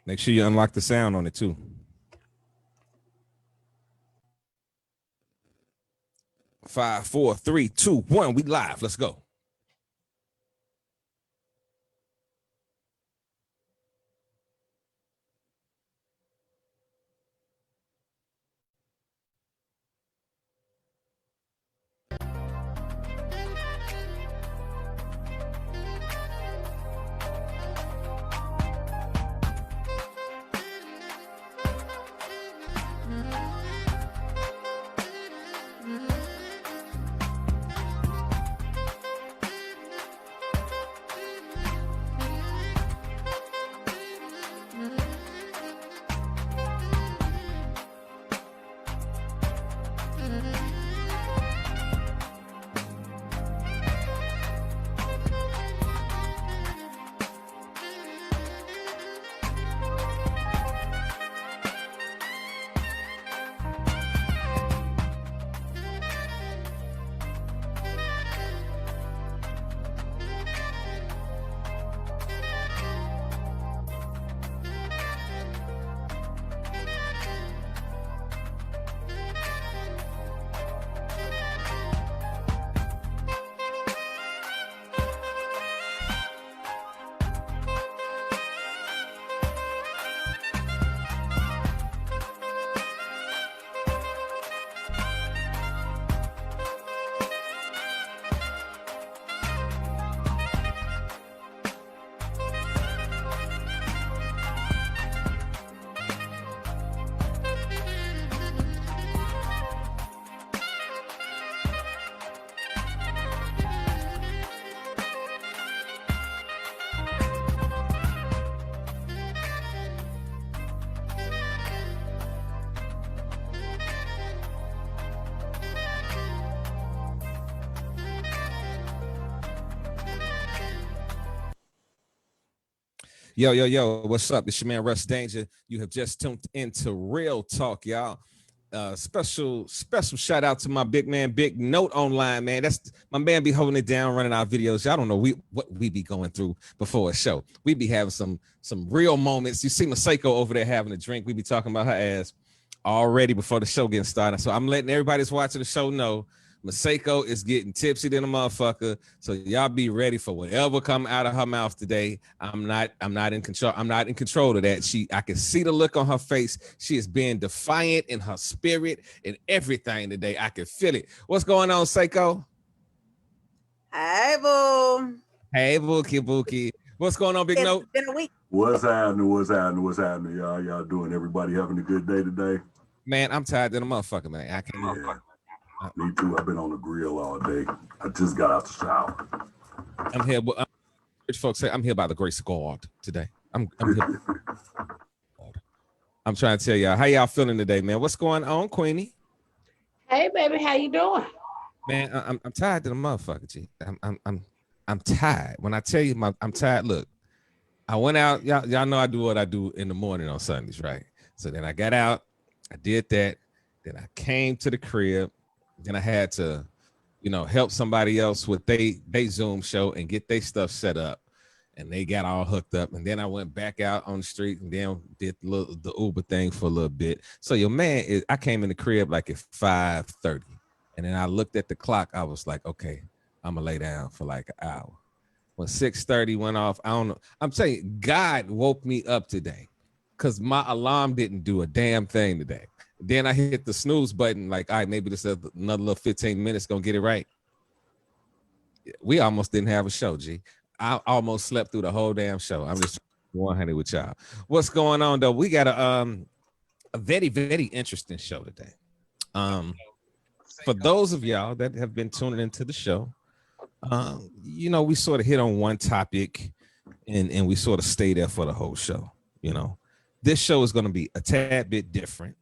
Make sure you unlock the sound on it too. Five, four, three, two, one. We live. Let's go. Yo, yo, yo, what's up? It's your man Russ Danger. You have just tuned into Real Talk, y'all. Special shout out to my big man, Big Note Online, man. That's my man be holding it down, running our videos. Y'all don't know what we be going through before a show. We be having some real moments. You see Masako over there having a drink. We be talking about her ass already before the show getting started. So I'm letting everybody that's watching the show know Masako is getting tipsy than a motherfucker. So y'all be ready for whatever come out of her mouth today. I'm not in control. I'm not in control of that. I can see the look on her face. She is being defiant in her spirit and everything today. I can feel it. What's going on, Seiko? Hey, boo. Hey, Bookie. What's going on, Big Note? It's been a week. What's happening? Y'all doing? Everybody having a good day today? Man, I'm tired than a motherfucker, man. I can't. Yeah. Me too. I've been on the grill all day. I just got out the shower. I'm here. Rich folks say I'm here by the grace of God today. I'm here. I'm trying to tell y'all how y'all feeling today, man. What's going on, Queenie? Hey, baby, how you doing? Man, I'm tired than a motherfucker, G. I'm tired. When I tell you I'm tired, look, I went out. Y'all know I do what I do in the morning on Sundays, right? So then I got out. I did that. Then I came to the crib. Then I had to, help somebody else with they Zoom show and get their stuff set up. And they got all hooked up. And then I went back out on the street and then did the Uber thing for a little bit. So I came in the crib like at 5:30. And then I looked at the clock. I was like, okay, I'm going to lay down for like an hour. When 6:30 went off, I don't know. I'm telling you, God woke me up today because my alarm didn't do a damn thing today. Then I hit the snooze button, like, all right, maybe this is another little 15 minutes gonna get it right. We almost didn't have a show, G. I almost slept through the whole damn show. I'm just 100 with y'all. What's going on though? We got a very, very interesting show today. For those of y'all that have been tuning into the show, we sort of hit on one topic and we sort of stay there for the whole show. This show is gonna be a tad bit different.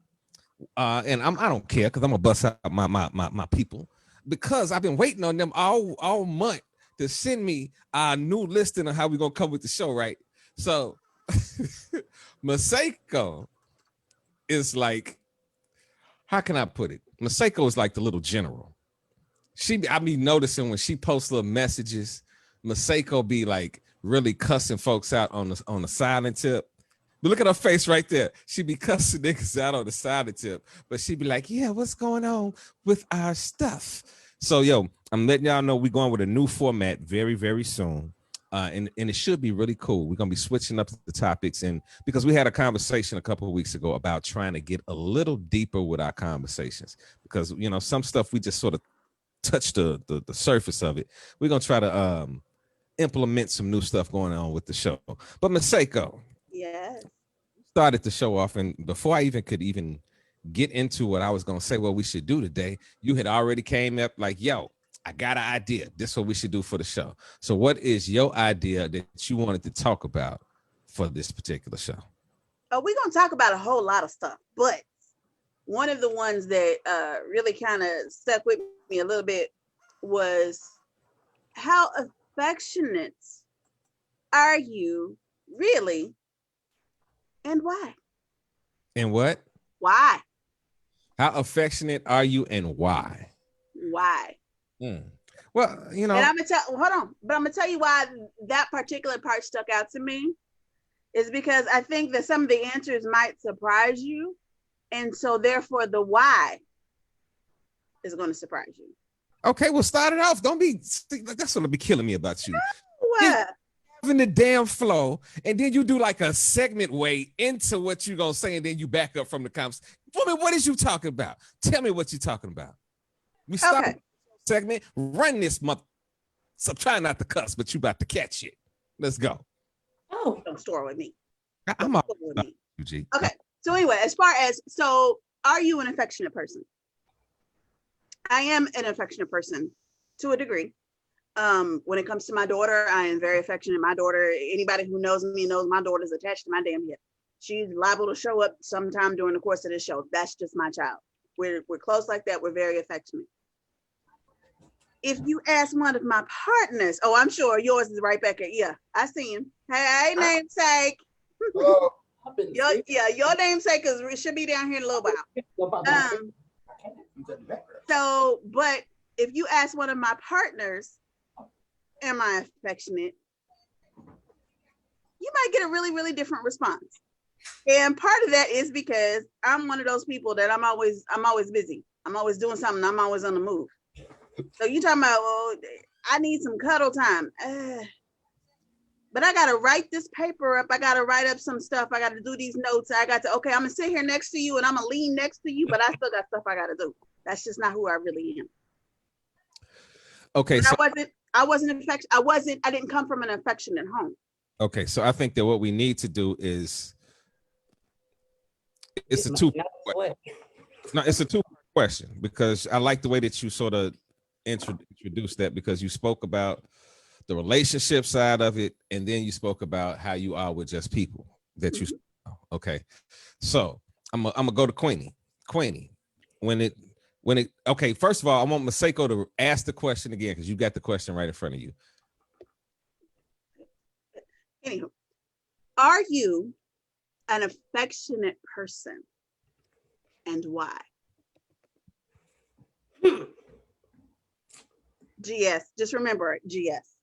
And I don't care because I'm gonna bust out my people because I've been waiting on them all month to send me a new listing of how we're gonna come with the show, right? So Masako is like, how can I put it? Masako is like the little general. I be noticing when she posts little messages, Masako be like really cussing folks out on the silent tip. But look at her face right there. She be cussing niggas out on the side of the tip, but she be like, yeah, what's going on with our stuff? So, yo, I'm letting y'all know we're going with a new format very, very soon. And it should be really cool. We're going to be switching up the topics. And because we had a conversation a couple of weeks ago about trying to get a little deeper with our conversations, because, you know, some stuff we just sort of touched the surface of it. We're going to try to implement some new stuff going on with the show. But Maseko, Yes. started the show off, and before I even could get into what I was going to say what we should do today, you had already came up like, yo, I got an idea. This is what we should do for the show. So what is your idea that you wanted to talk about for this particular show? Oh, we're gonna talk about a whole lot of stuff, but one of the ones that really kind of stuck with me a little bit was how affectionate are you really, and why? And what? Why? How affectionate are you and why? Why? Well, you know, And I'm gonna tell you why that particular part stuck out to me is because I think that some of the answers might surprise you, and so therefore the why is going to surprise you. okay, well, start it off. Don't be, that's gonna be killing me about you. What? In the damn flow, and then you do like a segment way into what you're gonna say, and then you back up from the conversation. Woman, what is you talking about? Tell me what you're talking about. We stop Okay. segment, run this month. So try not to cuss, but you about to catch it. Let's go. Oh, Don't store with me. I'm Don't all store with me. you, G. Okay. So anyway, as far as are you an affectionate person? I am an affectionate person to a degree. When it comes to my daughter, I am very affectionate. My daughter, anybody who knows me knows my daughter's attached to my damn hip. She's liable to show up sometime during the course of this show. That's just my child. We're close like that. We're very affectionate. If you ask one of my partners, oh, I'm sure yours is right back at, yeah, I see him. Hey, namesake. Your namesake should be down here in a little while. But if you ask one of my partners, am I affectionate? You might get a really, really different response. And part of that is because I'm one of those people that I'm always busy. I'm always doing something. I'm always on the move. So you talking about, well, I need some cuddle time. But I got to write this paper up. I got to write up some stuff. I got to do these notes. I'm going to sit here next to you and I'm going to lean next to you, but I still got stuff I got to do. That's just not who I really am. Okay. So I didn't come from an affectionate home. Okay. So I think that what we need to do is, it's a two question, because I like the way that you sort of introduced that, because you spoke about the relationship side of it, and then you spoke about how you are with just people that you. Okay, so I'm gonna go to Queenie. Queenie, okay, first of all, I want Maseko to ask the question again, because you got the question right in front of you. Anywho, are you an affectionate person, and why? GS, just remember it, GS.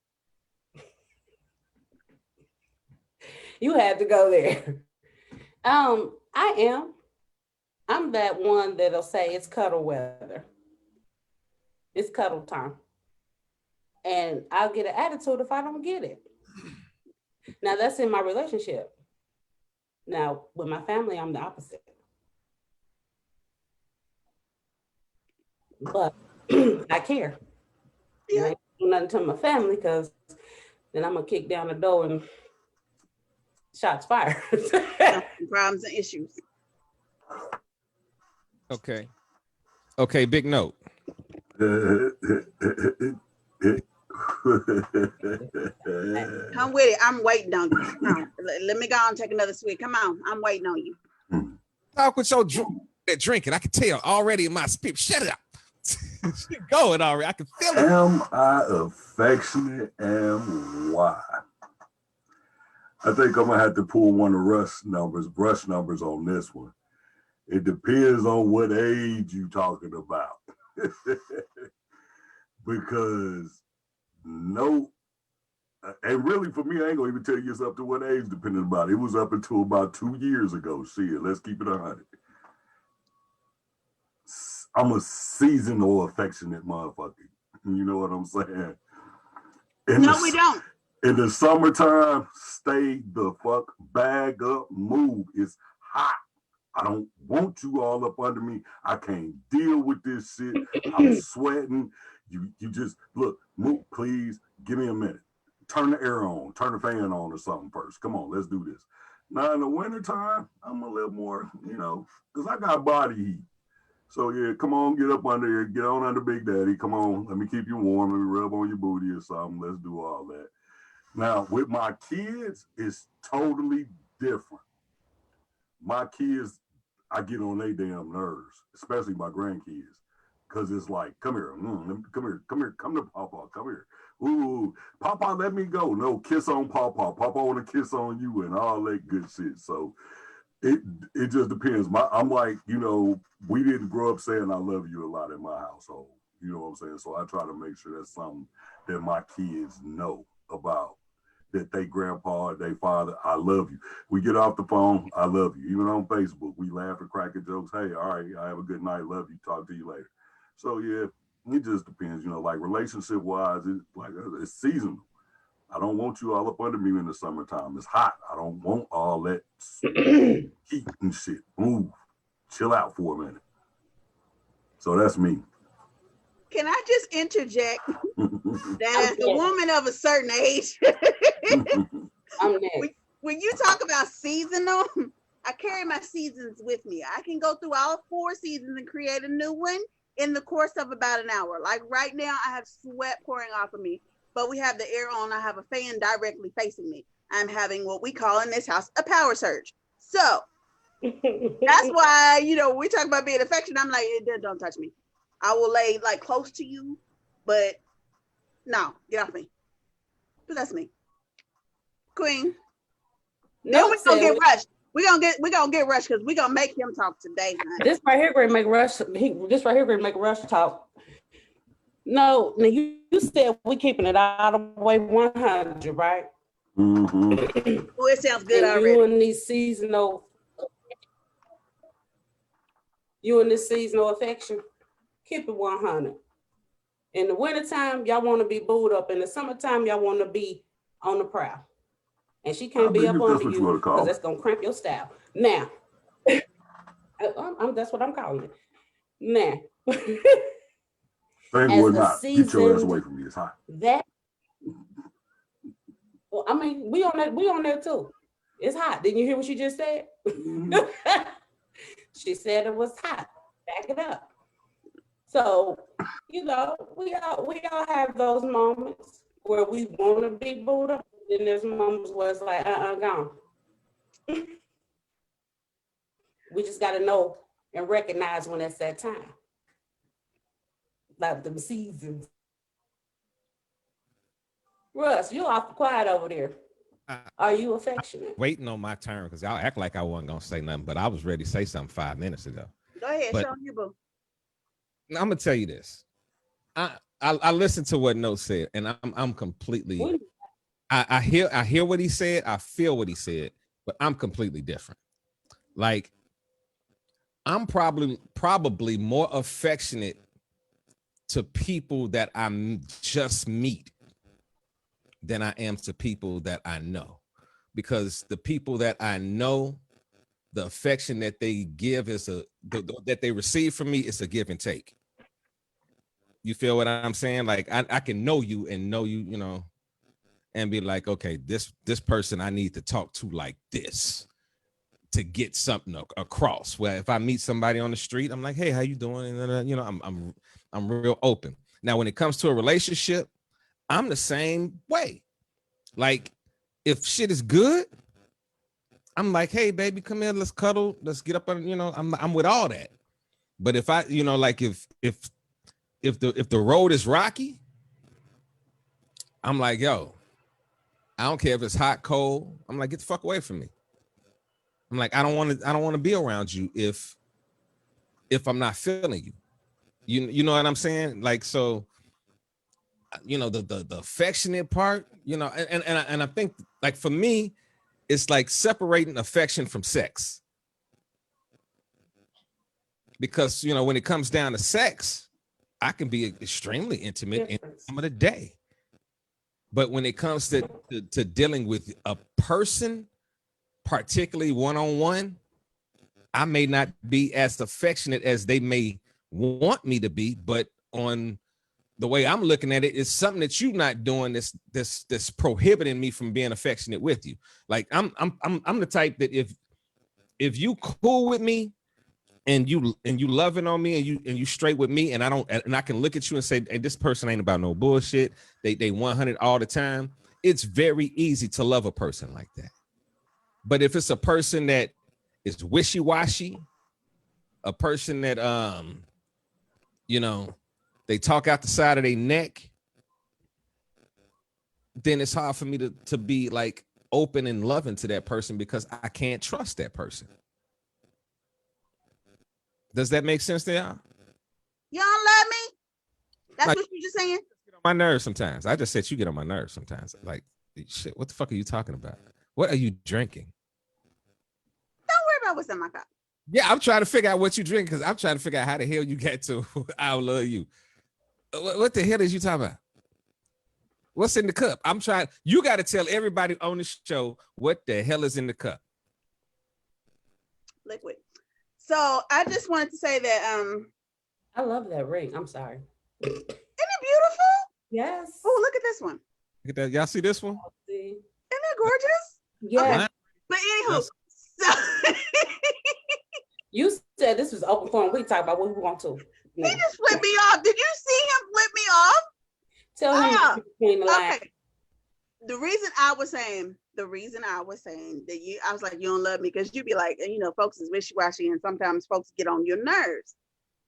you had to go there. I'm that one that'll say it's cuddle weather. It's cuddle time. And I'll get an attitude if I don't get it. Now that's in my relationship. Now with my family, I'm the opposite. But I care. Yeah. I ain't do nothing to my family, because then I'm gonna kick down the door and shots fired. Problems and issues. Okay, big note. Come with it. I'm waiting on you. Come on. Let me go and take another swig. Come on. I'm waiting on you. Talk with your drinking. I can tell already in my spirit. Shut up. She going already. I can feel it. Am I affectionate, and why? I think I'm gonna have to pull one of brush numbers on this one. It depends on what age you talking about. Because no, And really, for me, I ain't gonna even tell you it's up to what age, depending about it. It was up until about 2 years ago. Shit, let's keep it 100. I'm a seasonal affectionate motherfucker. You know what I'm saying? No, we don't. In the summertime, stay the fuck bag up, move. It's hot. I don't want you all up under me. I can't deal with this shit. I'm sweating. You just look, move, please. Give me a minute. Turn the air on, turn the fan on or something first. Come on, let's do this. Now in the wintertime, I'm a little more, because I got body heat. So yeah, come on, get up under here, get on under Big Daddy. Come on, let me keep you warm, let me rub on your booty or something. Let's do all that. Now with my kids, it's totally different. My kids, I get on their damn nerves, especially my grandkids, because it's like, come here, come to Papa, come here. Ooh, Papa, let me go. No, kiss on Papa. Papa want to kiss on you and all that good shit. So it just depends. I'm like, we didn't grow up saying I love you a lot in my household. You know what I'm saying? So I try to make sure that's something that my kids know about. That they grandpa, they father, I love you. We get off the phone, I love you. Even on Facebook, we laugh and crack at jokes. Hey, all right, I have a good night, love you, talk to you later. So yeah, it just depends, like relationship wise, it's seasonal. I don't want you all up under me in the summertime. It's hot. I don't want all that heat and shit. Move, chill out for a minute. So that's me. Can I just interject that as a woman of a certain age, I'm next. when you talk about seasonal, I carry my seasons with me. I can go through all 4 seasons and create a new one in the course of about an hour. Like right now, I have sweat pouring off of me, but we have the air on. I have a fan directly facing me. I'm having what we call in this house a power surge. So that's why, we talk about being affectionate. I'm like, don't touch me. I will lay like close to you, but no, get off me. But that's me. Queen. No, we're gonna get rushed. We're gonna get rushed because we're gonna make him talk today. This right here gonna make Rush. This right here gonna make Rush talk. No, now you said we keeping it all the way 100, right? Mm-hmm. Oh, it sounds good and already. You in this seasonal affection, keep it 100. In the wintertime, y'all want to be booed up. In the summertime, y'all want to be on the prowl. And she can't be up under you because that's going to cramp your style. Now, that's what I'm calling it. Now, get your ass away from me. It's hot. Well, I mean, we on there too. It's hot. Didn't you hear what she just said? Mm-hmm. She said it was hot. Back it up. So, we all have those moments where we want to be booed up. Then there's moments where it's like, gone. We just got to know and recognize when it's that time. Like them seasons. Russ, you're awful quiet over there. Are you affectionate? Waiting on my turn because y'all act like I wasn't going to say nothing, but I was ready to say something 5 minutes ago. Go ahead, show you, boo. I'm going to tell you this. I listened to what No said, and I'm completely... I hear what he said. I feel what he said, but I'm completely different. Like, I'm probably more affectionate to people that I just meet than I am to people that I know, because the people that I know, the affection that they give that they receive from me is a give and take. You feel what I'm saying? Like I can know you and know you, and be like, okay, this person I need to talk to like this to get something across. Where if I meet somebody on the street, I'm like, hey, how you doing? And I'm real open. Now, when it comes to a relationship, I'm the same way. Like, if shit is good, I'm like, hey, baby, come here, let's cuddle, let's get up on, I'm with all that. But if I, like if the road is rocky, I'm like, yo, I don't care if it's hot, cold. I'm like, get the fuck away from me. I'm like, I don't want to be around you if I'm not feeling you. You know what I'm saying? Like, so you know, the affectionate part, you know, and I think like for me, it's like separating affection from sex. Because, you know, when it comes down to sex, I can be extremely intimate in some of the day. But when it comes to dealing with a person, particularly one-on-one, I may not be as affectionate as they may want me to be, but on the way I'm looking at it, it's something that you're not doing that's prohibiting me from being affectionate with you. Like I'm the type that if you cool with me and you loving on me and you straight with me and I can look at you and say, hey, this person ain't about no bullshit. They 100 all the time. It's very easy to love a person like that. But if it's a person that is wishy-washy, a person that you know, they talk out the side of their neck, then it's hard for me to be like open and loving to that person because I can't trust that person. Does that make sense to y'all? You don't love me? That's Like, what you just saying? get on my nerves sometimes. I just said you get on my nerves sometimes. Like, shit, what the fuck are you talking about? What are you drinking? Don't worry about what's in my cup. Yeah, I'm trying to figure out what you drink because I'm trying to figure out how the hell you get to I love you. What the hell is you talking about? What's in the cup? I'm trying. You got to tell everybody on the show what the hell is in the cup. Liquid. So I just wanted to say that I love that ring. I'm sorry. isn't it beautiful? Yes. Oh, look at this one. Look at that. Y'all see this one? See? Isn't that gorgeous? Yeah. Mine- But anywho, so You said this was open forum. We talk about what we want to. he just flipped me off. Did you see him flip me off? Tell him between the lines. Okay. The reason I was saying that I was like, you don't love me because you'd be like, you know, folks is wishy-washy and sometimes folks get on your nerves.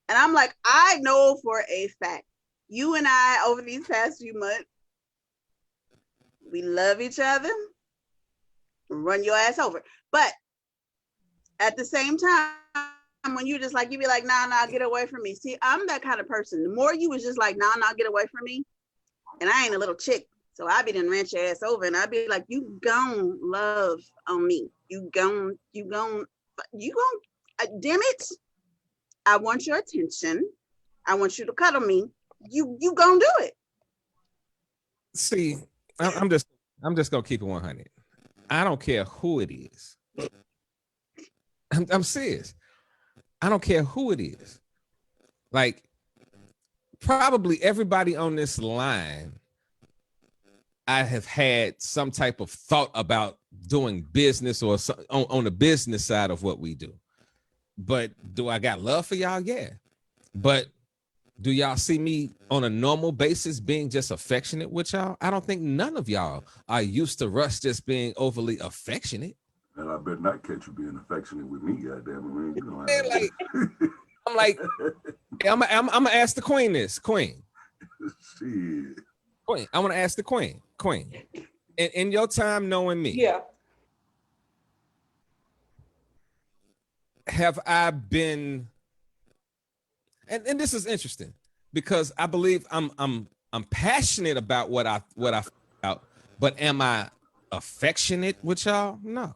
And I'm like, I know for a fact, you and I over these past few months, we love each other, run your ass over. But at the same time, when you just like, you be like, nah, get away from me. See, I'm that kind of person. The more you was just like, nah, get away from me. And I ain't a little chick. So I be done ranch your ass over and I'd be like, you gon' love on me. You gon', damn it. I want your attention. I want you to cuddle me. You gon' do it. See, I'm just gonna keep it 100. I don't care who it is. I'm serious. I don't care who it is. Like, probably everybody on this line, I have had some type of thought about doing business or on the business side of what we do. But do I got love for y'all? Yeah. But do y'all see me on a normal basis being just affectionate with y'all? I don't think none of y'all are used to Russ just being overly affectionate. And I better not catch you being affectionate with me, goddamn it. I'm like, I'm gonna ask the queen this. Queen, I want to ask the queen. In your time knowing me, Yeah. have I been? And this is interesting because I believe I'm passionate about what I out, but am I affectionate with y'all? No.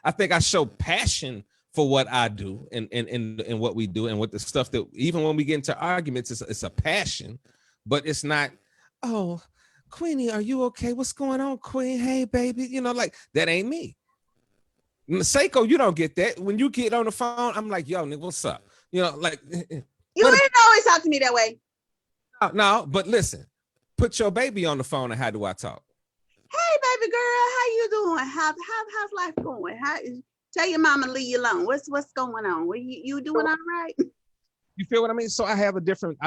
I think I show passion for what I do and what we do and what the stuff that even when we get into arguments, it's a passion, but it's not, oh, Queenie, are you okay? What's going on, Queen? Hey, baby. You know, like that ain't me. Seiko, you don't get that. When you get on the phone, I'm like, yo, nigga, what's up? You know, like You didn't always talk to me that way. no, but listen, put your baby on the phone and how do I talk? Hey, baby girl, how you doing? How's life going? Tell your mama leave you alone. What's going on? You doing all right? You feel what I mean? So I have a different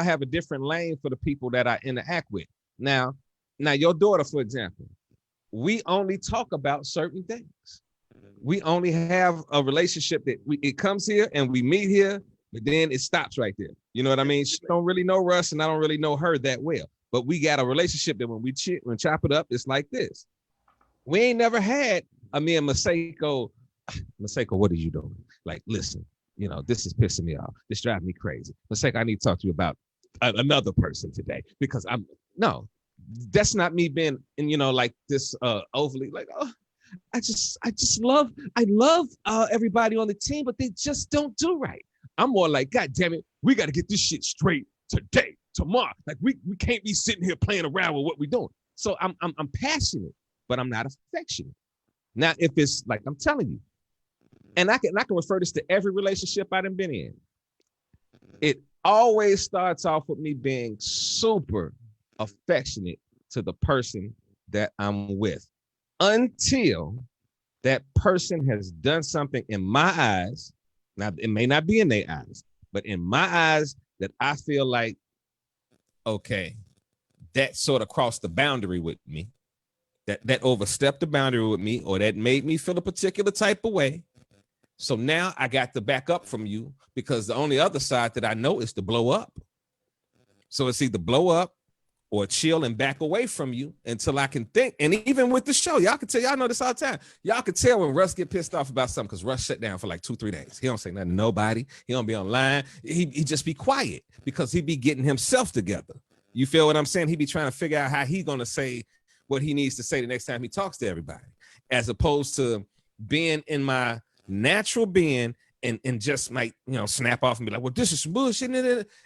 lane for the people that I interact with. Now your daughter, for example, we only talk about certain things. We only have a relationship that it comes here and we meet here, but then it stops right there. You know what I mean? She don't really know Russ and I don't really know her that well. But we got a relationship that when we chop it up, it's like this. We ain't never had me and Maseko, what are you doing? Like, listen, you know, this is pissing me off. This driving me crazy. Maseko, I need to talk to you about another person today because that's not me being, and like this overly like, oh, I love everybody on the team, but they just don't do right. I'm more like, God damn it, we got to get this shit straight today, tomorrow. Like we can't be sitting here playing around with what we're doing. So I'm passionate, but I'm not affectionate. Now, if it's like I'm telling you, and I can refer this to every relationship I've been in. It always starts off with me being super affectionate to the person that I'm with, until that person has done something in my eyes. Now, it may not be in their eyes, but in my eyes, that I feel like, okay, that sort of crossed the boundary with me, that overstepped the boundary with me, or that made me feel a particular type of way. So now I got to back up from you, because the only other side that I know is to blow up. So it's either blow up or chill and back away from you until I can think. And even with the show, y'all can tell, y'all know this all the time. Y'all can tell when Russ get pissed off about something, because Russ shut down for like 2-3 days. He don't say nothing to nobody. He don't be online. He just be quiet, because he be getting himself together. You feel what I'm saying? He be trying to figure out how he gonna say what he needs to say the next time he talks to everybody, as opposed to being in my natural being and just might, snap off and be like, well, this is some bullshit.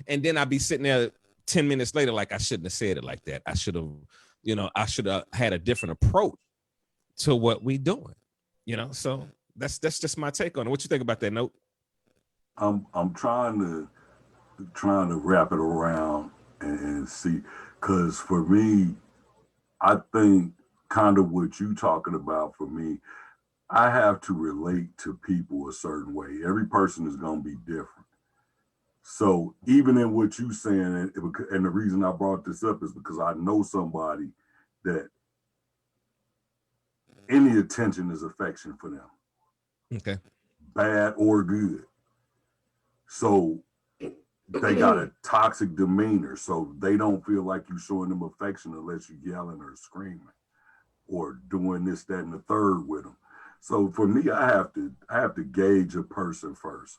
And then I'll be sitting there 10 minutes later, like, I shouldn't have said it like that. I should have had a different approach to what we doing, so that's just my take on it. What you think about that, Note? I'm trying to wrap it around and see, because for me, I think kind of what you talking about, for me, I have to relate to people a certain way. Every person is going to be different. So even in what you saying, and the reason I brought this up is because I know somebody that any attention is affection for them. Okay. Bad or good. So they got a toxic demeanor, so they don't feel like you showing them affection unless you yelling or screaming or doing this, that, and the third with them. So for me, I have to gauge a person first,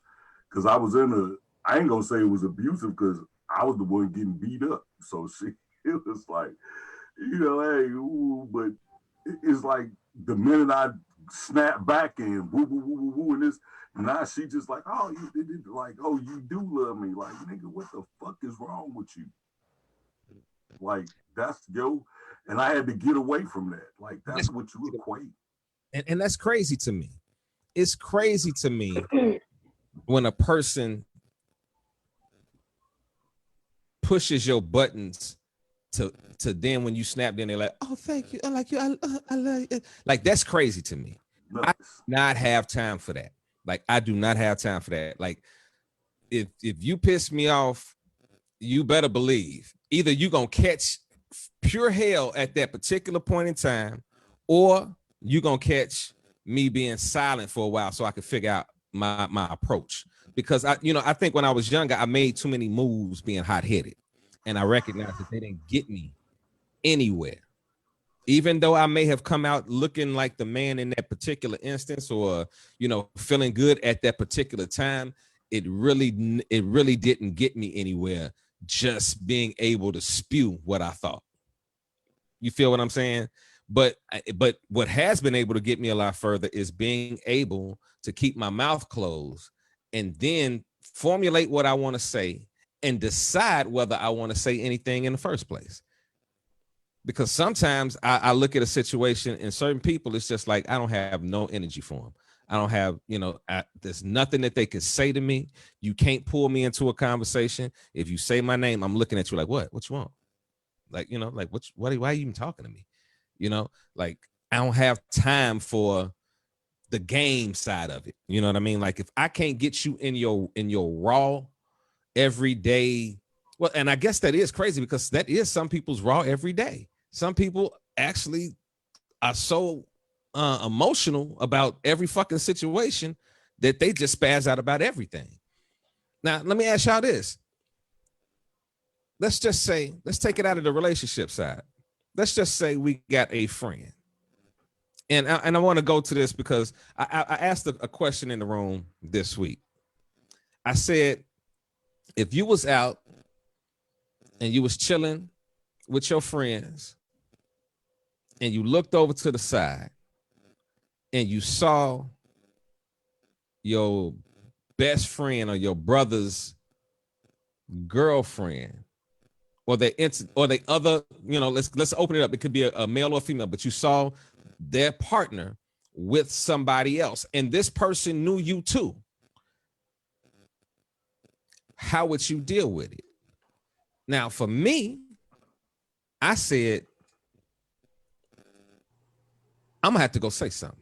because I ain't gonna say it was abusive, because I was the one getting beat up. So it was like, hey, ooh, but it's like the minute I snap back and woo, woo, woo, woo, woo, and this, now she just like, oh, you do love me. Like, nigga, what the fuck is wrong with you? Like, that's and I had to get away from that. Like, that's what you equate. And that's crazy to me. It's crazy to me when a person pushes your buttons to then when you snap, then they're like, oh, thank you. I like you. I love you. Like, that's crazy to me. Nice. I do not have time for that. Like, I do not have time for that. Like, if you piss me off, you better believe either you gonna catch pure hell at that particular point in time, or you gonna catch me being silent for a while so I can figure out my approach. Because I think when I was younger, I made too many moves being hot-headed, and I recognized that they didn't get me anywhere. Even though I may have come out looking like the man in that particular instance, or feeling good at that particular time, it really didn't get me anywhere. Just being able to spew what I thought. You feel what I'm saying? But what has been able to get me a lot further is being able to keep my mouth closed and then formulate what I want to say and decide whether I want to say anything in the first place. Because sometimes I look at a situation and certain people, it's just like, I don't have no energy for them. I don't have, there's nothing that they can say to me. You can't pull me into a conversation. If you say my name, I'm looking at you like, what you want? Like, like, why are you even talking to me? Like, I don't have time for the game side of it. You know what I mean? Like, if I can't get you in your raw everyday, well, and I guess that is crazy, because that is some people's raw every day. Some people actually are so emotional about every fucking situation that they just spaz out about everything. Now, let me ask y'all this. Let's take it out of the relationship side. Let's just say we got a friend. And I want to go to this because I asked a question in the room this week. I said, if you was out and you was chilling with your friends and you looked over to the side and you saw your best friend or your brother's girlfriend or they other, let's open it up. It could be a male or a female, but you saw their partner with somebody else and this person knew you too. How would you deal with it? Now, for me, I said, I'm gonna have to go say something.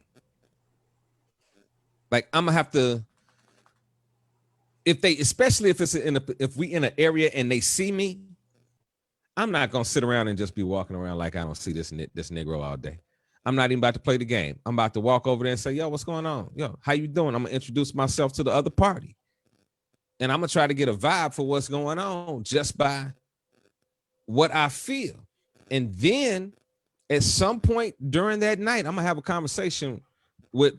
Like I'm gonna have to, especially if it's if we in an area and they see me, I'm not gonna sit around and just be walking around like I don't see this Negro all day. I'm not even about to play the game. I'm about to walk over there and say, yo, what's going on? Yo, how you doing? I'm gonna introduce myself to the other party. And I'm gonna try to get a vibe for what's going on just by what I feel. And then at some point during that night, I'm gonna have a conversation with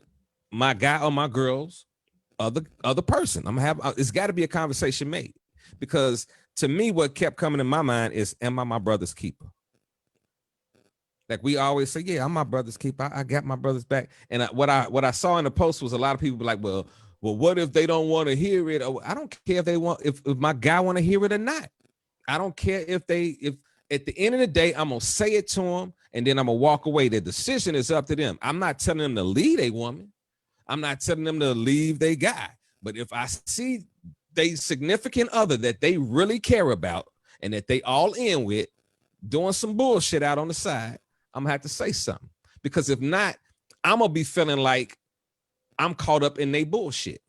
my guy or my girl's other person. It's got to be a conversation made, because to me, what kept coming in my mind is, am I my brother's keeper? Like we always say, yeah, I'm my brother's keeper. I got my brother's back. And what I saw in the post was a lot of people be like, well, what if they don't want to hear it? Or, I don't care if they want, if my guy want to hear it or not. I don't care if at the end of the day, I'm going to say it to them and then I'm going to walk away. The decision is up to them. I'm not telling them to leave a woman. I'm not telling them to leave their guy. But if I see they significant other that they really care about and that they all in with doing some bullshit out on the side, I'm going to have to say something. Because if not, I'm going to be feeling like I'm caught up in their bullshit.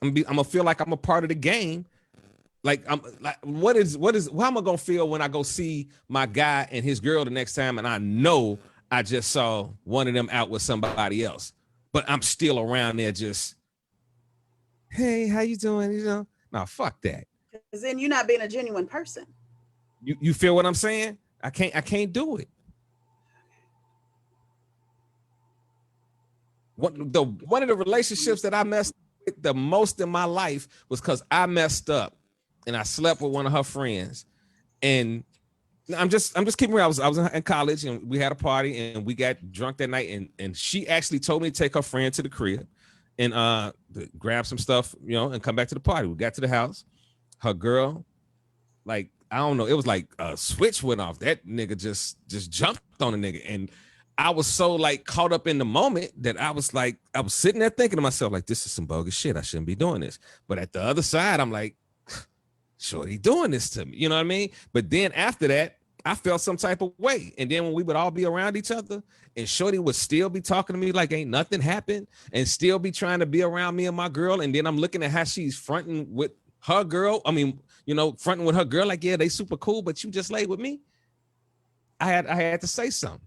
I'm gonna feel like I'm a part of the game. Like I'm like, how am I gonna feel when I go see my guy and his girl the next time, and I know I just saw one of them out with somebody else, but I'm still around there just, hey, how you doing? No, fuck that. Because then you're not being a genuine person. You feel what I'm saying? I can't do it. One of the relationships that I messed with the most in my life was because I messed up and I slept with one of her friends. And I'm just keeping real. I was in college and we had a party and we got drunk that night, and she actually told me to take her friend to the crib and grab some stuff, and come back to the party. We got to the house. Her girl, like, I don't know, it was like a switch went off. That nigga just jumped on the nigga. And I was so like caught up in the moment that I was sitting there thinking to myself, like, this is some bogus shit. I shouldn't be doing this. But at the other side, I'm like, Shorty doing this to me. You know what I mean? But then after that, I felt some type of way. And then when we would all be around each other and Shorty would still be talking to me like ain't nothing happened and still be trying to be around me and my girl. And then I'm looking at how she's fronting with her girl. I mean, fronting with her girl, like, yeah, they super cool, but you just laid with me. I had to say something.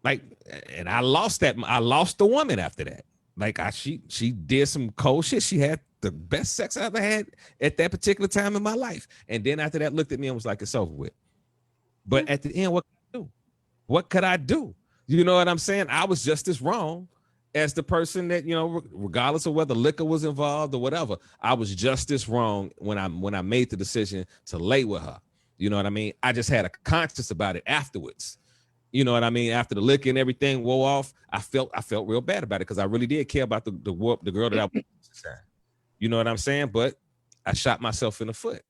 Like, and I lost the woman after that. Like she did some cold shit. She had the best sex I ever had at that particular time in my life. And then after that looked at me and was like, it's over with. But at the end, what could I do? What could I do? You know what I'm saying? I was just as wrong as the person that, regardless of whether liquor was involved or whatever, I was just as wrong when I made the decision to lay with her. You know what I mean? I just had a conscience about it afterwards. You know what I mean? After the liquor and everything wore off, I felt real bad about it because I really did care about the girl that I was. You know what I'm saying? But I shot myself in the foot.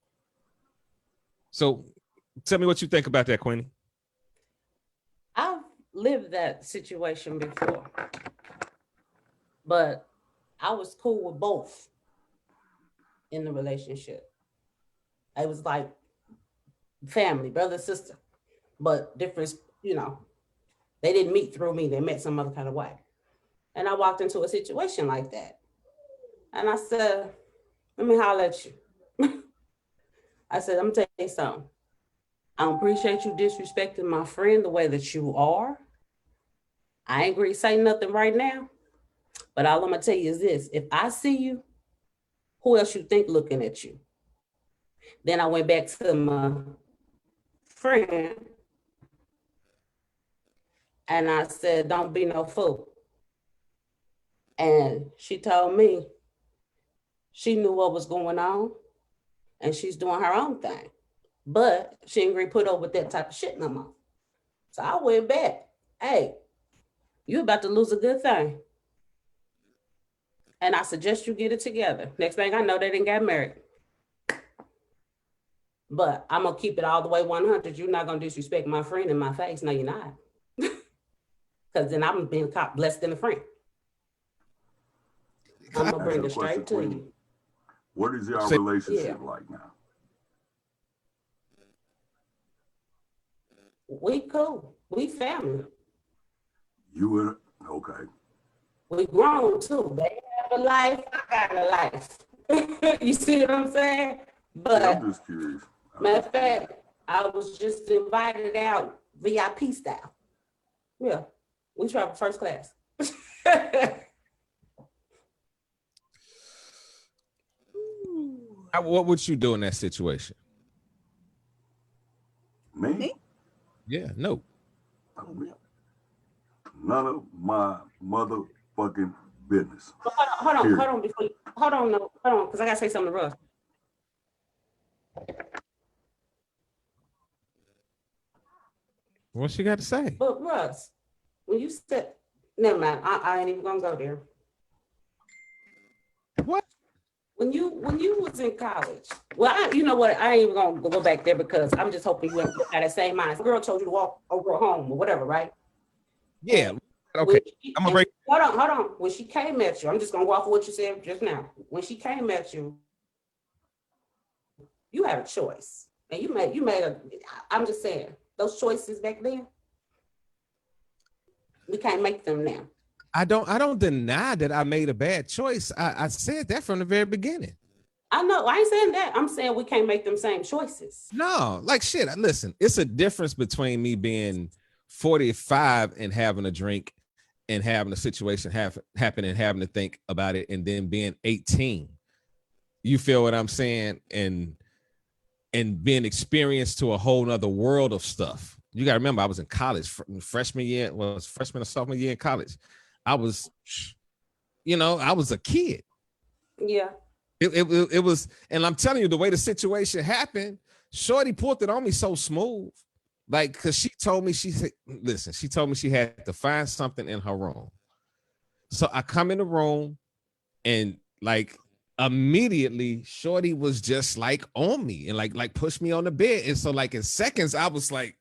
So tell me what you think about that, Queenie. I've lived that situation before, but I was cool with both in the relationship. It was like family, brother, sister, but different, they didn't meet through me. They met some other kind of way. And I walked into a situation like that. And I said, let me holler at you. I said, I'm gonna tell you something. I don't appreciate you disrespecting my friend the way that you are. I ain't going to say nothing right now, but all I'm gonna tell you is this. If I see you, who else you think looking at you? Then I went back to my friend and I said, don't be no fool. And she told me she knew what was going on. and she's doing her own thing. But she ain't gonna put up with that type of shit no more. So I went back. Hey, you about to lose a good thing. And I suggest you get it together. Next thing I know, they didn't get married. But I'm gonna keep it all the way 100. You're not gonna disrespect my friend in my face. No, you're not. Because then I'm being caught less than a friend. I'm gonna bring it straight to you. What is your relationship like now? We cool. We family. You and okay. We grown too. They have a life. I got a life. You see what I'm saying? But yeah, I'm just curious. Matter of fact, I was just invited out VIP style. Yeah, we travel first class. What would you do in that situation? Me? Yeah, no. None of my motherfucking business. Hold on, before you, hold on, because I gotta say something to Russ. What she got to say? But Russ, when you said, never mind, I ain't even gonna go there. What? When you was in college, well, you know what? I ain't even gonna go back there because I'm just hoping you had that same mind. The girl told you to walk over home or whatever, right? Yeah. Okay. I'm gonna break. Hold on. When she came at you, I'm just gonna go off of what you said just now. When she came at you, you had a choice, and you made a. I'm just saying those choices back then. We can't make them now. I don't deny that I made a bad choice. I said that from the very beginning. I know. I ain't saying that. I'm saying we can't make them same choices. No, like shit. Listen, it's a difference between me being 45 and having a drink and having a situation happen and having to think about it, and then being 18. You feel what I'm saying? And being experienced to a whole nother world of stuff. You got to remember, I was in college, freshman or sophomore year in college. I was, I was a kid. Yeah. It was, and I'm telling you, the way the situation happened, Shorty pulled it on me so smooth. Like, cause she told me, she told me she had to find something in her room. So I come in the room and like immediately Shorty was just like on me and like pushed me on the bed. And so like in seconds, I was like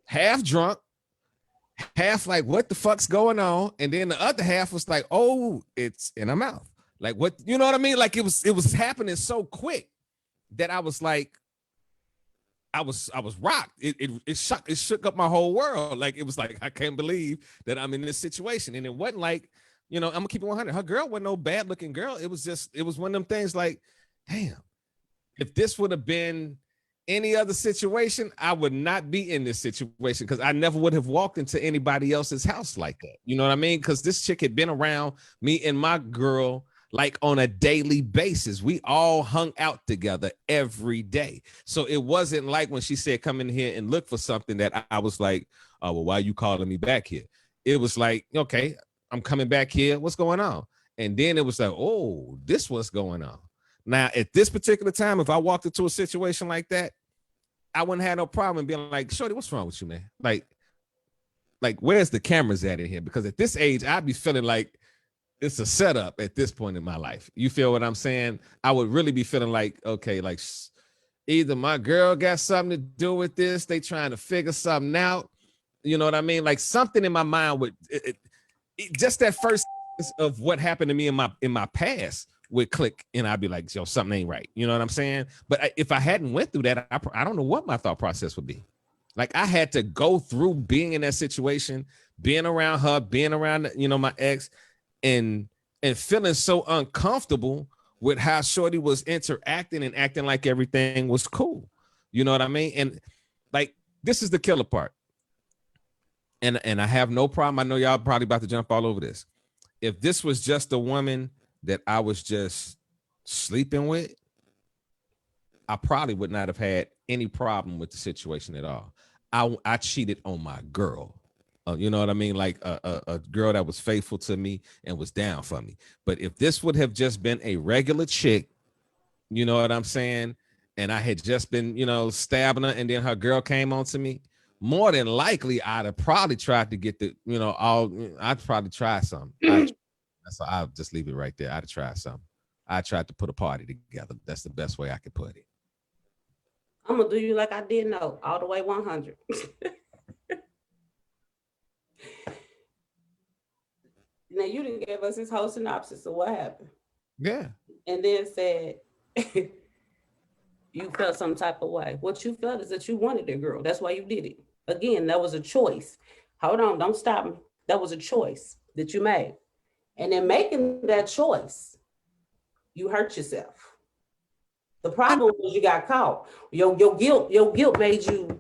half drunk, half like, what the fuck's going on? And then the other half was like, oh, it's in her mouth. Like, what, you know what I mean? Like it was happening so quick that I was like, I was rocked. It shook up my whole world. Like, it was like, I can't believe that I'm in this situation. And it wasn't like, I'm gonna keep it 100. Her girl wasn't no bad looking girl. It was one of them things like, damn, if this would have been any other situation, I would not be in this situation because I never would have walked into anybody else's house like that. You know what I mean? Because this chick had been around me and my girl like on a daily basis. We all hung out together every day. So it wasn't like when she said, come in here and look for something that I was like, oh, well, why are you calling me back here? It was like, okay, I'm coming back here. What's going on? And then it was like, oh, this what's going on. Now, at this particular time, if I walked into a situation like that, I wouldn't have no problem being like, Shorty, what's wrong with you, man? Like, where's the cameras at in here? Because at this age, I'd be feeling like it's a setup at this point in my life. You feel what I'm saying? I would really be feeling like, okay, like either my girl got something to do with this, they trying to figure something out. You know what I mean? Like something in my mind would, just that first of what happened to me in my past would click, and I'd be like, yo, something ain't right. You know what I'm saying? But if I hadn't went through that, I don't know what my thought process would be. Like I had to go through being in that situation, being around her, being around, my ex, and feeling so uncomfortable with how Shorty was interacting and acting like everything was cool. You know what I mean? And like, this is the killer part. And I have no problem. I know y'all probably about to jump all over this. If this was just a woman that I was just sleeping with, I probably would not have had any problem with the situation at all. I cheated on my girl. You know what I mean? Like a girl that was faithful to me and was down for me. But if this would have just been a regular chick You know what I'm saying? And I had just been, stabbing her, and then her girl came on to me. More than likely, I'd have probably tried to get I'd probably try something. So I'll just leave it right there. I'd try something. I tried to put a party together. That's the best way I could put it. I'm gonna do you like I did know, all the way 100. Now you didn't give us this whole synopsis of what happened. Yeah. And then said you felt some type of way. What you felt is that you wanted a girl. That's why you did it. Again, that was a choice. Hold on, don't stop me. That was a choice that you made. And in making that choice, you hurt yourself. The problem was you got caught. Your guilt made you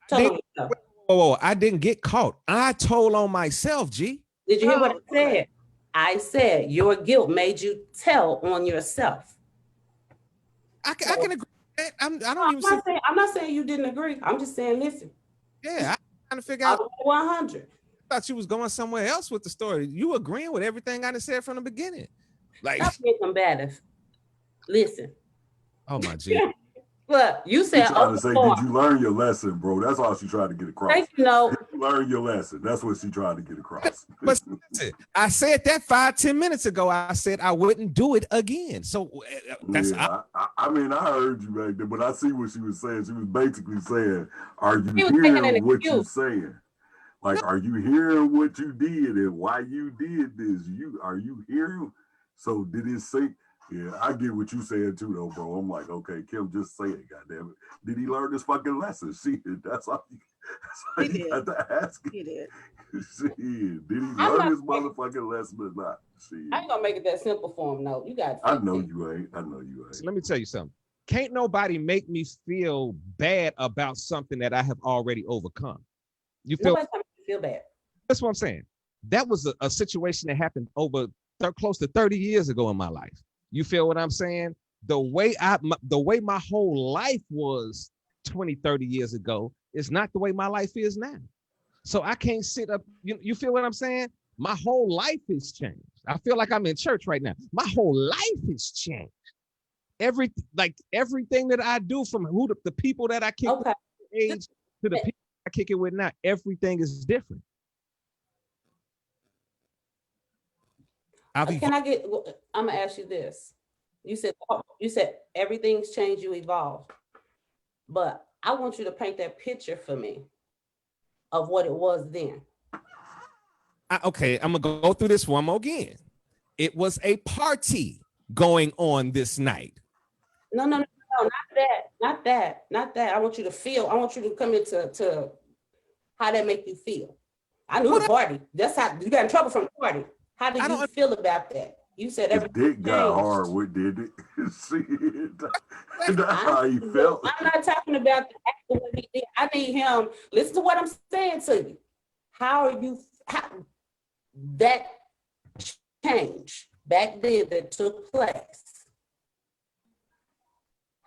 tell on yourself. Oh, I didn't get caught. I told on myself, G. Did you hear what I said? I said your guilt made you tell on yourself. I can agree with that. I'm not saying you didn't agree. I'm just saying, listen. Yeah, I'm trying to figure out. 100. I thought you was going somewhere else with the story. You agreeing with everything I said from the beginning. Like, stop being combative. Listen. Oh my G. Look, you said, trying to say, did you learn your lesson, bro? That's all she tried to get across. Thank you, no. Did you learn your lesson? That's what she tried to get across. But I said that 5-10 minutes ago. I said I wouldn't do it again. So that's I mean, I heard you back there, but I see what she was saying. She was basically saying, "Are you hearing what you're saying? Like, are you hearing what you did and why you did this? Are you hearing? So did it say?" Yeah, I get what you saying too, though, bro. I'm like, okay, Kim, just say it, goddamn it. Did he learn this fucking lesson? See, that's all you got to ask. He did. See, did he learn his motherfucking lesson or not? See, I ain't gonna make it that simple for him. No, you got. I know you ain't. So let me tell you something. Can't nobody make me feel bad about something that I have already overcome. You feel? Nobody's making me feel bad. That's what I'm saying. That was a situation that happened over close to 30 years ago in my life. You feel what I'm saying? The way my whole life was 20, 30 years ago is not the way my life is now. So I can't sit up. You feel what I'm saying? My whole life has changed. I feel like I'm in church right now. My whole life has changed. Everything that I do, from the people that I kick with age to the people I kick it with now, everything is different. I'm gonna ask you this. You said everything's changed, you evolved. But I want you to paint that picture for me of what it was then. Okay, I'm gonna go through this one more again. It was a party going on this night. No, not that. I want you to come into how that make you feel. I knew the party. That's how you got in trouble from the party. How did you feel about that? You said everything. His dick got hard. What did it? See, that's how he felt. I'm not talking about the act of what he did. I need him. Listen to what I'm saying to you. How that change back then that took place?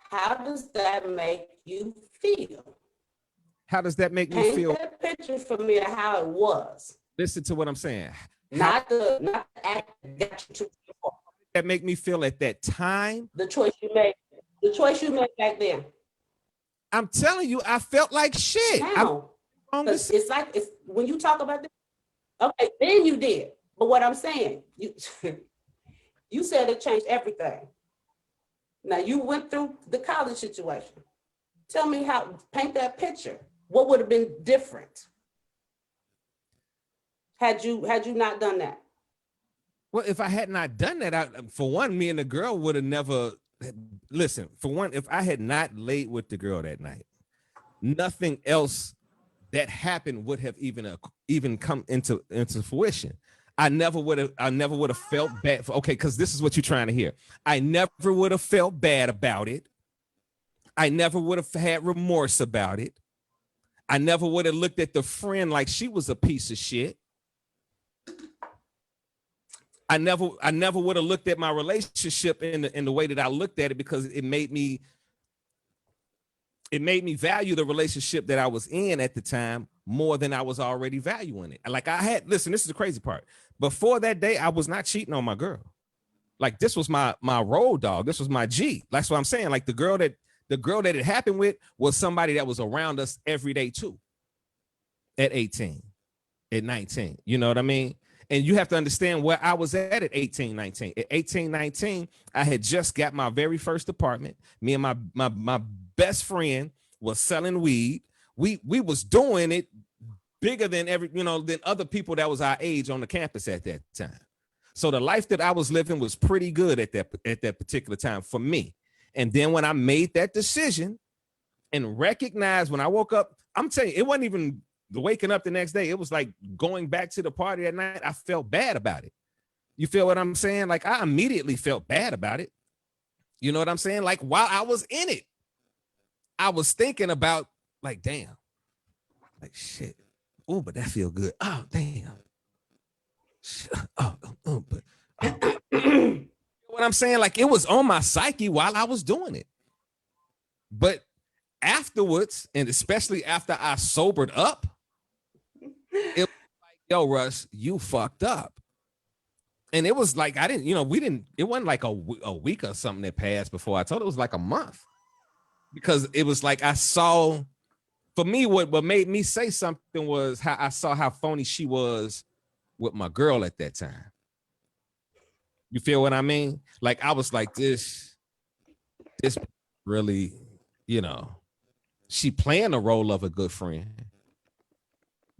How does that make you feel? How does that make me feel? Paint that picture for me of how it was. Listen to what I'm saying. Not the act that got you to that make me feel at that time. The choice you made back then. I'm telling you, I felt like shit. Now, it's like when you talk about this. Okay, then you did. But what I'm saying, you said it changed everything. Now you went through the college situation. Tell me paint that picture. What would have been different had you not done that? Well, if I had not done that, for one, me and the girl would have never. Listen, for one, if I had not laid with the girl that night, nothing else that happened would have even come into fruition. I never would have felt bad. Because this is what you're trying to hear. I never would have felt bad about it. I never would have had remorse about it. I never would have looked at the friend like she was a piece of shit. I never would have looked at my relationship in the way that I looked at it, because it made me value the relationship that I was in at the time more than I was already valuing it. Like listen, this is the crazy part. Before that day, I was not cheating on my girl. Like this was my road dog. This was my G. That's what I'm saying. Like the girl that it happened with was somebody that was around us every day too. At 18, at 19, you know what I mean? And you have to understand where I was at 18, 19. At 18, 19, I had just got my very first apartment. Me and my best friend was selling weed. We was doing it bigger than than other people that was our age on the campus at that time. So the life that I was living was pretty good at that particular time for me. And then when I made that decision and recognized when I woke up, I'm telling you, it wasn't even waking up the next day. It was like going back to the party at night. I felt bad about it. You feel what I'm saying? Like I immediately felt bad about it. You know what I'm saying? Like while I was in it, I was thinking about like, damn, like shit. Oh, but that feel good. Oh, damn. What I'm saying, like it was on my psyche while I was doing it. But afterwards, and especially after I sobered up, it was like, yo, Russ, you fucked up. And it was like, it wasn't like a week or something that passed before I told it. It was like a month. Because it was like I saw, for me, what made me say something was how I saw how phony she was with my girl at that time. You feel what I mean? Like I was like, this really, she playing the role of a good friend.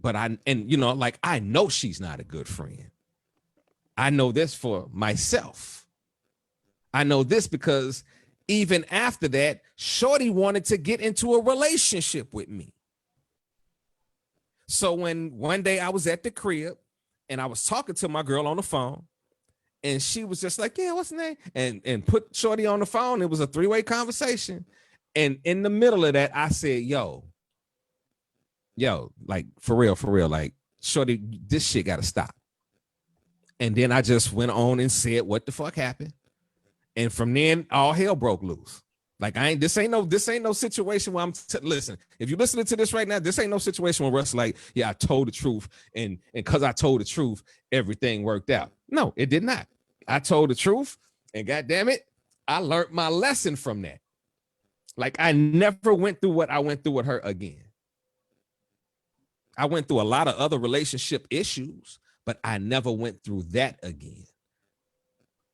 But I know she's not a good friend. I know this for myself. I know this because even after that, Shorty wanted to get into a relationship with me. So when one day I was at the crib and I was talking to my girl on the phone, and she was just like, yeah, what's the name? And put Shorty on the phone. It was a three-way conversation. And in the middle of that, I said, yo, like for real, like Shorty, this shit got to stop. And then I just went on and said, what the fuck happened? And from then, all hell broke loose. Like this ain't no situation where listen, if you're listening to this right now, this ain't no situation where Russ like, yeah, I told the truth. And because I told the truth, everything worked out. No, it did not. I told the truth, and goddamn it, I learned my lesson from that. Like I never went through what I went through with her again. I went through a lot of other relationship issues, but I never went through that again.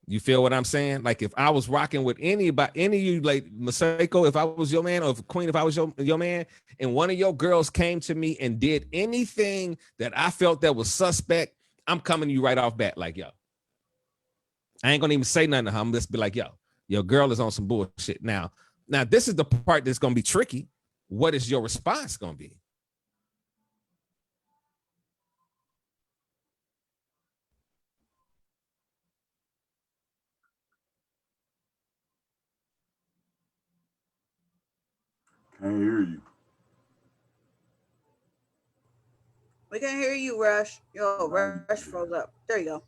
You feel what I'm saying? Like if I was rocking with any of you, like Maseko, if I was your man, or if Queen, if I was your man, and one of your girls came to me and did anything that I felt that was suspect, I'm coming to you right off bat. Like, yo, I ain't gonna even say nothing to her. I'm just be like, yo, your girl is on some bullshit. Now this is the part that's gonna be tricky. What is your response gonna be? Can't hear you. We can't hear you, Rush. Yo, Rush froze up. There you go.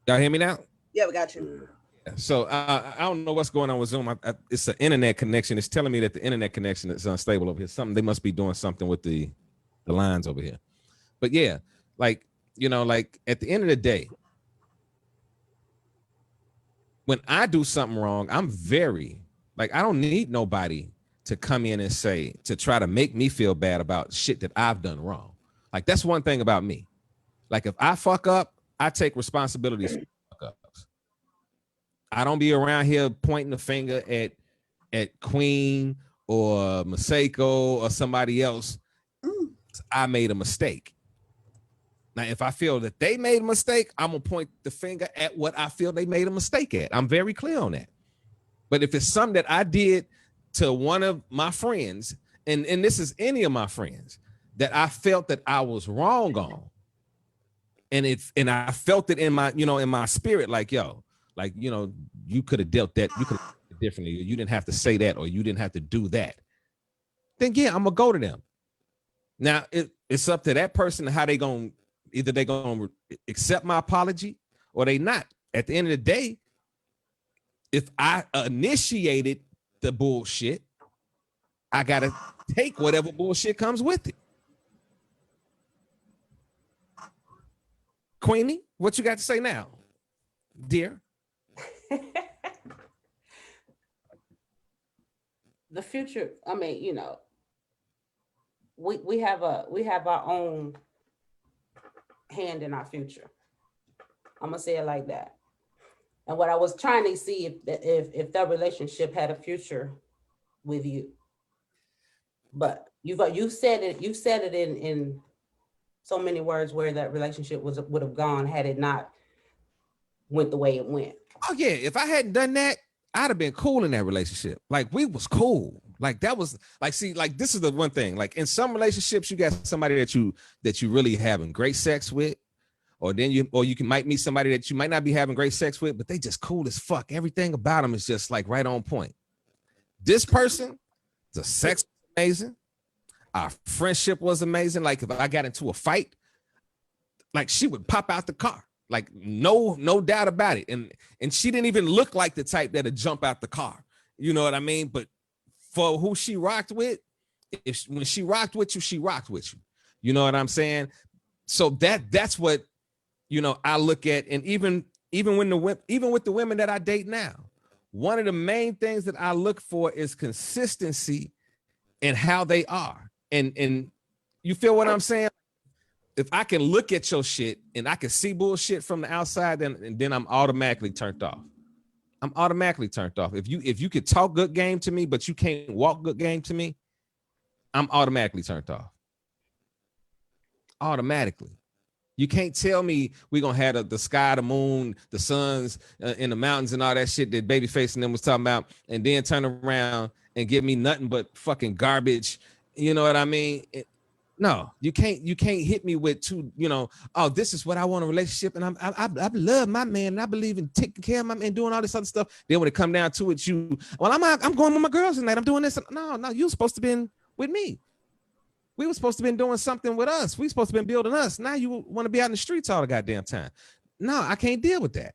Y'all hear me now? Yeah, we got you. Yeah. So I don't know what's going on with Zoom. It's an internet connection. It's telling me that the internet connection is unstable over here. They must be doing something with the lines over here. But yeah, like at the end of the day, when I do something wrong, I'm very like, I don't need nobody to come in and say, to try to make me feel bad about shit that I've done wrong. Like that's one thing about me. Like if I fuck up, I take responsibility for fuck ups. I don't be around here pointing the finger at Queen or Maseko or somebody else. I made a mistake. Now, if I feel that they made a mistake, I'm gonna point the finger at what I feel they made a mistake at. I'm very clear on that. But if it's something that I did to one of my friends, and this is any of my friends, that I felt that I was wrong on, and I felt it in my, in my spirit, like, yo, like, you could have dealt that, you could have dealt it differently, you didn't have to say that, or you didn't have to do that, then yeah, I'm gonna go to them. Now it's up to that person how they gonna, either they gonna accept my apology or they not. At the end of the day, if I initiated the bullshit, I gotta take whatever bullshit comes with it. Queenie, what you got to say now, dear? The future, I mean, you know, we have our own hand in our future. I'm gonna say it like that. And what I was trying to see if that relationship had a future with you. But you said it in so many words where that relationship would have gone had it not went the way it went. Oh yeah, if I hadn't done that, I'd have been cool in that relationship. Like we was cool. Like that was like, see, like this is the one thing. Like in some relationships, you got somebody that you really having great sex with, or you might meet somebody that you might not be having great sex with, but they just cool as fuck. Everything about them is just like right on point. This person, the sex was amazing. Our friendship was amazing. Like if I got into a fight, like she would pop out the car. Like no doubt about it. And she didn't even look like the type that'd jump out the car. You know what I mean? But for who she rocked with, when she rocked with you, she rocked with you. You know what I'm saying? So that's what, you know, I look at. And even with the women that I date now, one of the main things that I look for is consistency in how they are. And you feel what I'm saying? If I can look at your shit and I can see bullshit from the outside, then I'm automatically turned off. I'm automatically turned off. If you could talk good game to me, but you can't walk good game to me, I'm automatically turned off. Automatically. You can't tell me we're going to have the sky, the moon, the suns in the mountains and all that shit that Babyface and them was talking about, and then turn around and give me nothing but fucking garbage. You know what I mean? No, you can't hit me with two, you know, oh, this is what I want in a relationship. And I love my man and I believe in taking care of my man, doing all this other stuff. Then when it come down to it, I'm going with my girls tonight. I'm doing this. No, you supposed to been with me. We were supposed to been doing something with us. We supposed to been building us. Now you want to be out in the streets all the goddamn time. No, I can't deal with that.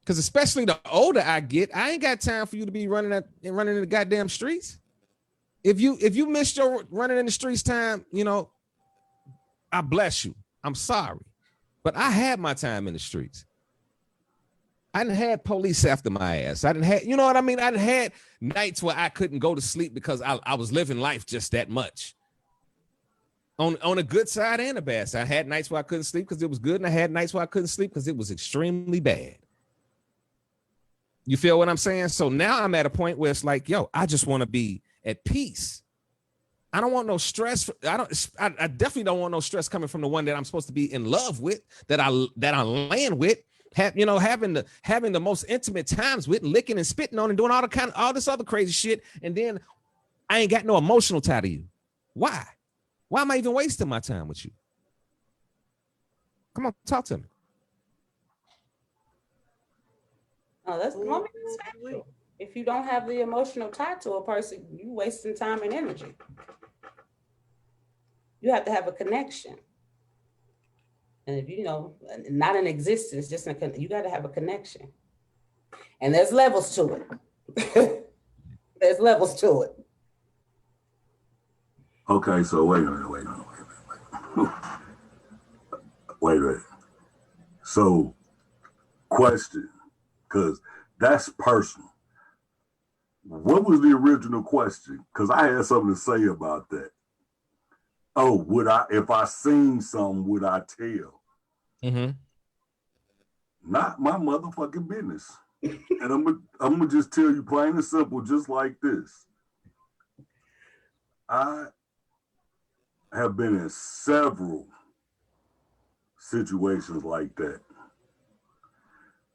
Because especially the older I get, I ain't got time for you to be running in the goddamn streets. If you missed your running in the streets time, you know, I bless you. I'm sorry. But I had my time in the streets. I didn't have police after my ass. I didn't have, you know what I mean? I didn't had nights where I couldn't go to sleep because I was living life just that much. On a good side and a bad side. I had nights where I couldn't sleep because it was good, and I had nights where I couldn't sleep because it was extremely bad. You feel what I'm saying? So now I'm at a point where it's like, yo, I just want to be at peace. I don't want no stress. I definitely don't want no stress coming from the one that I'm supposed to be in love with, that I land with, having the most intimate times with, licking and spitting on and doing all this other crazy shit. And then I ain't got no emotional tie to you. Why? Why am I even wasting my time with you? Come on, talk to me. Oh, that's factual. If you don't have the emotional tie to a person, you wasting time and energy. You have to have a connection. And if you know, not an existence, just you got to have a connection. And there's levels to it. There's levels to it. Okay, so wait a minute. Wait a minute. So, question, because that's personal. What was the original question? Because I had something to say about that. Oh, if I seen something, would I tell? Mm-hmm. Not my motherfucking business. And I'm gonna just tell you plain and simple, just like this. I have been in several situations like that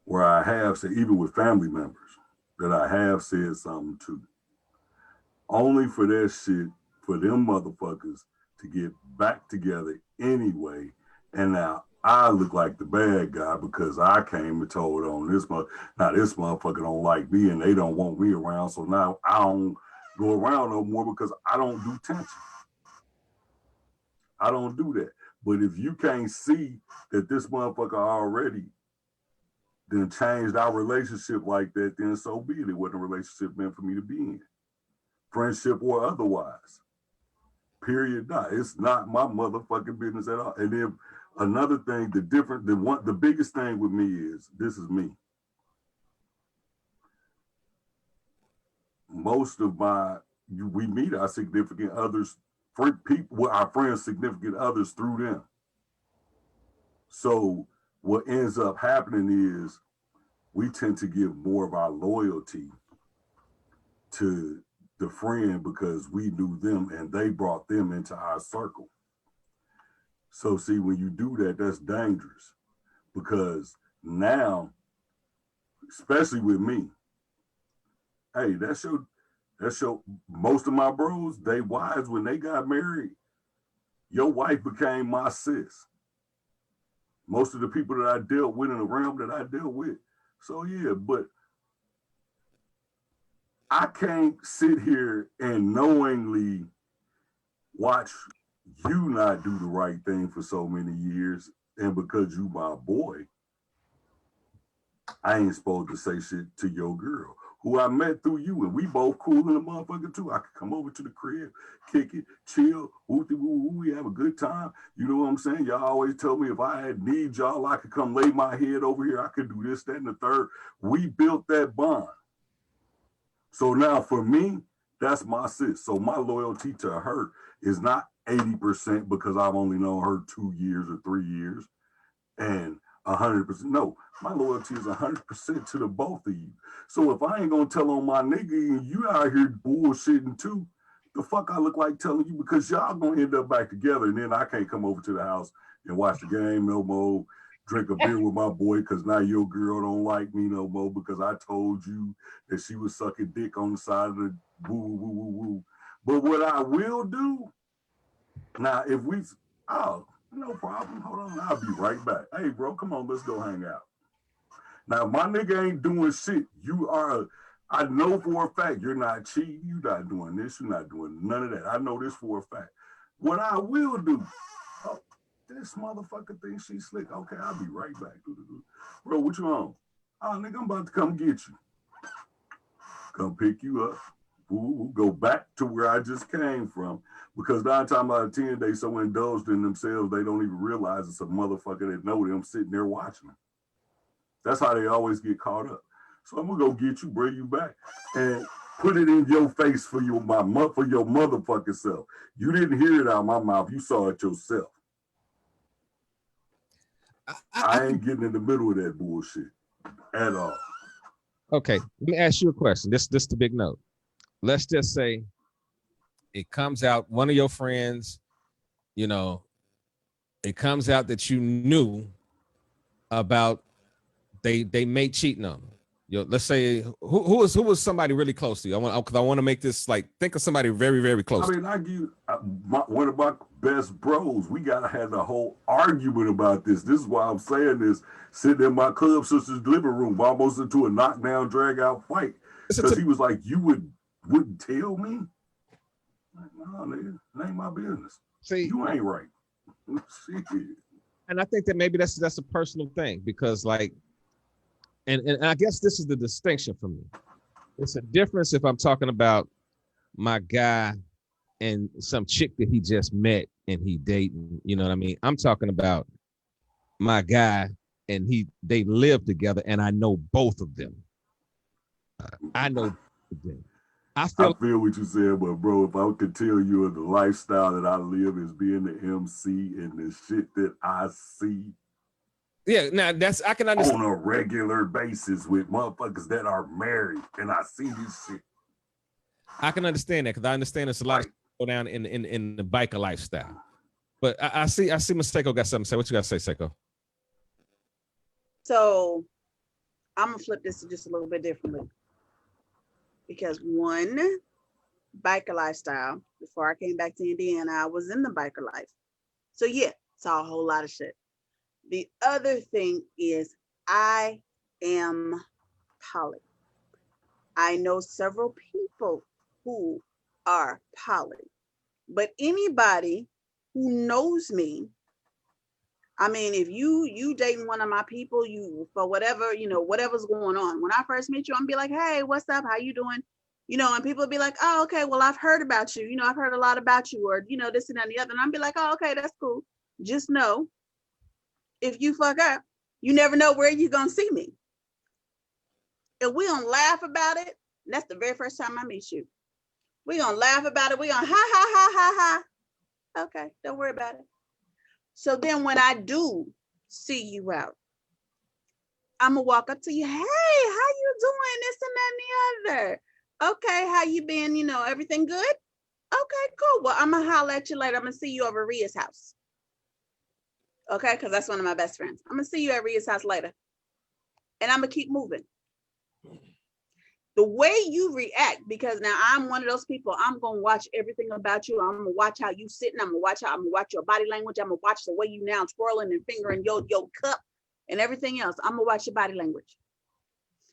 where I have said, even with family members, that I have said something to, only for that shit, for them motherfuckers to get back together anyway. And now I look like the bad guy because I came and told on this motherfucker don't like me and they don't want me around. So now I don't go around no more because I don't do tension. I don't do that. But if you can't see that this motherfucker already then changed our relationship like that, then so be it. It wasn't a relationship meant for me to be in. Friendship or otherwise. Period. Not. It's not my motherfucking business at all. And then another thing, the biggest thing with me is, this is me. most of we meet our significant others, our friends' significant others through them. So what ends up happening is we tend to give more of our loyalty to the friend because we knew them and they brought them into our circle. So see, when you do that, that's dangerous because now, especially with me, hey, that's your most of my bros, they wives, when they got married, your wife became my sis. Most of the people that I dealt with in the realm that I dealt with. So yeah, but I can't sit here and knowingly watch you not do the right thing for so many years. And because you my boy, I ain't supposed to say shit to your girl, who I met through you, and we both cool in the motherfucker too. I could come over to the crib, kick it, chill, we have a good time. You know what I'm saying? Y'all always tell me if I had need y'all, I could come lay my head over here. I could do this, that, and the third. We built that bond. So now for me, that's my sis. So my loyalty to her is not 80% because I've only known her 2 years or 3 years, and 100%. No, my loyalty is 100% to the both of you. So if I ain't gonna tell on my nigga and you out here bullshitting too, the fuck I look like telling you, because y'all gonna end up back together, and then I can't come over to the house and watch the game no more, drink a beer with my boy because now your girl don't like me no more because I told you that she was sucking dick on the side of the woo. But what I will do now, if we, no problem. Hold on. I'll be right back. Hey, bro, come on. Let's go hang out. Now, my nigga ain't doing shit. I know for a fact you're not cheating. You're not doing this. You're not doing none of that. I know this for a fact. What I will do, this motherfucker thinks she's slick. Okay, I'll be right back. Bro, what you on? Oh, nigga, I'm about to come get you. Come pick you up. We'll go back to where I just came from. Because 9 times out of 10, they so indulged in themselves, they don't even realize it's a motherfucker that know them sitting there watching them. That's how they always get caught up. So I'm gonna go get you, bring you back, and put it in your face for your motherfucking self. You didn't hear it out of my mouth. You saw it yourself. I ain't getting in the middle of that bullshit at all. Okay, let me ask you a question. This the big note. Let's just say it comes out, one of your friends, it comes out that you knew about they may cheating on them. Let's say who was somebody really close to you? I want to make this like, think of somebody very, very close. I mean, one of my best bros. We gotta have a whole argument about this. This is why I'm saying this. Sitting in my club sister's living room, almost into a knockdown, drag out fight, because he was like, "You wouldn't tell me." Like, no, nigga, it ain't my business. See, you ain't right. And I think that maybe that's a personal thing, because like, and I guess this is the distinction for me. It's a difference if I'm talking about my guy and some chick that he just met and he dating, you know what I mean? I'm talking about my guy and they live together and I know both of them. I know both of them. I feel what you said, but bro, if I could tell you the lifestyle that I live is being the MC and the shit that I see. Yeah, now I can understand on a regular basis with motherfuckers that are married, and I see this shit. I can understand that because I understand there's a lot of go down in the biker lifestyle. But I see Maseko got something to say. What you got to say, Seiko? So I'm gonna flip this just a little bit differently. Because one, biker lifestyle, before I came back to Indiana, I was in the biker life. So yeah, saw a whole lot of shit. The other thing is I am poly. I know several people who are poly, but anybody who knows me, I mean, if you dating one of my people, you for whatever, whatever's going on. When I first meet you, I'm be like, hey, what's up? How you doing? And people be like, oh, okay, well, I've heard about you. I've heard a lot about you, or, this and that and the other. And I'm be like, oh, okay, that's cool. Just know, if you fuck up, you never know where you're going to see me. If we don't laugh about it, And that's the very first time I meet you. We're gonna laugh about it. We're gonna ha ha ha ha ha. Okay, don't worry about it. So then when I do see you out, I'm gonna walk up to you. Hey, how you doing? This and that and the other. Okay, how you been? You know, everything good? Okay, cool. Well, I'm gonna holler at you later. I'm gonna see you over Ria's house. Okay, because that's one of my best friends. I'm gonna see you at Ria's house later. And I'm gonna keep moving. The way you react, because now I'm one of those people, I'm gonna watch everything about you. I'm gonna watch how you sitting, I'm gonna watch your body language, I'm gonna watch the way you now twirling and fingering your cup and everything else. I'm gonna watch your body language.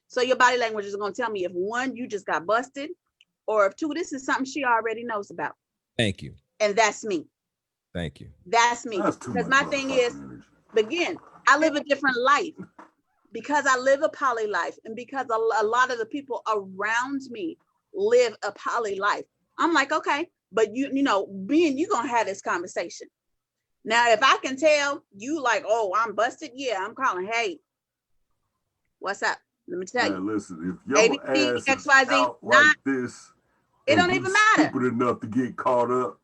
So your body language is gonna tell me if one, you just got busted, or if two, this is something she already knows about. Thank you. And that's me. Thank you. That's me. Because my thing is, again, I live a different life. Because I live a poly life, and because a lot of the people around me live a poly life, I'm like, okay, but you know, you're gonna have this conversation. Now, if I can tell you like, oh, I'm busted, yeah, I'm calling, hey, what's up? Let me tell you. Listen, if your ABC, ass is XYZ, out like this, it don't even matter. Stupid enough to get caught up,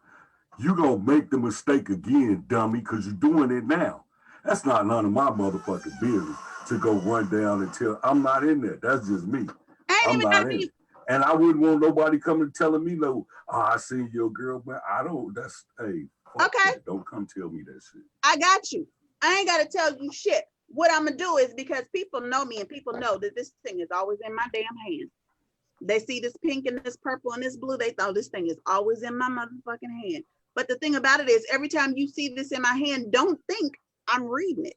you gonna make the mistake again, dummy, because you're doing it now. That's not none of my motherfucking business to go run down and tell. I'm not in there. That's just me. I'm not in it. And I wouldn't want nobody coming telling me, no, oh, I seen your girl, man. I don't, that's, hey, okay. That. Don't come tell me that shit. I got you. I ain't got to tell you shit. What I'm going to do is, because people know me and people know that this thing is always in my damn hand. They see this pink and this purple and this blue. They thought this thing is always in my motherfucking hand. But the thing about it is, every time you see this in my hand, don't think I'm reading it.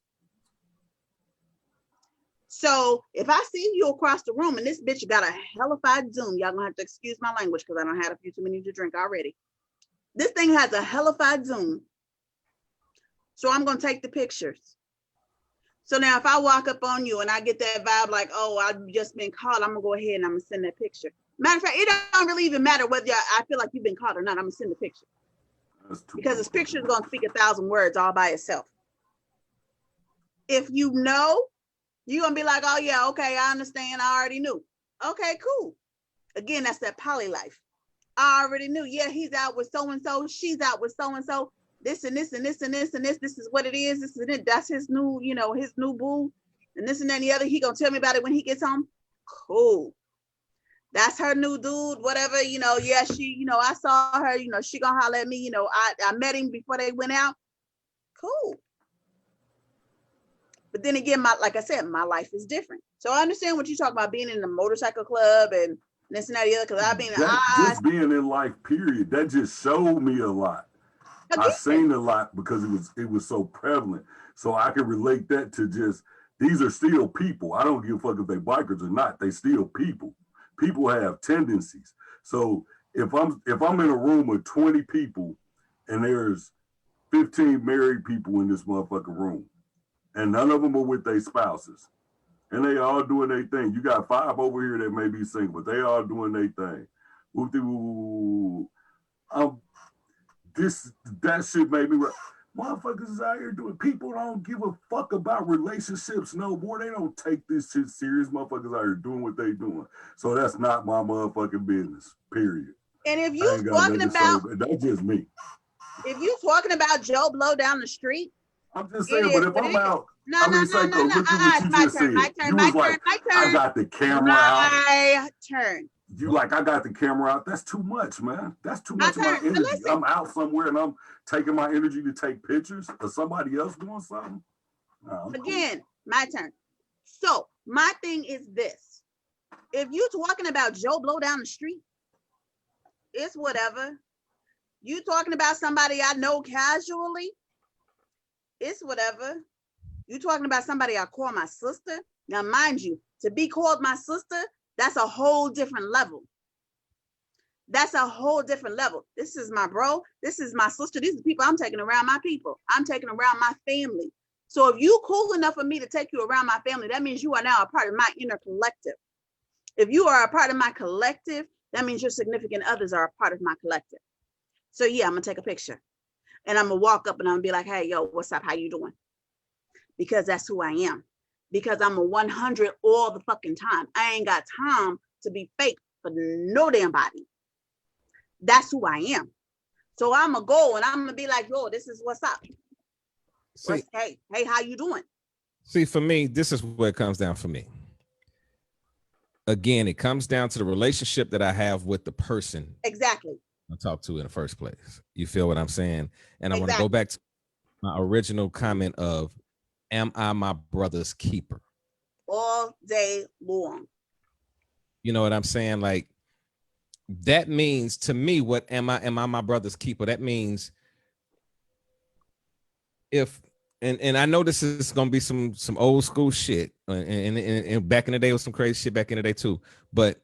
So if I see you across the room and this bitch got a hellified zoom, y'all gonna have to excuse my language because I don't have a few too many to drink already. This thing has a hellified zoom. So I'm gonna take the pictures. So now if I walk up on you and I get that vibe like, oh, I've just been caught, I'm gonna go ahead and I'm gonna send that picture. Matter of fact, it don't really even matter whether I feel like you've been caught or not, I'm gonna send the picture. Because this picture is gonna speak 1,000 words all by itself. If you know, you're gonna be like, oh yeah, okay, I understand, I already knew. Okay, cool. Again, that's that poly life. I already knew, yeah, he's out with so-and-so, she's out with so-and-so, this and this and this and this and this is what it is, this is it, that's his new, you know, his new boo, and this and that and the other, he gonna tell me about it when he gets home. Cool. That's her new dude, whatever, you know, yeah, she, you know, I saw her, you know, she gonna holler at me, you know, I met him before they went out. Cool. But then again, like I said, my life is different. So I understand what you talk about, being in the motorcycle club and this and that, the other, because I've been just being in life, period. That just showed me a lot. I've seen a lot because it was so prevalent. So I can relate that to just, these are still people. I don't give a fuck if they bikers or not. They still people. People have tendencies. So if I'm in a room with 20 people and there's 15 married people in this motherfucking room, and none of them are with their spouses, and they all doing their thing. You got 5 over here that may be single, but they all doing their thing. That shit made me. Motherfuckers is out here doing. People don't give a fuck about relationships no more. They don't take this shit serious. Motherfuckers out here doing what they doing. So that's not my motherfucking business. Period. And if you talking about, that's just me. If you talking about Joe Blow down the street. I'm just saying, but if I'm out, no, look at what you just said. My turn. I got the camera out. My turn. You like, I got the camera out. That's too much, man. That's too much of my energy. I'm out somewhere and I'm taking my energy to take pictures of somebody else doing something. Again, my turn. So my thing is this. If you talking about Joe Blow down the street, it's whatever. You talking about somebody I know casually, it's whatever. You talking about somebody I call my sister. Now, mind you, to be called my sister, that's a whole different level. That's a whole different level. This is my bro. This is my sister. These are the people I'm taking around my people. I'm taking around my family. So if you cool enough for me to take you around my family, that means you are now a part of my inner collective. If you are a part of my collective, that means your significant others are a part of my collective. So yeah, I'm gonna take a picture and I'm gonna walk up and I'm gonna be like, hey, yo, what's up? How you doing? Because that's who I am. Because I'm a 100 all the fucking time. I ain't got time to be fake for no damn body. That's who I am. So I'm gonna go and I'm gonna be like, yo, this is what's up. Hey, how you doing? See, for me, this is where it comes down for me. Again, it comes down to the relationship that I have with the person Exactly. I talked to in the first place. You feel what I'm saying? And I want to Exactly. go back to my original comment of, am I my brother's keeper? All day long. You know what I'm saying? Like, that means to me, what am I my brother's keeper? That means if, and I know this is gonna be some old school shit, and back in the day was some crazy shit back in the day too. But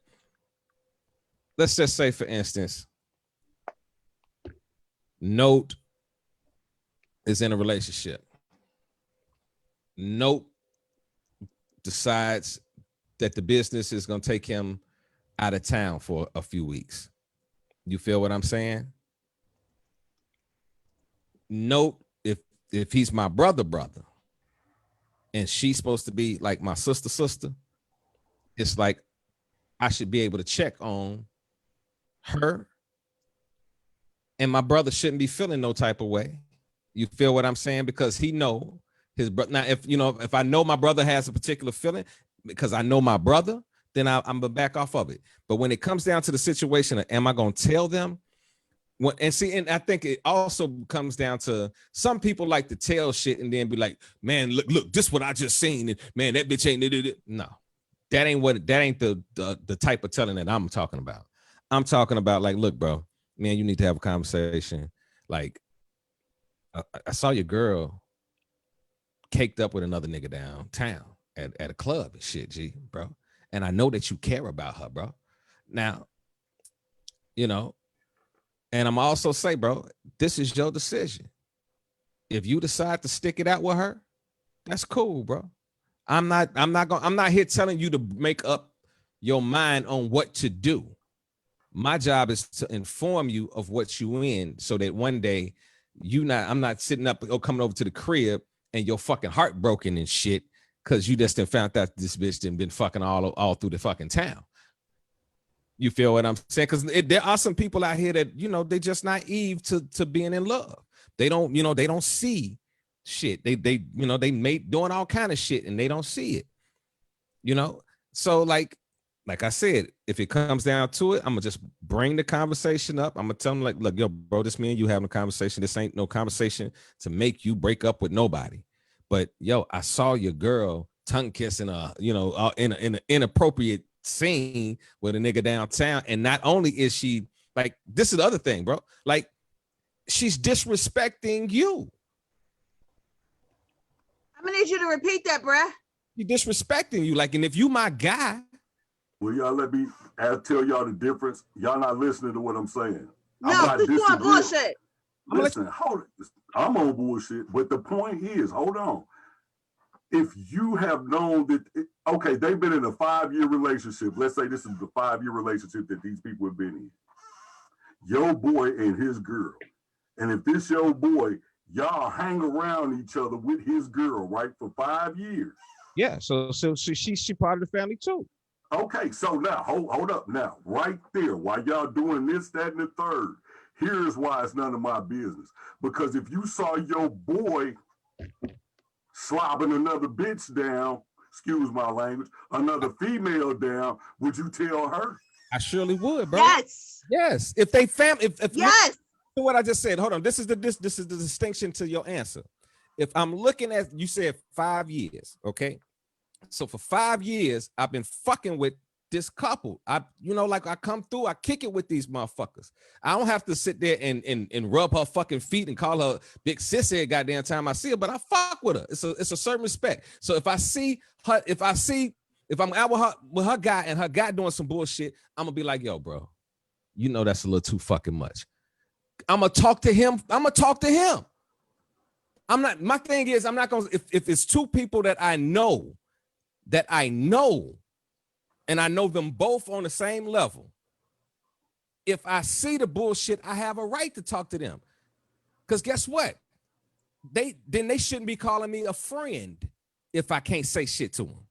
let's just say, for instance, Note is in a relationship. Note decides that the business is gonna take him out of town for a few weeks. You feel what I'm saying? Note, if he's my brother, and she's supposed to be like my sister, it's like I should be able to check on her, and my brother shouldn't be feeling no type of way. You feel what I'm saying? Because he know his brother. Now, if I know my brother has a particular feeling because I know my brother, then I'm gonna back off of it. But when it comes down to the situation of, am I gonna tell them? And I think it also comes down to, some people like to tell shit and then be like, man, look, this what I just seen, and man, that bitch ain't it. No, that ain't the type of telling that I'm talking about. I'm talking about, like, look, bro, man, you need to have a conversation. Like, I saw your girl caked up with another nigga downtown at a club and shit, G, bro. And I know that you care about her, bro. Now, and I'm also say, bro, this is your decision. If you decide to stick it out with her, that's cool, bro. I'm not here telling you to make up your mind on what to do. My job is to inform you of what you in, so that one day I'm not sitting up or coming over to the crib and your fucking heart broken and shit because you just found out this bitch done been fucking all through the fucking town. You feel what I'm saying? Because there are some people out here that, they just naive to being in love. They don't, they don't see shit. They made doing all kind of shit and they don't see it. So like I said, if it comes down to it, I'm gonna just bring the conversation up. I'm gonna tell them, like, look, yo, bro, this me and you having a conversation. This ain't no conversation to make you break up with nobody. But yo, I saw your girl tongue kissing in an inappropriate scene with a nigga downtown, and not only is she, like, this is the other thing, bro, like, she's disrespecting you. I'm gonna need you to repeat that, bruh. She's disrespecting you, like, and if you my guy. Well, y'all let me tell y'all the difference. Y'all not listening to what I'm saying. No, you on bullshit. Listen, hold it. I'm on bullshit, but the point is, hold on. If you have known that, okay, they've been in a 5-year relationship. Let's say this is the 5-year relationship that these people have been in. Your boy and his girl. And if this your boy, y'all hang around each other with his girl, right, for 5 years. Yeah, so she part of the family too. Okay, so now, hold up now. Right there, while y'all doing this, that, and the third, here's why it's none of my business. Because if you saw your boy slobbing another bitch down, excuse my language, another female down, would you tell her? I surely would, bro. Yes. If they if yes. To what I just said, hold on. This is the distinction to your answer. If I'm looking at, you said 5 years, okay? So for 5 years, I've been fucking with this couple. I come through, I kick it with these motherfuckers. I don't have to sit there and rub her fucking feet and call her big sissy every goddamn time I see her, but I fuck with her. It's a certain respect. So if I see her, if I'm out with her guy and her guy doing some bullshit, I'm gonna be like, yo, bro, that's a little too fucking much. I'm gonna talk to him. My thing is, I'm not gonna, if it's two people that I know, and I know them both on the same level, if I see the bullshit, I have a right to talk to them. Because guess what? They shouldn't be calling me a friend if I can't say shit to them.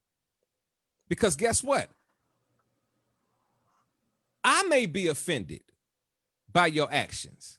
Because guess what? I may be offended by your actions.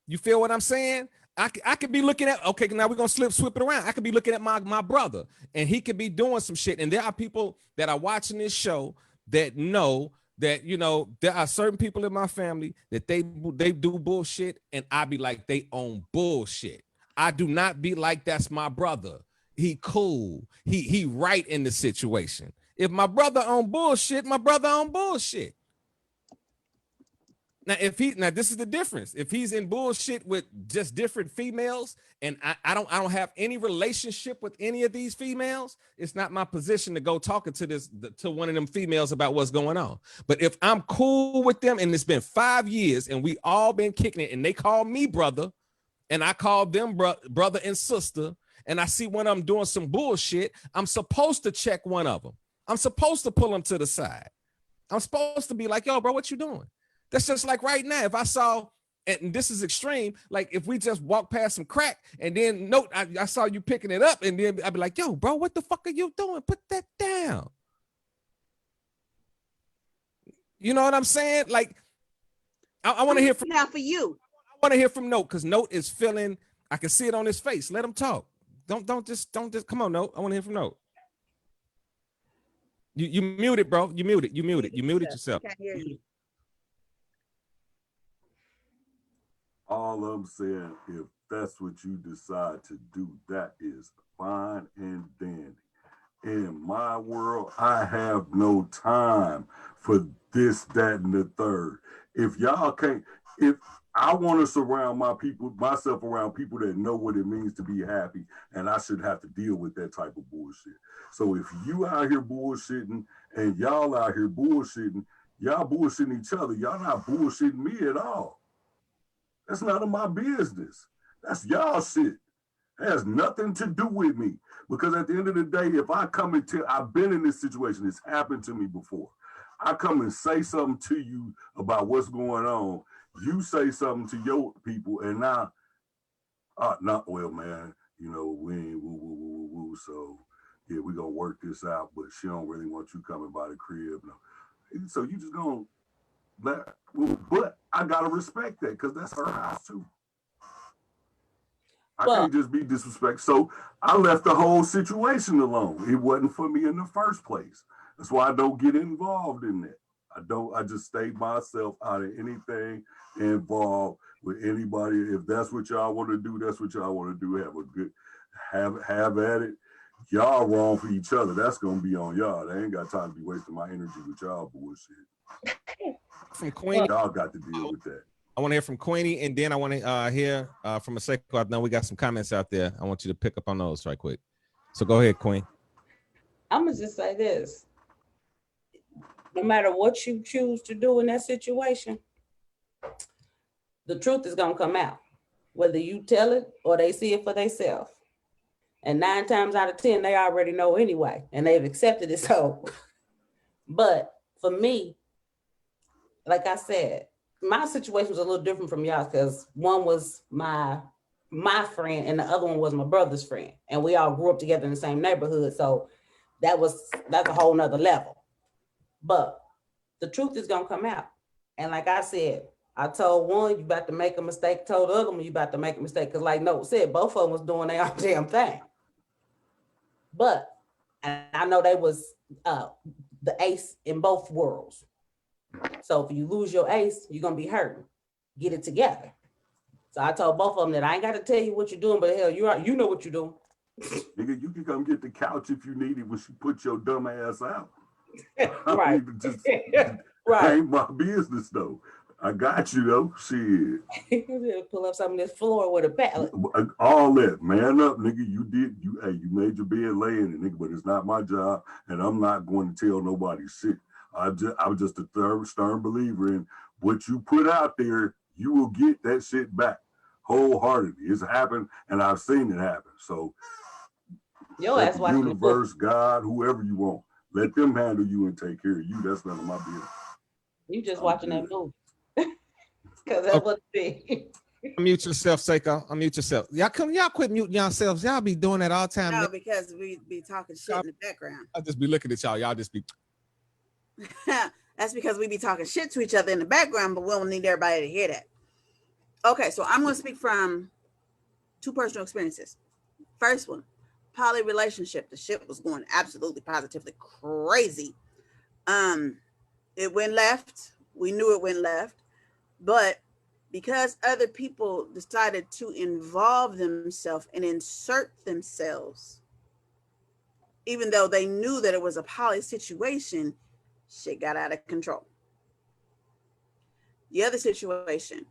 You feel what I'm saying? I could be looking at, okay, now we're gonna swip it around. I could be looking at my brother, and he could be doing some shit. And there are people that are watching this show that know that, you know, there are certain people in my family that they do bullshit, and I be like, they own bullshit. I do not be like, that's my brother. He cool. He right in the situation. If my brother own bullshit, my brother own bullshit. Now, this is the difference. If he's in bullshit with just different females, and I don't have any relationship with any of these females, it's not my position to go talking to one of them females about what's going on. But if I'm cool with them, and it's been 5 years, and we all been kicking it, and they call me brother, and I call them brother and sister, and I see one of them doing some bullshit, I'm supposed to check one of them. I'm supposed to pull them to the side. I'm supposed to be like, yo, bro, what you doing? That's just like right now. If I saw, and this is extreme, like if we just walk past some crack and then I saw you picking it up, and then I'd be like, yo, bro, what the fuck are you doing? Put that down. You know what I'm saying? Like, I want to hear from now for you. I want to hear from Note, because Note is feeling, I can see it on his face. Let him talk. Don't just come on, Note. I want to hear from Note. You muted, bro. You muted yourself. Can't hear you. All I'm saying, if that's what you decide to do, that is fine and dandy. In my world, I have no time for this, that, and the third. If y'all can't, if I want to surround myself around people that know what it means to be happy, and I shouldn't have to deal with that type of bullshit. So if you out here bullshitting and y'all out here bullshitting, y'all bullshitting each other, y'all not bullshitting me at all. That's none of my business. That's y'all shit. It has nothing to do with me. Because at the end of the day, if I come and tell, I've been in this situation, it's happened to me before. I come and say something to you about what's going on. You say something to your people, and now, not well, man, you know, we ain't woo, so yeah, we're gonna work this out, but she don't really want you coming by the crib. No. So you just gonna but I gotta respect that, because that's her house too. I can't just be disrespectful. So I left the whole situation alone. It wasn't for me in the first place. That's why I don't get involved in that. I just stay myself out of anything involved with anybody. If that's what y'all want to do, that's what y'all want to do. Have at it. Y'all wrong for each other. That's gonna be on y'all. I ain't got time to be wasting my energy with y'all bullshit. From Queenie, y'all got to deal with that. I want to hear from Queenie, and then I want to hear from Maseko. I know we got some comments out there. I want you to pick up on those right quick. So go ahead, Queen. I'm gonna just say this. No matter what you choose to do in that situation, the truth is gonna come out, whether you tell it or they see it for themselves. And 9 times out of 10, they already know anyway, and they've accepted it. So, but for me, like I said, my situation was a little different from y'all, because one was my friend and the other one was my brother's friend, and we all grew up together in the same neighborhood. So that's a whole nother level. But the truth is gonna come out. And like I said, I told one, you about to make a mistake, told the other one, you about to make a mistake. Because like Note said, both of them was doing their own damn thing. But I know they was the ace in both worlds. So if you lose your ace, you're gonna be hurting. Get it together. So I told both of them that I ain't got to tell you what you're doing, but hell, you know what you're doing. Nigga, you can come get the couch if you need it when she put your dumb ass out. Right. Right. Ain't my business though. I got you though. Shit. Pull up some of this floor with a pallet. All that, man up, nigga. You made your bed, lay in it, nigga. But it's not my job, and I'm not going to tell nobody shit. I'm just a stern believer in what you put out there. You will get that shit back wholeheartedly. It's happened, and I've seen it happen. So, yo, that's why universe, God, whoever you want, let them handle you and take care of you. That's none of my business. You just watching that movie. Because that's what it is. Unmute yourself, Seiko. Unmute yourself. Y'all quit muting yourselves. Y'all be doing that all the time. No, because we be talking shit in the background. I'll just be looking at y'all. Y'all just be. That's because we be talking shit to each other in the background, but we don't need everybody to hear that. Okay, so I'm going to speak from 2 personal experiences. First one, poly relationship. The shit was going absolutely positively crazy. It went left. We knew it went left, but because other people decided to involve themselves and insert themselves, even though they knew that it was a poly situation, shit got out of control. The other situation,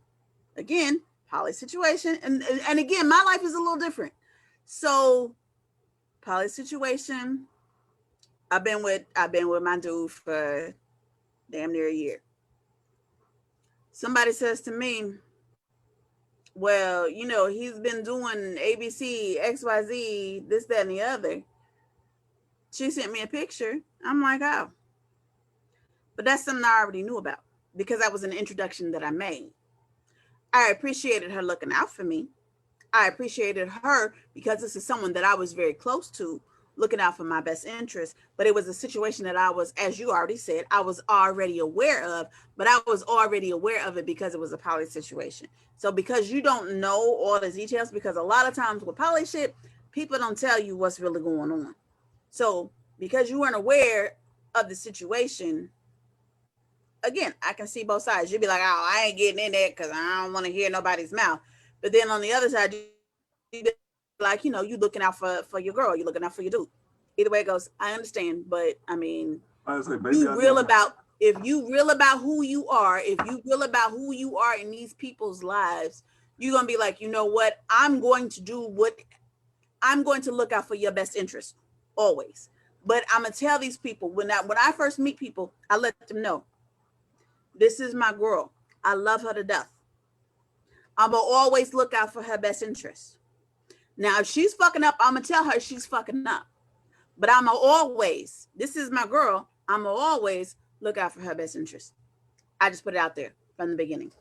again, poly situation, and again, my life is a little different. So, poly situation, I've been with my dude for damn near a year. Somebody says to me, well, you know, he's been doing ABC, XYZ, this, that, and the other. She sent me a picture. I'm like, oh. But that's something I already knew about because that was an introduction that I made. I appreciated her looking out for me. I appreciated her because this is someone that I was very close to, looking out for my best interest. But it was a situation that I was, as you already said, I was already aware of, but I was already aware of it because it was a poly situation. So because you don't know all the details, because a lot of times with poly shit, people don't tell you what's really going on. So because you weren't aware of the situation, again, I can see both sides. You'd be like, oh, I ain't getting in there because I don't want to hear nobody's mouth. But then on the other side, you be like, you know, you looking out for your girl, you're looking out for your dude. Either way it goes, I understand. But I mean, if you real about who you are, if you real about who you are in these people's lives, you're going to be like, you know what? I'm going to look out for your best interest always. But I'm going to tell these people when I first meet people, I let them know, this is my girl. I love her to death. I'm going to always look out for her best interest. Now, if she's fucking up, I'm going to tell her she's fucking up. But I'm going to always, this is my girl, I'm going to always look out for her best interest. I just put it out there from the beginning.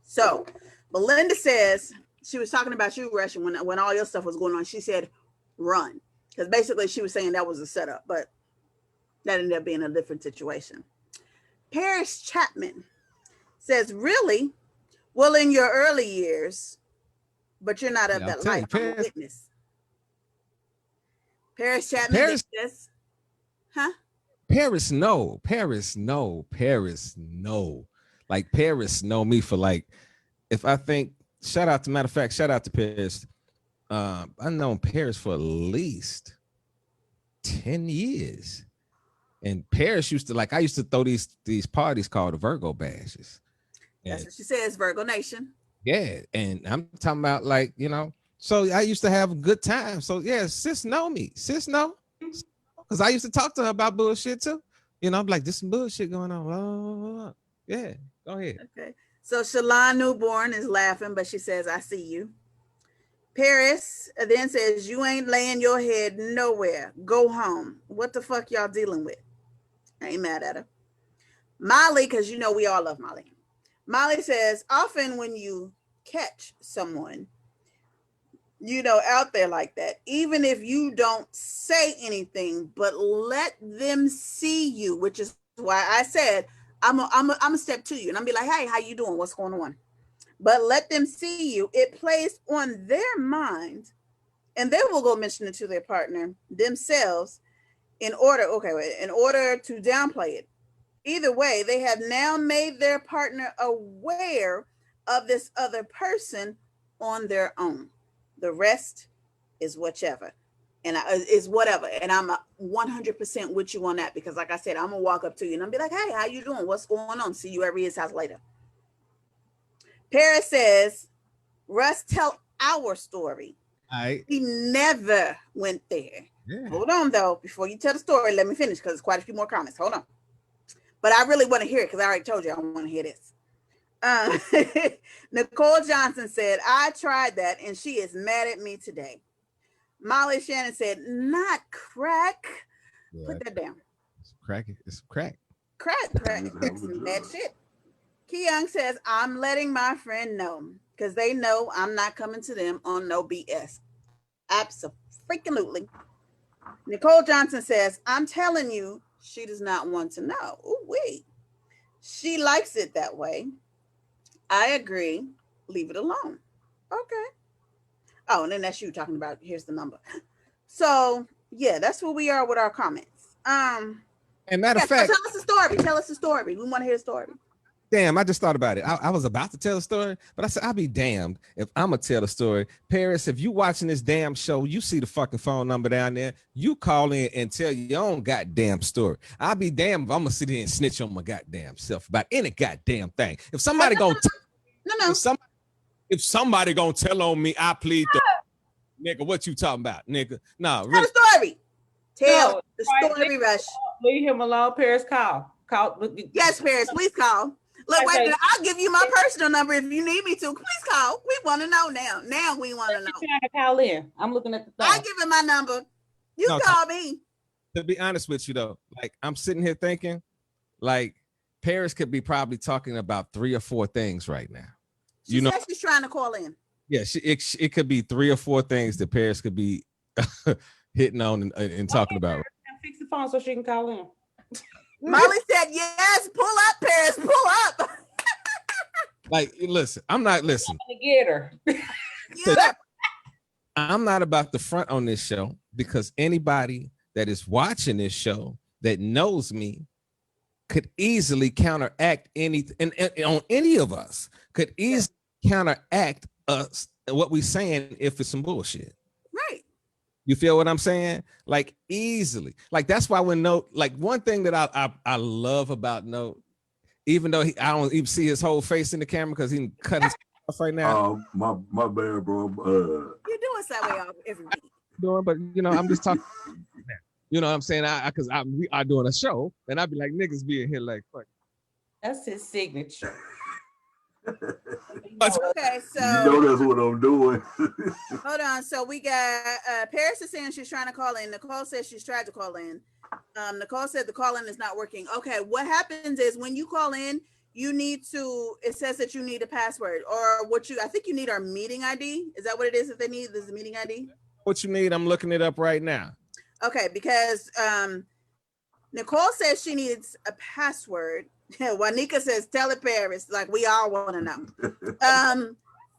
So, Belinda says, she was talking about you, Rush, when all your stuff was going on. She said, run. Because basically she was saying that was a setup, but that ended up being a different situation. Paris Chapman says, really? Well, in your early years, but you're not of that life. I'm a witness. Paris Chapman says, huh? Paris, no. Like Paris know me for like, if I think, shout out to Paris. I've known Paris for at least 10 years. And Paris used to, like, I used to throw these parties called the Virgo bashes. That's what she says, Virgo Nation. Yeah. And I'm talking about, like, you know, so I used to have a good time. So yeah, sis know me. Sis know. Because I used to talk to her about bullshit too. You know, I'm like, there's some bullshit going on. Blah, blah, blah. Yeah, go ahead. Okay. So Shalon Newborn is laughing, but she says, I see you. Paris then says, you ain't laying your head nowhere. Go home. What the fuck y'all dealing with? I ain't mad at her. Molly, because you know we all love Molly. Molly says, often when you catch someone, you know, out there like that, even if you don't say anything, but let them see you, which is why I said, I'm a step to you and I'm be like, hey, how you doing? What's going on? But let them see you. It plays on their mind and they will go mention it to their partner themselves in order to downplay it. Either way, they have now made their partner aware of this other person on their own. The rest is whichever, and is whatever. And I'm 100% with you on that because, like I said, I'm gonna walk up to you and I'm be like, "Hey, how you doing? What's going on? See you at Ria's house later." Paris says, "Russ, tell our story." We never went there. Yeah. Hold on, though. Before you tell the story, let me finish because there's quite a few more comments. Hold on. But I really want to hear it because I already told you I want to hear this. Nicole Johnson said, I tried that and she is mad at me today. Molly Shannon said, not crack. Yeah. Put that down. It's crack. It's crack. Crack. That's some bad shit. Keyoung says, I'm letting my friend know because they know I'm not coming to them on no BS. Absolutely. Nicole Johnson says, I'm telling you, she does not want to know. Ooh, wait. She likes it that way. I agree. Leave it alone. Okay. Oh, and then that's you talking about here's the number. So yeah, that's where we are with our comments. And matter Yeah, of fact, tell us a story. Tell us a story. We want to hear a story. damn, I just thought about it. I was about to tell a story, but I said, I'll be damned if I'm going to tell a story. Paris, if you watching this damn show, you see the fucking phone number down there, you call in and tell your own goddamn story. I'll be damned if I'm going to sit here and snitch on my goddamn self about any goddamn thing. If somebody going to No. if somebody going to tell on me, I plead the nigga, what you talking about, nigga? No, Tell really. the story. Tell No, the right, story, Rush. Leave him alone. Paris, call. Yes, Paris, please call. Look, wait a minute. I'll give you my personal number if you need me to. Please call. We want to know now. Now we want to know. Trying to call in. I'm looking at the thing. I give him my number. You No, call me. To be honest with you though, like I'm sitting here thinking, like Paris could be probably talking about 3 or 4 things right now. She says she's trying to call in. Yeah, it could be 3 or 4 things that Paris could be hitting on and talking about. Fix the phone so she can call in. Molly said, yes, pull up, Paris, pull up. Like, listen, I'm not listening. To get her. Yeah. I'm not about the front on this show because anybody that is watching this show that knows me could easily counteract anything, and on any of us could easily counteract us what we saying if it's some bullshit. Right. You feel what I'm saying? Like easily. Like that's why when Note, like one thing that I love about Note, even though I don't even see his whole face in the camera because he cut his off right now. My bad, bro. You do us that way every week. Doing, but you know, I'm just talking. You know what I'm saying? Because we are doing a show, and I'd be like, niggas be in here like, fuck. That's his signature. Okay, so You know that's what I'm doing. hold on. So we got Paris is saying she's trying to call in. Nicole says she's tried to call in. Nicole said the call in is not working. Okay, what happens is when you call in, you need to, it says that you need a password or I think you need our meeting ID. Is that what it is that they need? This is a meeting ID? What you need? I'm looking it up right now. Okay, because Nicole says she needs a password. Juanica says, tell it Paris, like we all want to know.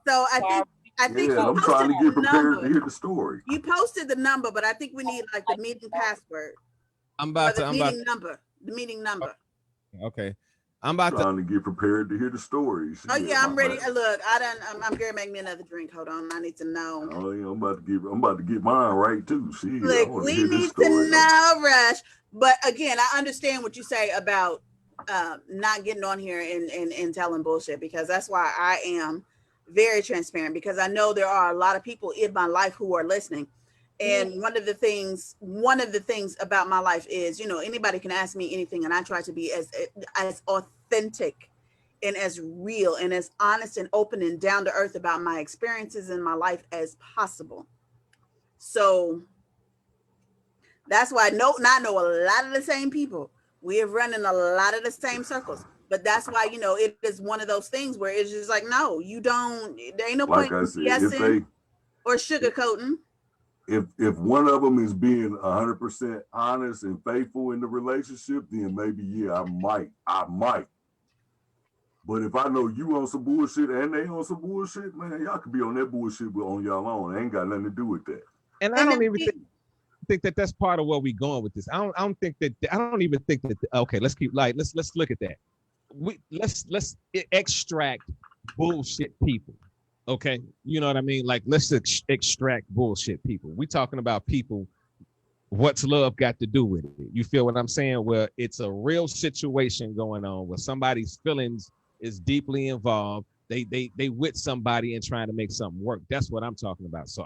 So I think Yeah, I'm trying to get prepared to hear the story. You posted the number, but I think we need like the meeting password. The meeting number. Okay. I'm about trying to get prepared to hear the story. Oh yeah, I'm ready. Look, I'm gonna make me another drink. Hold on, I need to know. Oh yeah, I'm about to get mine right too. See, look, we need to know, Rush. But again, I understand what you say about not getting on here and telling bullshit, because that's why I am very transparent, because I know there are a lot of people in my life who are listening. And one of the things about my life is, you know, anybody can ask me anything, and I try to be as authentic and as real and as honest and open and down to earth about my experiences in my life as possible. So that's why I know a lot of the same people. We have run in a lot of the same circles. But that's why, you know, it is one of those things where it's just like, no, you don't, there ain't no point in guessing or sugarcoating. If one of them is being 100% honest and faithful in the relationship, then maybe, yeah, I might. But if I know you on some bullshit and they on some bullshit, man, y'all could be on that bullshit on y'all own. It ain't got nothing to do with that. And I don't even think that that's part of where we're going with this. I don't even think that. Okay, let's look at that. Let's extract bullshit people. Okay, you know what I mean? Like, let's extract bullshit people. We talking about people. What's love got to do with it? You feel what I'm saying? Where it's a real situation going on, where somebody's feelings is deeply involved. They with somebody and trying to make something work. That's what I'm talking about. So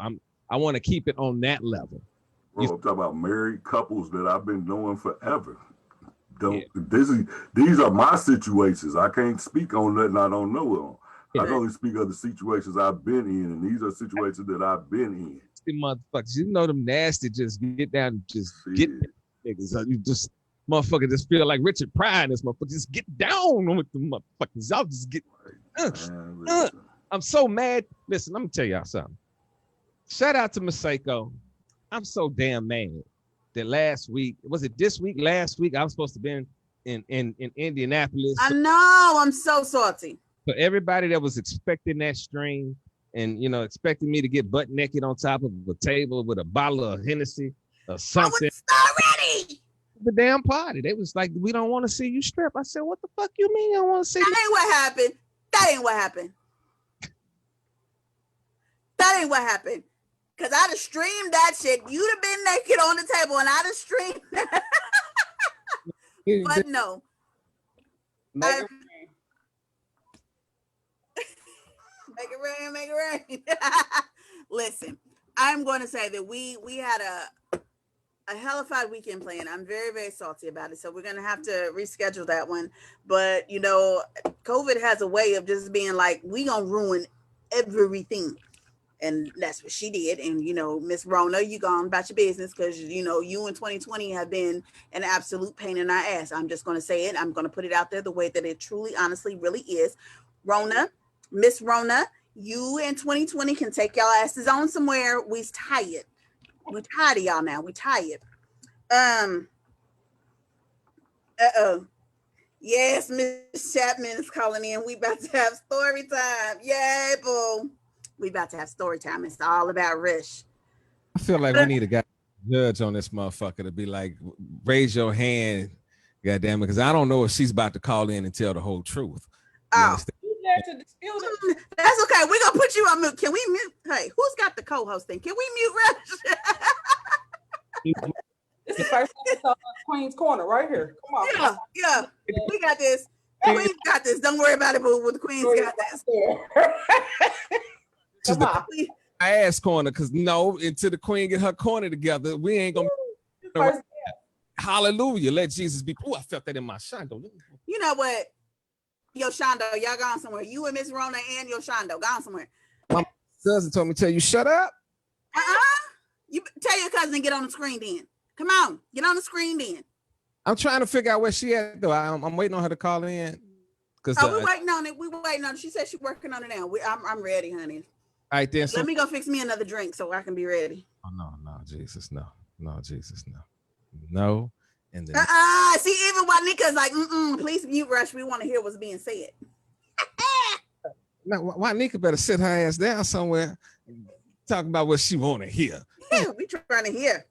I want to keep it on that level. Bro, I'm talking about married couples that I've been knowing forever. These are my situations. I can't speak on nothing I don't know on. I can only speak of the situations I've been in, and these are situations that I've been in. Motherfuckers, you know them nasty, just get down and just get niggas. You just motherfucker just feel like Richard Pryor, this motherfucker. Just get down with the motherfuckers. Y'all just get I'm so mad. Listen, let me tell y'all something. Shout out to Masako. I'm so damn mad that last week, was it this week? Last week, I was supposed to be in Indianapolis. I know. I'm so salty. For everybody that was expecting that stream and expecting me to get butt naked on top of a table with a bottle of Hennessy or I something. was so ready. The damn party. They was like, we don't want to see you strip. I said, what the fuck you mean you don't want to see me? That ain't what happened. That ain't what happened. That ain't what happened. Cause I'd have streamed that shit. You'd have been naked on the table and I'd have streamed that. But no. I- Make it rain, make it rain. Listen, I'm going to say that we had a hellified weekend plan. I'm very, very salty about it. So we're going to have to reschedule that one. But, COVID has a way of just being like, we going to ruin everything. And that's what she did. And, Miss Rona, you gone about your business because, you in 2020 have been an absolute pain in our ass. I'm just going to say it. I'm going to put it out there the way that it truly, honestly, really is. Rona, Miss Rona, you in 2020 can take y'all asses on somewhere. We's tired. We're tired of y'all now. We tired. Yes, Miss Chapman is calling in. We about to have story time. Yay, boo. We about to have story time. It's all about Rish. I feel like we need a guy judge on this motherfucker to be like, raise your hand, goddamn it, because I don't know if she's about to call in and tell the whole truth. You Oh. understand? To dispute it. That's okay. We're gonna put you on mute. Can we mute? Hey, who's got the co-hosting? Can we mute Rush? It's the first time it's on Queen's Corner right here. Come on. Yeah. We got this. Queen's got this. Don't worry about it, boo. The Queen's got this. This is Come on. my ass corner, because until the queen get her corner together, we ain't gonna. First- Hallelujah. Let Jesus be. Oh, I felt that in my shondo. You know what? Yoshando, y'all gone somewhere. You and Miss Rona and Yoshando gone somewhere. Cousin told me to tell you, shut up. You tell your cousin to get on the screen then. Come on, get on the screen then. I'm trying to figure out where she at though. I'm waiting on her to call in. Cause We're waiting on it. We're waiting on it. She said she's working on it now. I'm ready, honey. all right then. So, Let me go fix me another drink so I can be ready. oh, no, Jesus, no, Jesus, no. And then See, even Wanika's like, please mute Rush. We want to hear what's being said. now, why Nika better sit her ass down somewhere, talk about what she want to hear. We trying to hear.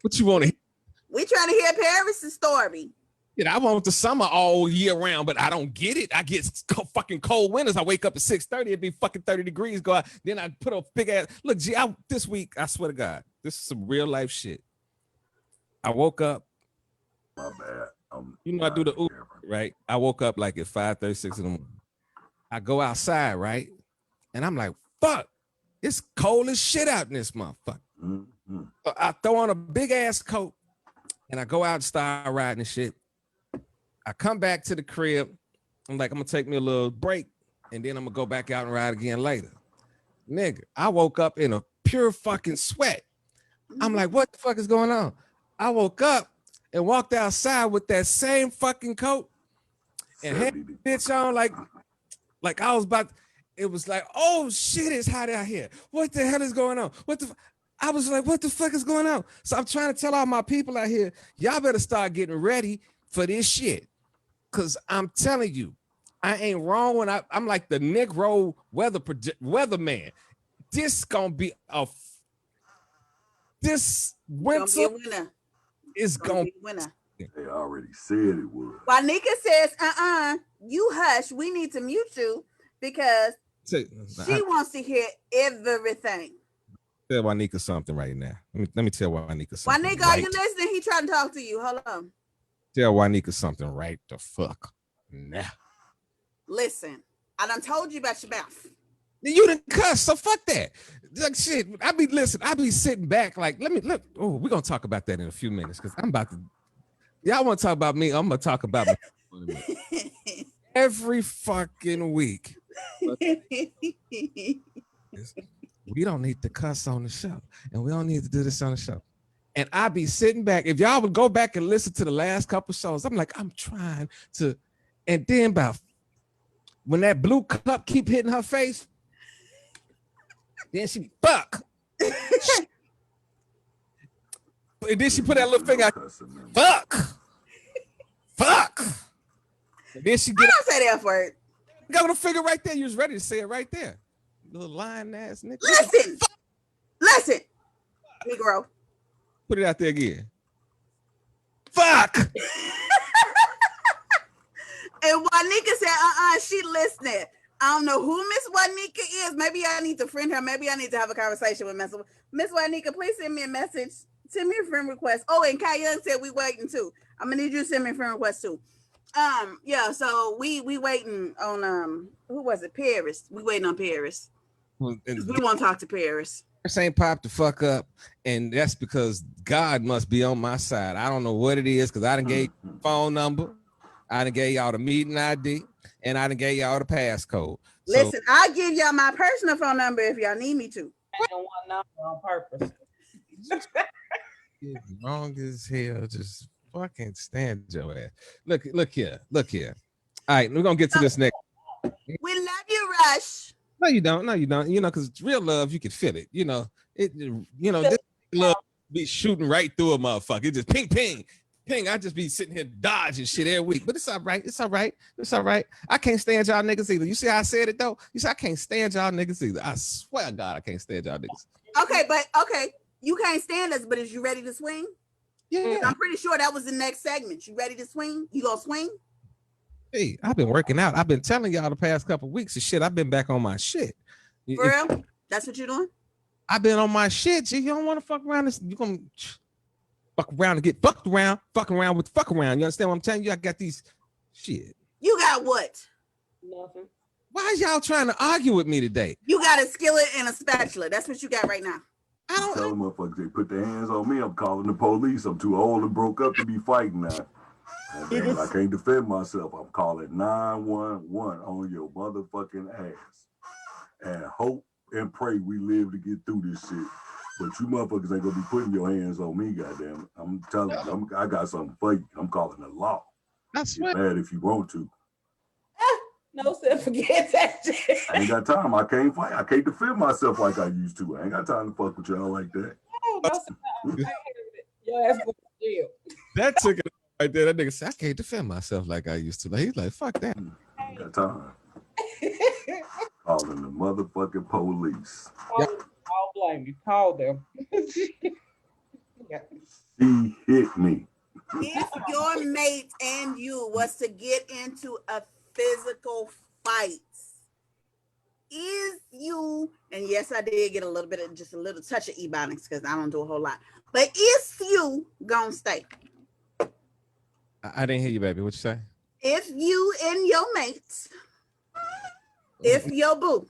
What you want to hear? We trying to hear Paris' story. I want the summer all year round, but I don't get it. I get fucking cold winters. I wake up at 6:30, it'd be fucking 30 degrees. Go out, then I put a big ass. Look, G, this week, I swear to God, this is some real life shit. I woke up. My bad. I do the Uber, right? I woke up like at 5:36 in the morning. I go outside, right? And I'm like, fuck, it's cold as shit out in this motherfucker. Mm-hmm. So I throw on a big ass coat and I go out and start riding and shit. I come back to the crib. I'm like, I'm gonna take me a little break and then I'm gonna go back out and ride again later. Nigga, I woke up in a pure fucking sweat. I'm like, what the fuck is going on? I woke up and walked outside with that same fucking coat and had the bitch on like I was about. It was like, oh shit, it's hot out here. What the hell is going on? I was like, what the fuck is going on? So I'm trying to tell all my people out here, y'all better start getting ready for this shit. Cause I'm telling you, I ain't wrong when I'm like the Negro weatherman. This gonna be this winter is gonna be a winner. They already said it would. Wanika says, you hush. We need to mute you because she wants to hear everything. Tell Wanika something right now. Let me tell Wanika something. Wanika, are you listening? He trying to talk to you. Hold on. Tell Wanika something right the fuck now. Listen, I done told you about your mouth. You didn't cuss, so fuck that. Like shit, I be sitting back like, look. Oh, we're gonna talk about that in a few minutes because I'm about to. Y'all want to talk about me? I'm gonna talk about me every fucking week. We don't need to cuss on the show, and we don't need to do this on the show. And I be sitting back. If y'all would go back and listen to the last couple shows, I'm like, I'm trying to, and then about when that blue cup keep hitting her face, then she fuck. And then she put that little finger out, fuck. fuck. And then she I get don't say the F word. got the figure right there. You was ready to say it right there. Little lying ass nigga. Listen, Negro. Put it out there again. Fuck. And Juanika said, she listening. I don't know who Miss Juanika is. Maybe I need to friend her. Maybe I need to have a conversation with Miss Juanika. Please send me a message. Send me a friend request. Oh, and Kai Young said we waiting too. I'm gonna need you to send me a friend request too. Yeah, so we waiting on who was it? Paris. We waiting on Paris. And We want to talk to Paris. ain't popped the fuck up, and that's because God must be on my side. I don't know what it is, because I done gave you the phone number, I done gave y'all the meeting ID, and I done gave y'all the passcode. Listen, I'll give y'all my personal phone number if y'all need me to. I don't want number on purpose. It's wrong as hell. Just fucking stand your ass. Look here. All right, we're gonna get to this next. We love you, Rush. No, you don't. You know, because real love, you can feel it. You know, this love be shooting right through a motherfucker. It just ping, ping, ping. I just be sitting here dodging shit every week. But it's all right. It's all right. I can't stand y'all niggas either. You see how I said it though? You see, I can't stand y'all niggas either. I swear to God, I can't stand y'all niggas. Okay. You can't stand us, but is you ready to swing? Yeah. I'm pretty sure that was the next segment. You ready to swing? You gonna swing? Hey, I've been working out. I've been telling y'all the past couple of weeks of shit. I've been back on my shit. For real? That's what you're doing? I've been on my shit. G. You don't want to fuck around. You're gonna fuck around and get fucked around. Fucking around with fuck around. You understand what I'm telling you? I got these shit. You got what? Nothing. Why is y'all trying to argue with me today? You got a skillet and a spatula. That's what you got right now. I don't. Tell them motherfuckers they put their hands on me. I'm calling the police. I'm too old and broke up to be fighting now. And damn, I can't defend myself. I'm calling 911 on your motherfucking ass. And hope and pray we live to get through this shit. But you motherfuckers ain't gonna be putting your hands on me, goddamn it. I'm telling you, I got something for you. I'm calling the law. I swear. Get mad if you want to. No, sir, forget that shit. I ain't got time. I can't fight. I can't defend myself like I used to. I ain't got time to fuck with y'all like that. Oh, no, sir. I heard it. Your ass going to jail. That took it right there. That nigga said, I can't defend myself like I used to. Like, he's like, fuck that. Ain't got time. Calling the motherfucking police. I'll blame you. Call them. Yeah. She hit me. If your mate and you was to get into a physical fight, is you, and yes, I did get a little bit of just a little touch of ebonics because I don't do a whole lot, but is you gonna stay? I didn't hear you, baby. What you say? If you and your mates, if your boo,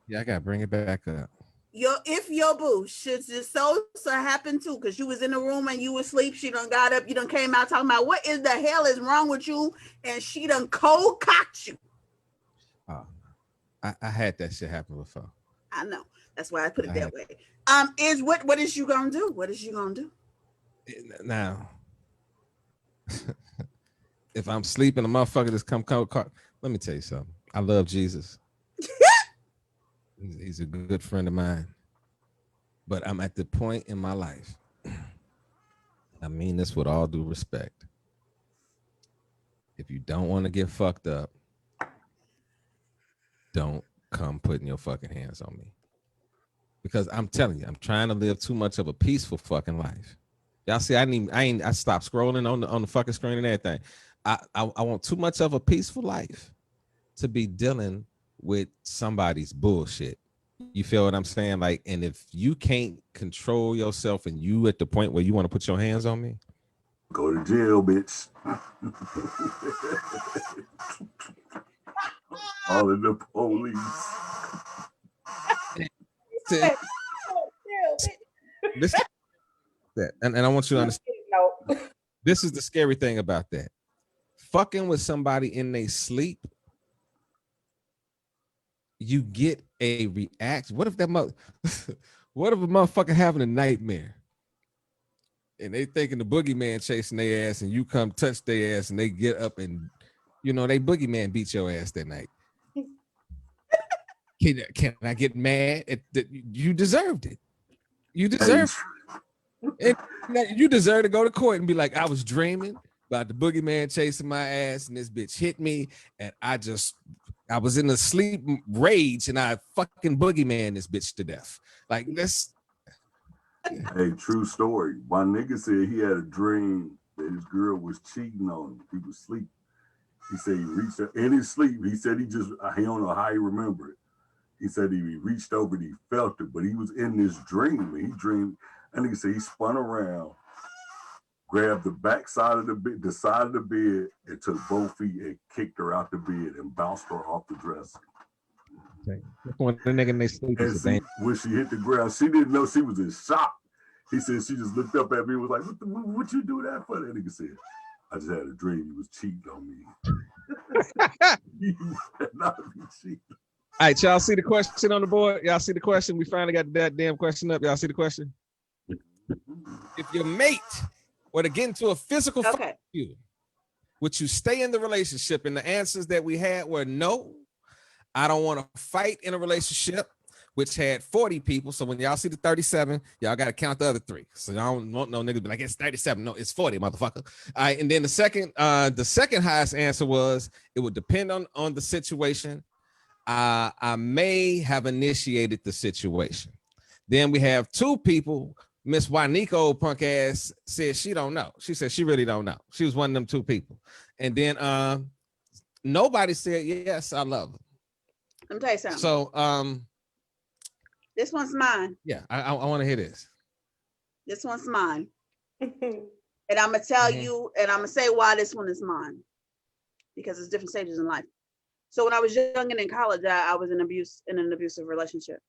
Yeah, I gotta bring it back up. if your boo should just so happen to, because you was in the room and you was asleep, she done got up, you done came out talking about what is the hell is wrong with you, and she done cold cocked you. Oh, I had that shit happen before. I know. That's why I put it that way. Is what is you gonna do? What is you gonna do? Now, if I'm sleeping, a motherfucker just come. Let me tell you something. I love Jesus. He's a good friend of mine. But I'm at the point in my life. I mean this with all due respect. If you don't want to get fucked up, don't come putting your fucking hands on me. Because I'm telling you, I'm trying to live too much of a peaceful fucking life. Y'all see, I stopped scrolling on the fucking screen and everything. I want too much of a peaceful life to be dealing with somebody's bullshit. You feel what I'm saying? Like, and if you can't control yourself and you at the point where you want to put your hands on me, go to jail, bitch. All of the police. This that, and I want you to understand. No. This is the scary thing about that. Fucking with somebody in their sleep, you get a reaction. What if what if a motherfucker having a nightmare and they thinking the boogeyman chasing their ass and you come touch their ass and they get up and they boogeyman beat your ass that night? Can I get mad at that? You deserved it. You deserve it. And you deserve to go to court and be like, I was dreaming about the boogeyman chasing my ass, and this bitch hit me, and I was in a sleep rage, and I fucking boogeyman this bitch to death. Like this. Hey, true story. My nigga said he had a dream that his girl was cheating on him. He was asleep. He said he reached out in his sleep. He said he don't know how he remembered it. He said he reached over and he felt it, but he was in this dream. And he dreamed, and he said he spun around, grabbed the back side of the bed, the side of the bed, and took both feet and kicked her out the bed and bounced her off the dresser. When the nigga in their sleep And see, when she hit the ground, she didn't know, she was in shock. He said she just looked up at me and was like, what you do that for? That nigga said, I just had a dream he was cheating on me. He said, not be cheating. All right, y'all see the question on the board? Y'all see the question? We finally got that damn question up. Y'all see the question? If your mate were to get into a physical fight with you, would you stay in the relationship? And the answers that we had were no, I don't want to fight in a relationship, which had 40 people. So when y'all see the 37, y'all got to count the other 3. So y'all don't want no niggas be like, it's 37. No, it's 40, motherfucker. All right, and then the second highest answer was it would depend on the situation. I may have initiated the situation. Then we have 2 people. Miss Waniko punk ass said she don't know. She said she really don't know. She was one of them 2 people. And then nobody said yes, I love her. Let me tell you something. So this one's mine. Yeah, I want to hear this. This one's mine. And I'm gonna tell you, and I'm gonna say why this one is mine. Because it's different stages in life. So when I was young and in college, I was in an abusive relationship.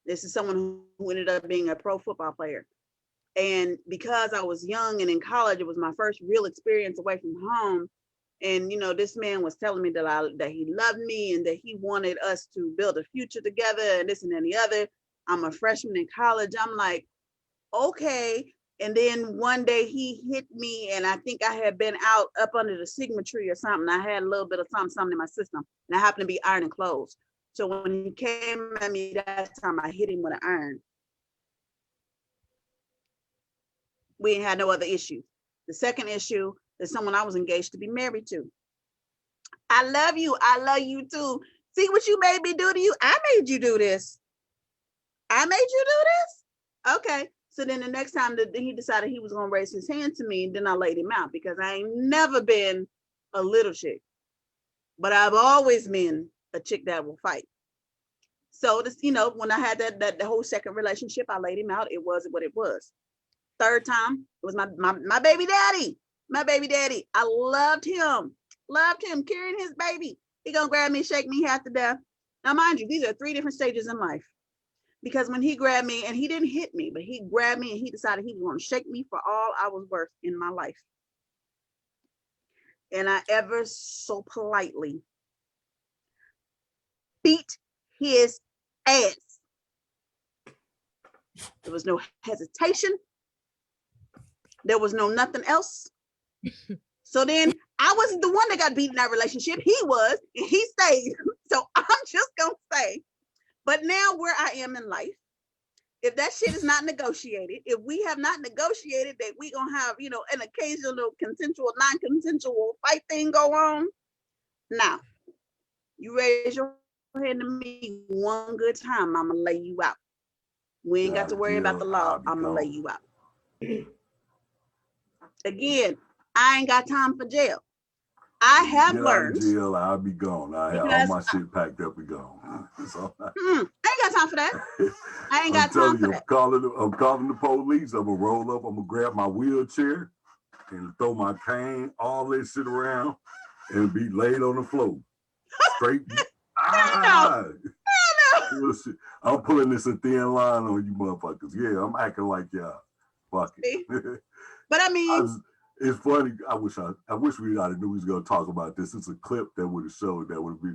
This is someone who ended up being a pro football player. And because I was young and in college, it was my first real experience away from home. And, you know, this man was telling me that he loved me and that he wanted us to build a future together and this and then the other. I'm a freshman in college. I'm like, okay. And then one day he hit me, and I think I had been out up under the Sigma tree or something. I had a little bit of something in my system, and I happened to be ironing clothes. So when he came at me that time, I hit him with an iron. We ain't had no other issue. The second issue is someone I was engaged to be married to. I love you. I love you too. See what you made me do to you? I made you do this. I made you do this? Okay. So then the next time that he decided he was going to raise his hand to me, then I laid him out because I ain't never been a little chick, but I've always been a chick that will fight. So this, you know, when I had that the whole second relationship, I laid him out. It was what it was. Third time, it was my baby daddy. My baby daddy. I loved him carrying his baby. He gonna grab me, shake me half to death. Now, mind you, these are 3 different stages in life. Because when he grabbed me, and he didn't hit me, but he grabbed me and he decided he was going to shake me for all I was worth in my life. And I ever so politely beat his ass. There was no hesitation. There was no nothing else. So then I wasn't the one that got beat in that relationship. He was, and he stayed. So I'm just going to say, but now where I am in life, if that shit is not negotiated, if we have not negotiated that we gonna have, you know, an occasional consensual, non-consensual fight thing go on, now, you raise your hand to me one good time, I'm gonna lay you out. We ain't got to worry about the law, I'm gonna lay you out. Again, I ain't got time for jail. I have learned. Jail, I'll be gone. I have all my shit packed up and gone. So, I ain't got time for that. I ain't got time for that. I'm calling the police. I'm gonna roll up. I'm gonna grab my wheelchair and throw my cane, all that shit around, and be laid on the floor. Straight. No. I'm pulling this a thin line on you motherfuckers. Yeah, I'm acting like y'all. Fuck it. But I mean. It's funny. I wish we already knew we was gonna talk about this. It's a clip that would have showed that would be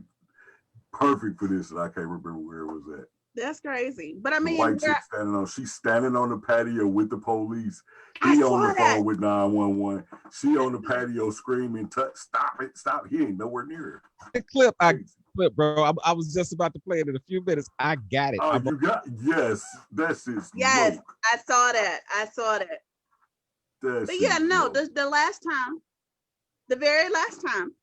perfect for this, and I can't remember where it was at. That's crazy. But I mean, the white chick she's standing on the patio with the police. He on the phone with 911. She on the patio screaming, "Stop it! Stop!" He ain't nowhere near her. The clip, bro. I was just about to play it in a few minutes. I got it. Oh, you got yes. That's his. Yes, look. I saw that. But yeah, no, the last time the very last time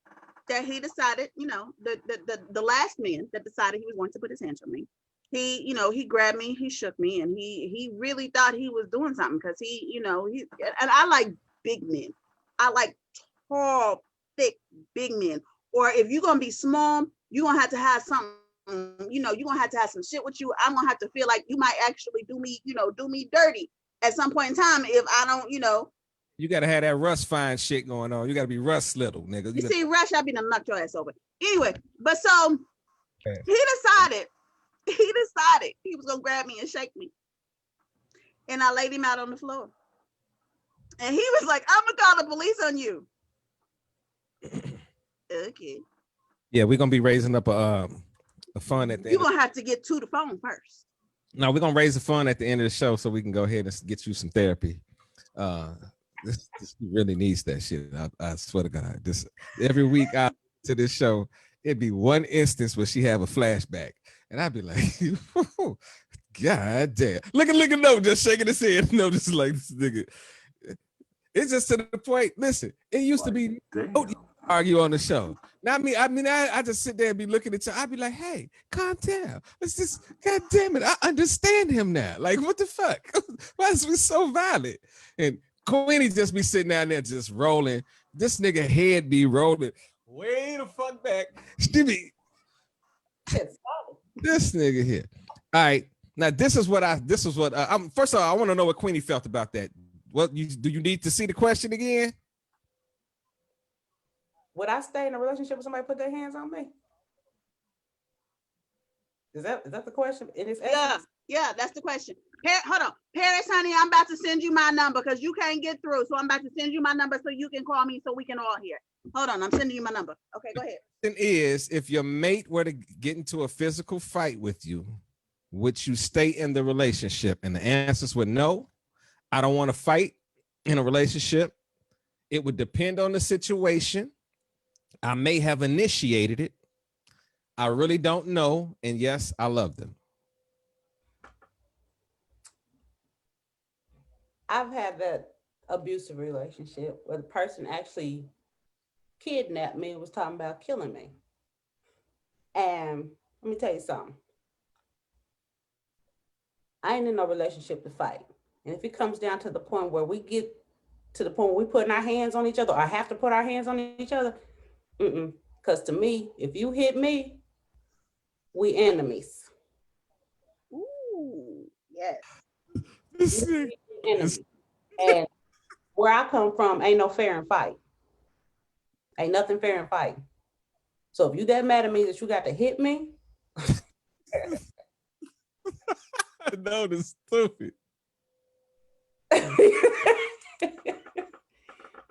that he decided, the last man that decided he was going to put his hands on me, he grabbed me, he shook me, and he really thought he was doing something because and I like big men. I like tall, thick, big men. Or if you're gonna be small, you're gonna have to have something, you're gonna have to have some shit with you. I'm gonna have to feel like you might actually do me dirty at some point in time if I don't, You gotta have that Russ fine shit going on. You gotta be Russ little, nigga. You see, Rush, I be done knocked your ass over. Anyway, but so he decided he was gonna grab me and shake me. And I laid him out on the floor. And he was like, I'm gonna call the police on you. Okay. Yeah, we're gonna be raising up a fund at the You're end. gonna have to get to the phone first. No, we're gonna raise the fund at the end of the show so we can go ahead and get you some therapy. This really needs that shit. I swear to God. This every week out to this show, it'd be one instance where she have a flashback, and I'd be like, God damn! Look at no, just shaking his head. No, just like this nigga. It's just to the point. Listen, it used to be argue on the show. Now I just sit there and be looking at you. I'd be like, hey, calm down. Let's just, God damn it, I understand him now. Like, what the fuck? Why is we so violent? And Queenie just be sitting down there just rolling. This nigga head be rolling way the fuck back. Stevie, this nigga here. All right, now this is what I'm. First of all, I want to know what Queenie felt about that. Do you need to see the question again? Would I stay in a relationship with somebody put their hands on me? Is that the question? Yeah, that's the question. Hold on. Paris, honey, I'm about to send you my number because you can't get through. So I'm about to send you my number so you can call me so we can all hear. Hold on, I'm sending you my number. Okay, go ahead. The question is, if your mate were to get into a physical fight with you, would you stay in the relationship? And the answers were no, I don't want to fight in a relationship. It would depend on the situation. I may have initiated it. I really don't know. And yes, I love them. I've had that abusive relationship where the person actually kidnapped me and was talking about killing me. And let me tell you something. I ain't in no relationship to fight. And if it comes down to the point where we get to the point where we putting our hands on each other or have to put our hands on each other, because to me, if you hit me, we enemies. Ooh, yes. Enemies. And where I come from, ain't no fair in fight. Ain't nothing fair in fight. So if you that mad at me that you got to hit me, I know this stupid.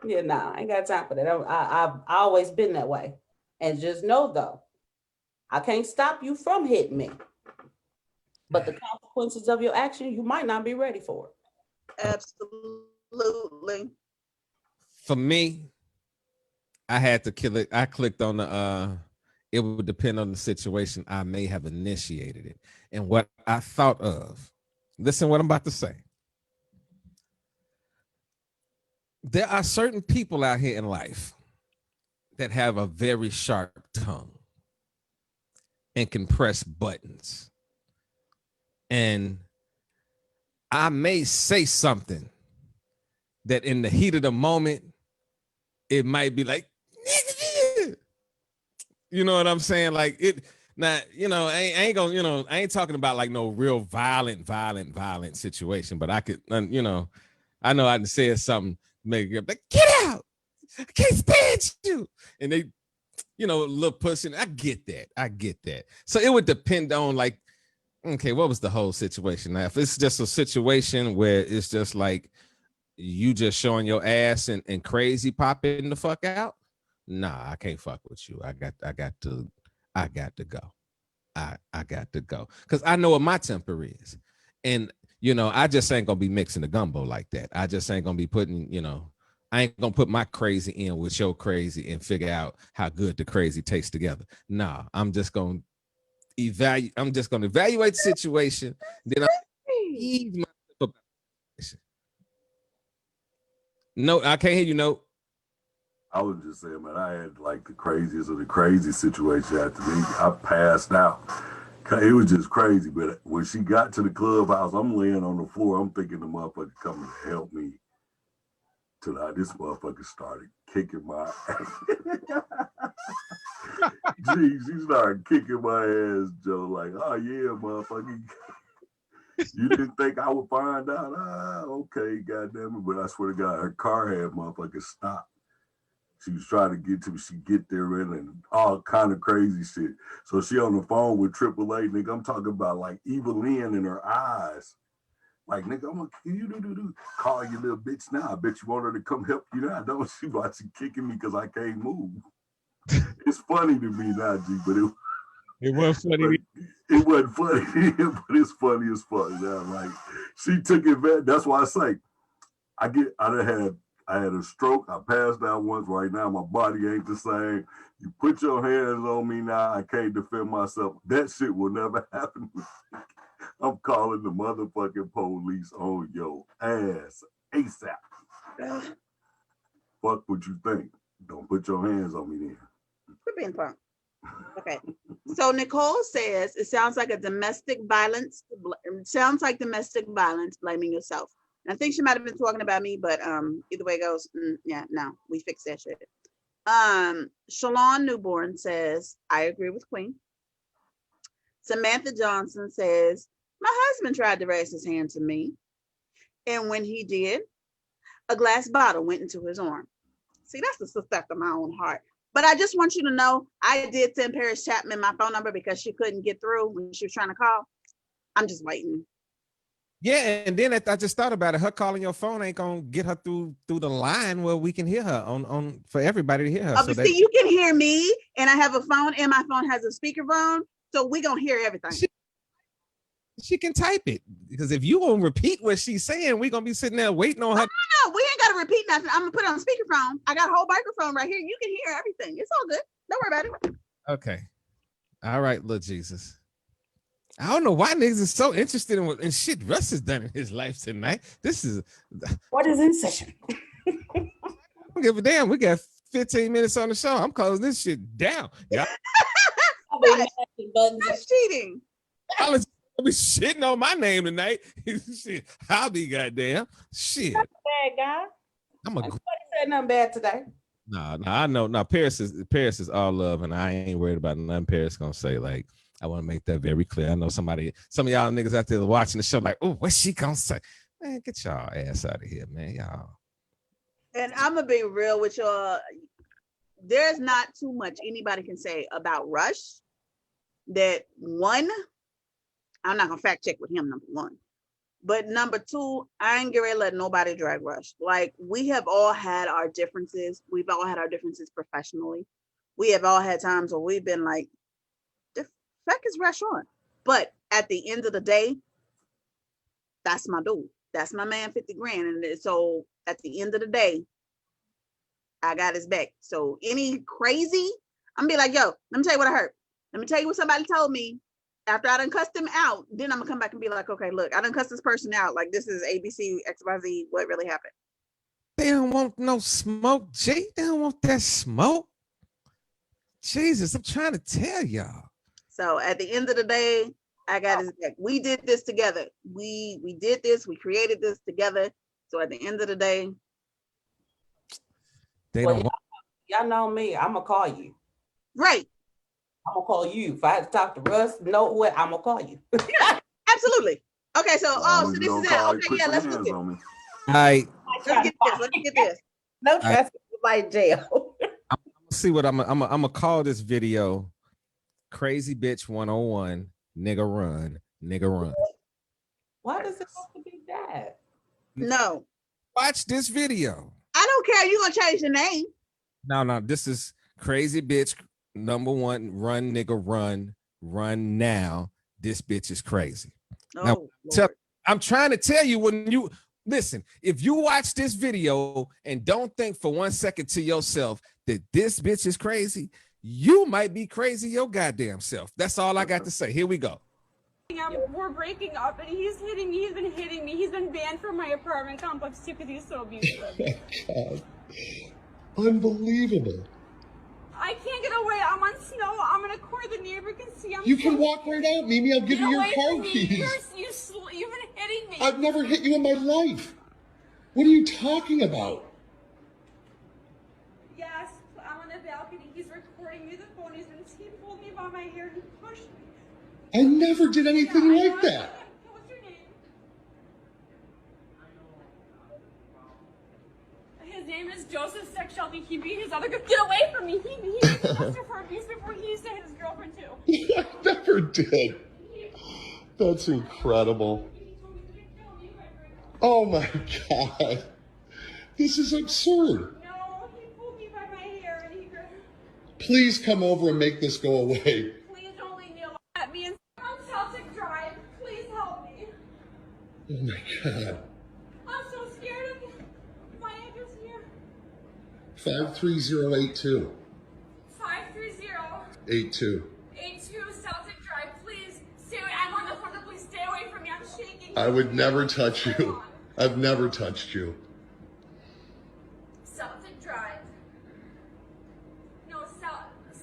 Yeah, nah, I ain't got time for that. I've always been that way. And just know though, I can't stop you from hitting me. But the consequences of your action, you might not be ready for it. Absolutely. For me, I had to kill it. I clicked on the it would depend on the situation. I may have initiated it. And what I thought of, listen what I'm about to say. There are certain people out here in life that have a very sharp tongue and can press buttons. And I may say something that in the heat of the moment, it might be like, you know what I'm saying? Like it, now, I ain't gonna, I ain't talking about like no real violent situation, but I could, I know I done said something, make it like, get out, I can't stand you. And they, little pushing, I get that. So it would depend on like, okay, what was the whole situation? Now, if it's just a situation where it's just like you just showing your ass and crazy popping the fuck out, nah, I can't fuck with you. I got to go. I got to go. Because I know what my temper is. And I just ain't gonna be mixing the gumbo like that. I just ain't gonna be putting, I ain't gonna put my crazy in with your crazy and figure out how good the crazy tastes together. Nah, I'm just gonna evaluate the situation. Then I ease my. No, I can't hear you. No. I was just saying, man, I had like the craziest of the crazy situation after me. I passed out. It was just crazy. But when she got to the clubhouse, I'm laying on the floor. I'm thinking the motherfucker coming to help me. Till this motherfucker started kicking my ass. Gee, she started kicking my ass, Joe. Like, oh yeah, motherfucker. You didn't think I would find out? Okay, goddamn it. But I swear to God, her car had motherfucking stopped. She was trying to get to me. She get there in and all kind of crazy shit. So she on the phone with AAA, nigga. I'm talking about like Evil Lynn in her eyes. Like, nigga, I'm gonna you call you little bitch now. I bet you want her to come help you now. Don't she watch you kicking me because I can't move. It's funny to me now, G, but it wasn't funny. It wasn't funny, but it's funny as fuck now. Like, she took it. That's why I say, I had a stroke. I passed out once. Right now, my body ain't the same. You put your hands on me now, I can't defend myself. That shit will never happen. I'm calling the motherfucking police on your ass ASAP. Fuck what you think. Don't put your hands on me then. Quit being punk. Okay. So Nicole says it sounds like domestic violence, blaming yourself. And I think she might have been talking about me, but either way it goes, yeah, no, we fixed that shit. Shalon Newborn says, I agree with Queen. Samantha Johnson says, my husband tried to raise his hand to me. And when he did, a glass bottle went into his arm. See, that's the sister after my own heart. But I just want you to know, I did send Paris Chapman my phone number because she couldn't get through when she was trying to call. I'm just waiting. Yeah, and then I just thought about it. Her calling your phone ain't gonna get her through the line where we can hear her on for everybody to hear her. Oh, but see, you can hear me, and I have a phone, and my phone has a speakerphone, so we gonna hear everything. She can type it, because if you gonna repeat what she's saying, we gonna be sitting there waiting on her. No, we ain't gotta repeat nothing. I'm gonna put it on speakerphone. I got a whole microphone right here. You can hear everything. It's all good. Don't worry about it. Okay. All right, Lord Jesus. I don't know why niggas is so interested in shit Russ has done in his life tonight. This is what is in session. I don't give a damn. We got 15 minutes on the show. I'm closing this shit down. Yeah. That's cheating. I'll be shitting on my name tonight. Shit, I'll be goddamn. Shit. Not a bad guy. Nobody said nothing bad today. Nah, I know. Now Paris is all love, and I ain't worried about nothing Paris gonna say. Like, I want to make that very clear. I know some of y'all niggas out there watching the show like, oh, what's she gonna say? Man, get y'all ass out of here, man. Y'all. And I'm gonna be real with y'all. There's not too much anybody can say about Rush. That one, I'm not gonna fact check with him, number one. But number two, I ain't gonna let nobody drag Rush. Like, we have all had our differences. We've all had our differences professionally. We have all had times where we've been like, the fuck is Rush on? But at the end of the day, that's my dude. That's my man, 50 grand. And so at the end of the day, I got his back. So any crazy, I'm gonna be like, yo, let me tell you what I heard. Let me tell you what somebody told me. After I done cussed him out, then I'm gonna come back and be like, okay, look, I done cussed this person out. Like, this is ABC, XYZ, what really happened? They don't want no smoke, G. They don't want that smoke. Jesus, I'm trying to tell y'all. So at the end of the day, I got his back. We did this together. We did this. We created this together. So at the end of the day, y'all know me. I'm gonna call you. Right. I'm gonna call you. If I had to talk to Russ, know what, I'm gonna call you. Yeah, absolutely. Okay, so so this is it. Okay, yeah, let's do it. All right. Let's get this. No trust like jail. I'm gonna see what I'm gonna call this video. Crazy bitch 101. Nigga run. Nigga run. Why does it have to be that? No. Watch this video. I don't care. You're gonna change the name. No. This is crazy bitch. Number one, run, nigga, run now. This bitch is crazy. Oh, now, I'm trying to tell you, when you listen, if you watch this video and don't think for 1 second to yourself that this bitch is crazy, you might be crazy your goddamn self. That's all I got to say. Here we go. We're breaking up and he's hitting me. He's been hitting me. He's been banned from my apartment complex too because he's so abusive. Unbelievable. I can't get away. I'm on snow. I'm in a corner the neighbor can see. You can walk right out, Mimi. I'll give you your car keys. You've been hitting me. I've never hit you in my life. What are you talking about? Yes, I'm on the balcony. He's recording me the phone. He pulled me by my hair. He pushed me. I never did anything Yeah, like that. What's your name? His name is Joseph Sexshelby. He beat his other girl. Get away from me. He was busted for abuse before he used to hit his girlfriend too. I never did. That's incredible. He told me to kill me. Oh my God. This is absurd. No, he pulled me by my hair and he Please come over and make this go away. please don't leave me alone. At me and on Celtic Drive. Please help me. Oh my God. I'm so scared of my address here. 53082. 530 82. 82 Celtic Drive. Please stay away. I'm on the phone. Please stay away from me. I'm shaking. I would never touch you. I've never touched you. Celtic Drive. No,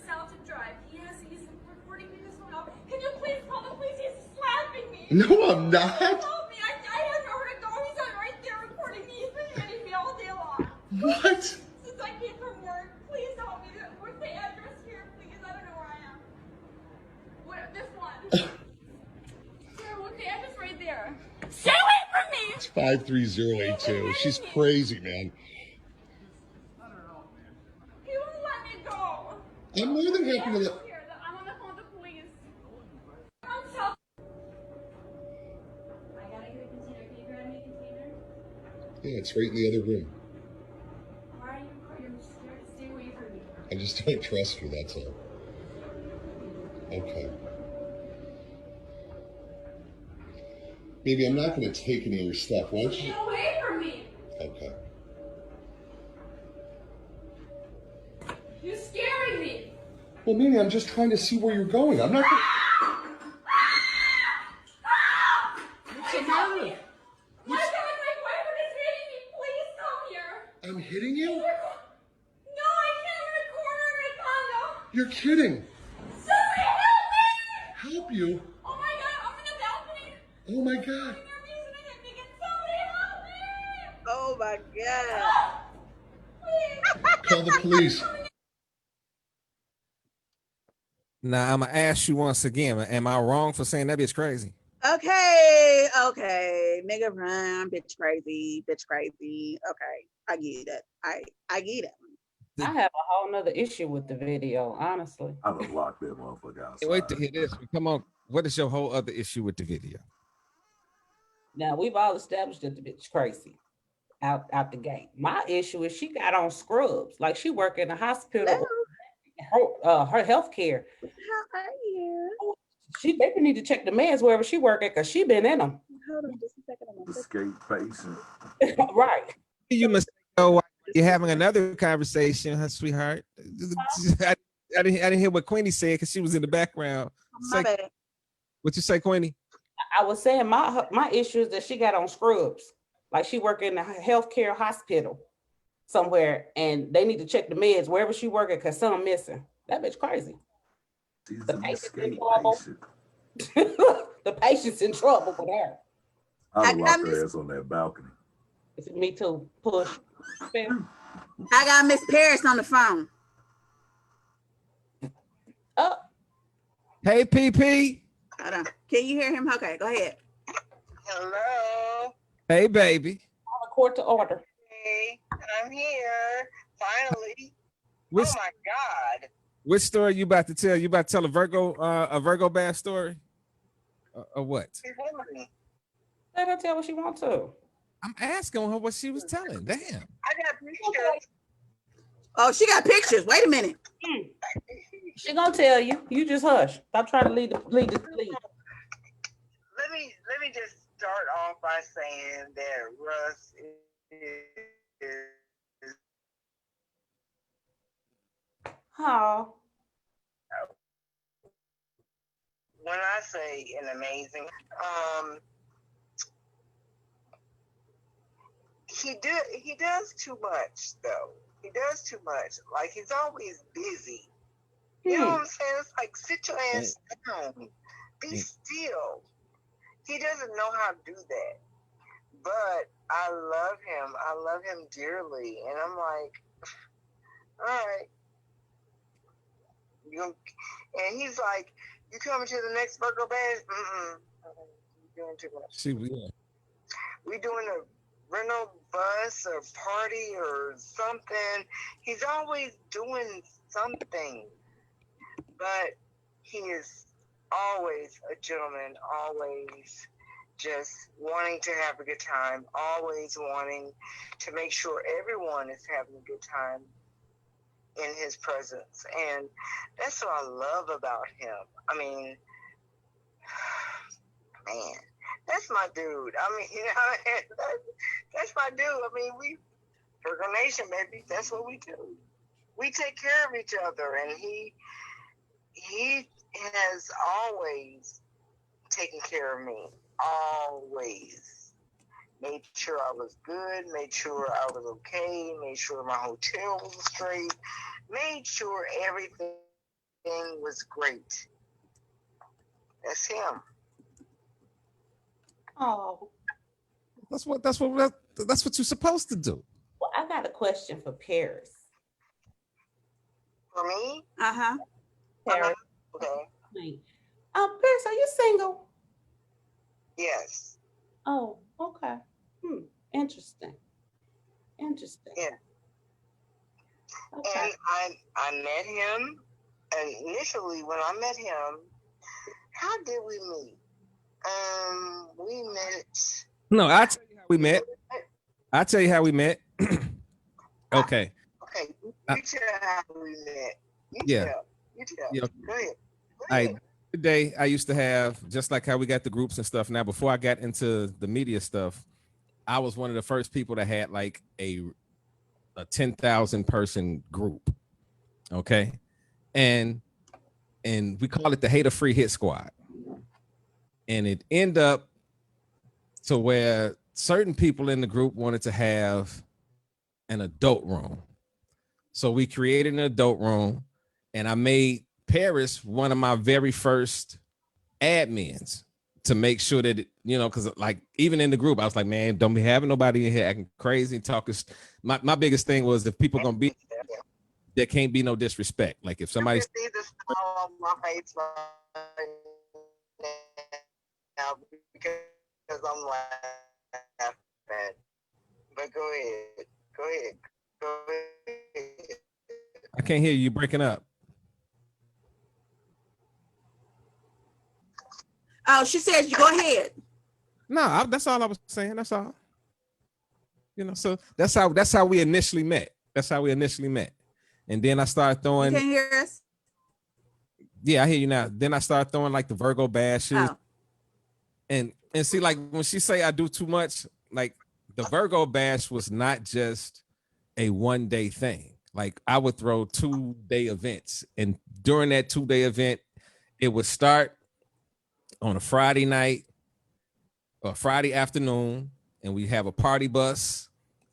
Celtic Drive. He's recording me this one up. Can you please call the police? He's slapping me. No, I'm not. Help me. I have nowhere to go. He's right there recording me. He's been hitting me all day long. What? Since I came from work. Please help me. What's the address here, please? I don't know where I am. What? This one. Sir, what's the address right there? Stay away from me! It's 53082. She's crazy, man. He won't let me go. I'm more than happy to let. I'm on the phone with the police. I'm so. I gotta get a container. Can you grab me a container? Yeah, it's right in the other room. Why are you recording? I'm scared. Stay away from me. I just don't trust you, that's all. Okay. Baby, I'm not going to take any of your stuff. Why don't you? Get away from me! Okay. You're scaring me! Well, Mimi, I'm just trying to see where you're going. I'm not going What's the matter? My boyfriend is hitting me. Please come here. I'm hitting you? No, I can't. I'm in a corner in a condo. You're kidding. Somebody help me! Help you? Oh my god, I'm in the balcony. Oh my God. There's reason to hit me. Can somebody help me? Oh my God. Please. Call the police. Now I'm gonna ask you once again, am I wrong for saying that bitch crazy? Okay, nigga run, bitch crazy. Okay, I get it. I get it. I have a whole nother issue with the video, honestly. I would lock that motherfucker outside. Wait to hear this. Come on. What is your whole other issue with the video? Now we've all established that the bitch crazy out the gate. My issue is she got on scrubs, like she work in a hospital, her health care. How are you? They need to check the meds wherever she work at, because she been in them. Hold on just a second. I'm gonna Escape patient. Right. You must know why you're having another conversation, huh, sweetheart. I didn't hear what Queenie said because she was in the background. my bad. What you say, Queenie? I was saying my issue is that she got on scrubs, like she work in a healthcare hospital somewhere, and they need to check the meds wherever she work at, because something missing. That bitch crazy. She's The an patient's in escape trouble. patient. The patient's in trouble with her. I would I lock miss- her ass on that balcony. It's me too. Push. I got Miss Paris on the phone. Oh, Hey, PP. Hold on. Can you hear him? Okay, go ahead. Hello. Hey, baby. a court to order. Hey, I'm here. Finally. Which, Oh my God. which story you about to tell? You about to tell a Virgo bad story? Or what? You're hearing me. Let her tell what she wants to. I'm asking her what she was telling. Damn. I got pictures. Oh, she got pictures. Wait a minute. She gonna tell you. You just hush. Stop trying to lead. Let me just start off by saying that Russ is Oh, when I say an amazing, he does too much though. He does too much. Like he's always busy. You know what I'm saying? It's like sit your ass down. Be still. He doesn't know how to do that. But I love him. I love him dearly. And I'm like, all right. And he's like, you coming to the next Virgo Bash? You're doing too much. See, yeah. We doing a rental bus or party or something. He's always doing something. But he is always a gentleman, always just wanting to have a good time, always wanting to make sure everyone is having a good time in his presence. And that's what I love about him. I mean, man, that's my dude. I mean, you know, that's my dude. I mean, Virgo Nation, baby, that's what we do. We take care of each other, and he has always taken care of me. Always. Made sure I was good, made sure I was okay, made sure my hotel was straight, made sure everything was great. That's him. Oh, That's what you're supposed to do. well, I got a question for Paris. For me? Uh-huh. Paris, Okay. Paris, are you single? Yes. Oh, okay. Interesting. Yeah. Okay. And I met him, and initially when I met him, how did we meet? We met. No, I'll tell you how we met. I'll tell you how we met. Okay. Okay, you tell how we met. You tell. Yeah. Go ahead. Today I used to have, just like how we got the groups and stuff. Now, before I got into the media stuff, I was one of the first people that had like a 10,000 person group. Okay. And we call it the Hater Free Hit Squad. And it ended up to where certain people in the group wanted to have an adult room. So we created an adult room, and I made Paris one of my very first admins to make sure that, because like even in the group, I was like, man, don't be having nobody in here acting crazy, talking. My biggest thing was if people gonna be, there can't be no disrespect. Like if somebody see the smile on my face right now because I'm laughing. But go ahead. I can't hear you, you're breaking up. Oh, she says you go ahead. No, that's all I was saying. That's all. So that's how we initially met. And then I started You throwing. can't hear us? Yeah, I hear you now. Then I started throwing like the Virgo bashes. Oh. And see, like when she say I do too much, like the Virgo bash was not just a one-day thing. Like I would throw 2-day events, and during that 2-day event, it would start on a Friday night or Friday afternoon, and we have a party bus.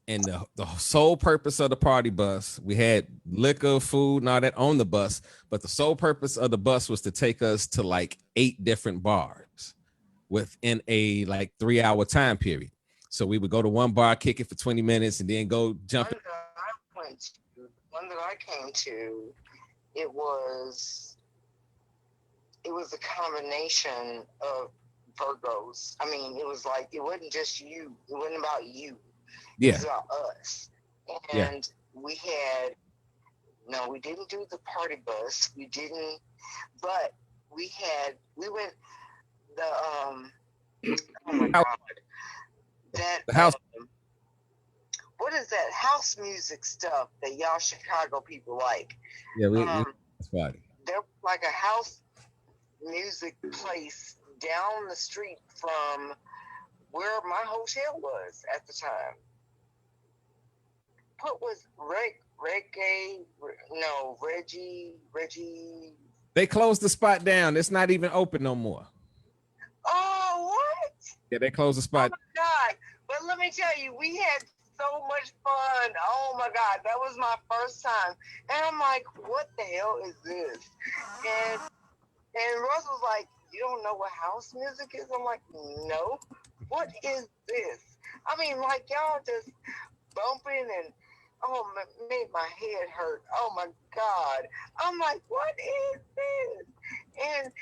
And the sole purpose of the party bus, we had liquor, food, and all that on the bus, but the sole purpose of the bus was to take us to like 8 different bars within a like 3-hour time period. So we would go to one bar, kick it for 20 minutes, and then go jump. One that I came to, it was a combination of Virgos. I mean, it was like, it wasn't just you. It wasn't about you. Yeah. It was about us. And we didn't do the party bus. We didn't, but we went the, oh my God. The house. What is that house music stuff that y'all Chicago people like? Yeah, that's funny. There was like a house music place down the street from where my hotel was at the time. What was Reggie? They closed the spot down. It's not even open no more. Oh, what? Yeah, they closed the spot. Oh my God. But let me tell you, we had so much fun. Oh my God, that was my first time. And I'm like, what the hell is this? And Russ was like, you don't know what house music is? I'm like, no. What is this? I mean, like y'all just bumping and made my head hurt. Oh my God. I'm like, what is this? And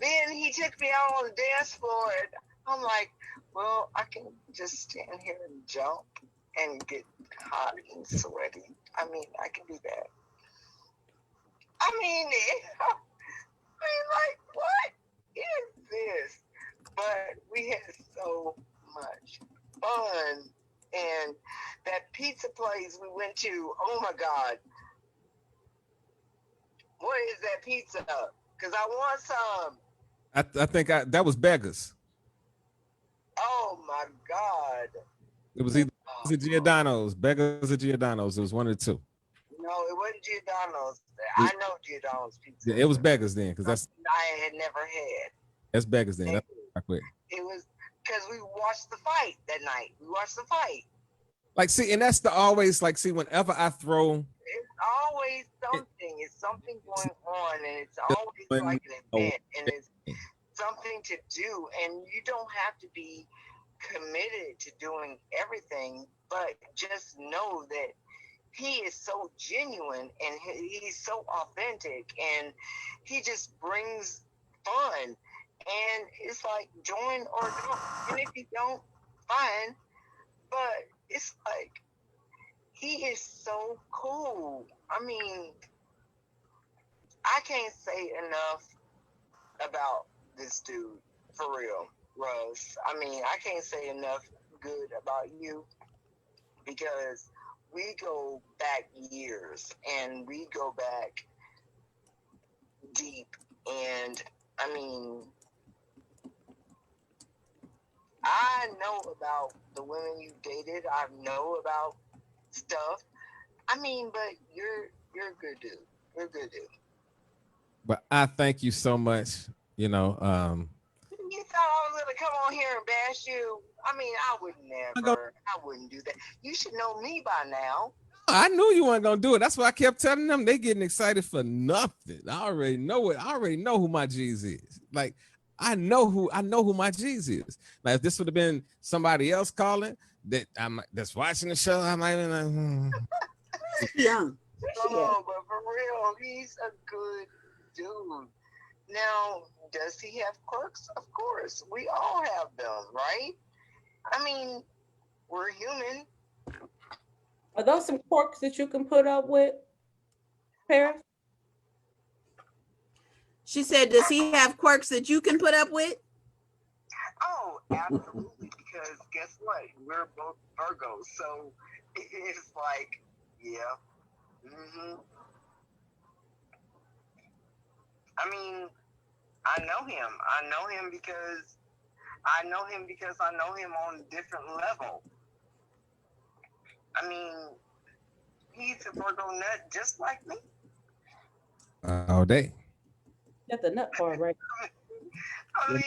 then he took me out on the dance floor and I'm like, well, I can just stand here and jump and get hot and sweaty. I mean, I can do that. I mean, like, what is this? But we had so much fun. And that pizza place we went to, oh my God. What is that pizza? Because I want some. I think that was Beggars. Oh my God. It was either Giordano's, Beggars or Giordano's. It was one of the two. No, it wasn't Giordano's. I know Giordano's pizza. Yeah, it was Beggars then, because I had never had. that's Beggars then. That's quick. It was because we watched the fight that night. We watched the fight. Like, see, and that's the always like, see, whenever I throw, It's always something. It's something going on, and it's always like an event, and it's something to do. And you don't have to be committed to doing everything, but just know that he is so genuine and he's so authentic, and he just brings fun. And it's like join or don't. And if you don't, fine. But it's like he is so cool. I mean, I can't say enough about this dude, for real, Russ. I mean, I can't say enough good about you, because we go back years and we go back deep. And I mean, I know about the women you dated. I know about stuff. I mean, but you're a good dude. You're a good dude. but I thank you so much. You know, You thought I was gonna come on here and bash you? I mean, I would never. I wouldn't do that. You should know me by now. I knew you weren't gonna do it. That's why I kept telling them. They getting excited for nothing. I already know it. I already know who my G's is. Like, I know who my G's is. Like, if this would have been somebody else calling that's watching the show, I might have been like, Young. Oh, but for real, he's a good dude. Now, does he have quirks? Of course. We all have them, right? I mean, we're human. Are those some quirks that you can put up with, Paris? She said, does he have quirks that you can put up with? Oh, absolutely. Because guess what? We're both Virgos. So it's like, yeah. I mean, I know him. I know him because I know him on a different level. I mean, he's a Virgo nut just like me. all day. That's the nut part, right? I mean,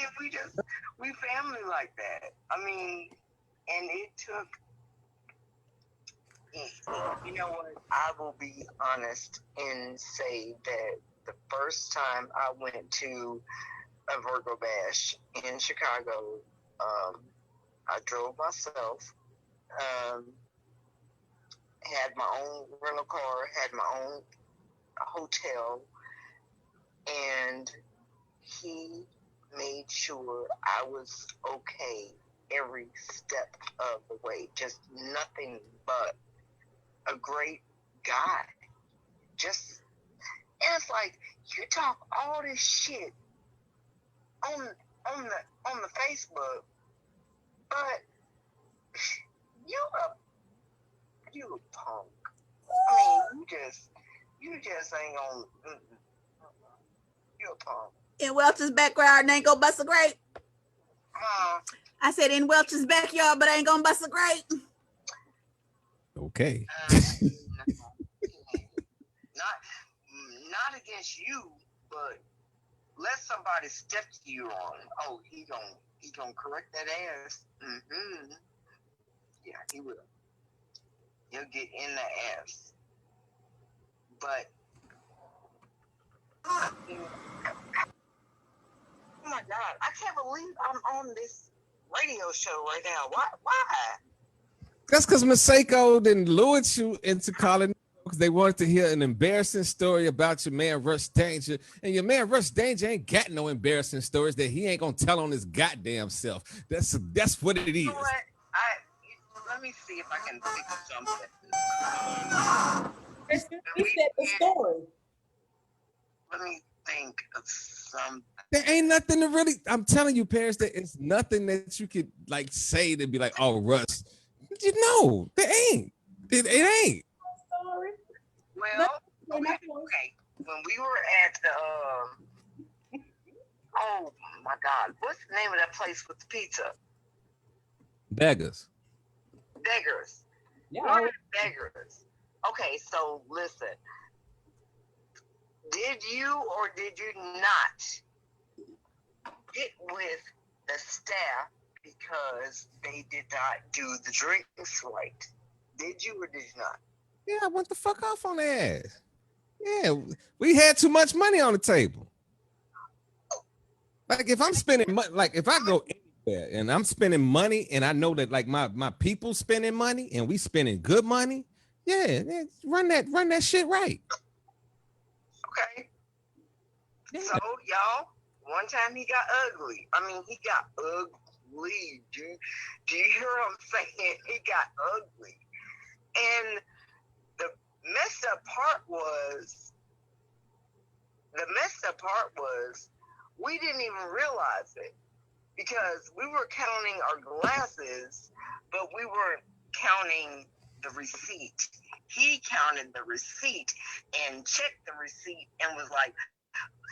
we family like that. I mean, and it took, you know what, I will be honest and say that the first time I went to a Virgo Bash in Chicago, I drove myself, had my own rental car, had my own hotel, and he made sure I was okay every step of the way. Just nothing but a great guy. Just, and it's like, you talk all this shit on the Facebook, but you a punk. I mean, you just ain't gonna. You a punk. In Welch's backyard, ain't gonna bust a grape. I said in Welch's backyard, but ain't gonna bust a grape. Okay. Not against you, but let somebody step to you on. Oh, he gonna correct that ass. Yeah, he will. you'll get in the ass. But oh my God, I can't believe I'm on this radio show right now. Why? That's because Masako then lured you into calling because they wanted to hear an embarrassing story about your man Russ Danger. And your man Russ Danger ain't got no embarrassing stories that he ain't gonna tell on his goddamn self. That's what it is. You know what? Let me see if I can think of something. You said the story. Let me think of something. There ain't nothing to really. I'm telling you, Paris, that it's nothing that you could like say to be like, oh, Russ. You know, there ain't. It ain't. Story. Well, okay. When we were at the, oh my God, what's the name of that place with the pizza? Beggars. Beggars. Yeah. We're at Beggars. Okay, so listen. Did you or did you not get with the staff because they did not do the drinks right? Did you or did you not? Yeah, I went the fuck off on their ass. Yeah, we had too much money on the table. Like if I'm spending money, like if I go anywhere and I'm spending money and I know that like my people spending money and we spending good money, yeah, run that shit right. Okay. Yeah. So y'all, one time he got ugly. I mean, he got ugly. Do you hear what I'm saying? He got ugly. And the messed up part was we didn't even realize it because we were counting our glasses, but we weren't counting the receipt. He counted the receipt and checked the receipt and was like,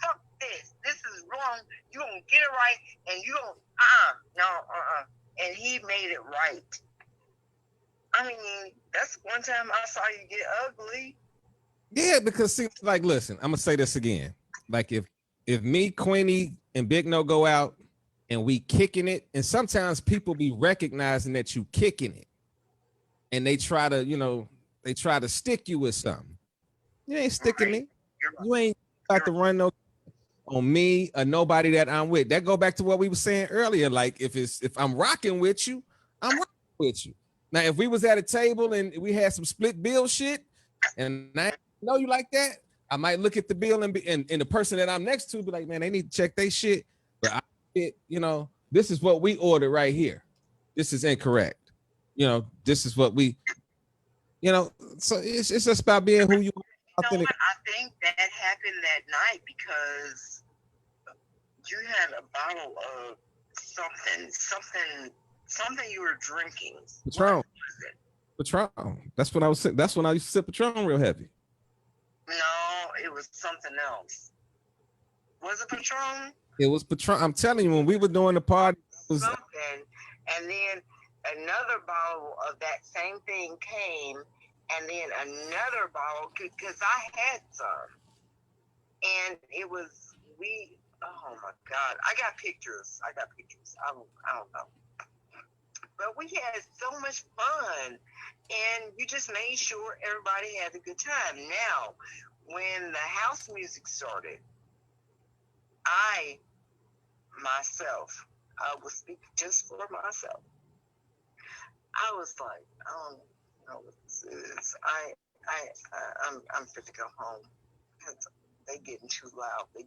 fuck this. This is wrong. You don't get it right. And you don't, And he made it right. I mean, that's one time I saw you get ugly. Yeah, because see, like, listen, I'm gonna say this again. Like, if me, Queenie, and Big No go out and we kicking it, and sometimes people be recognizing that you kicking it, and they try to stick you with something. You ain't sticking me. You ain't got to run no on me or nobody that I'm with. That go back to what we were saying earlier. Like, if I'm rocking with you, I'm rocking with you. Now, if we was at a table and we had some split bill shit, and I know you like that, I might look at the bill and the person that I'm next to be like, man, they need to check their shit. But this is what we ordered right here. This is incorrect. This is what we, so it's just about being who you are. You know what? I think that happened that night because you had a bottle of something you were drinking. Patron. Patron. That's when I used to sip Patron real heavy. No, it was something else. Was it Patron? It was Patron. I'm telling you, when we were doing the party, it was something, and then another bottle of that same thing came, and then another bottle because I had some, and it was oh my God, I got pictures. I don't know. But we had so much fun, and you just made sure everybody had a good time. Now, when the house music started, I will speak just for myself. I was like, I don't know what this is. I'm fit to go home because they getting too loud. They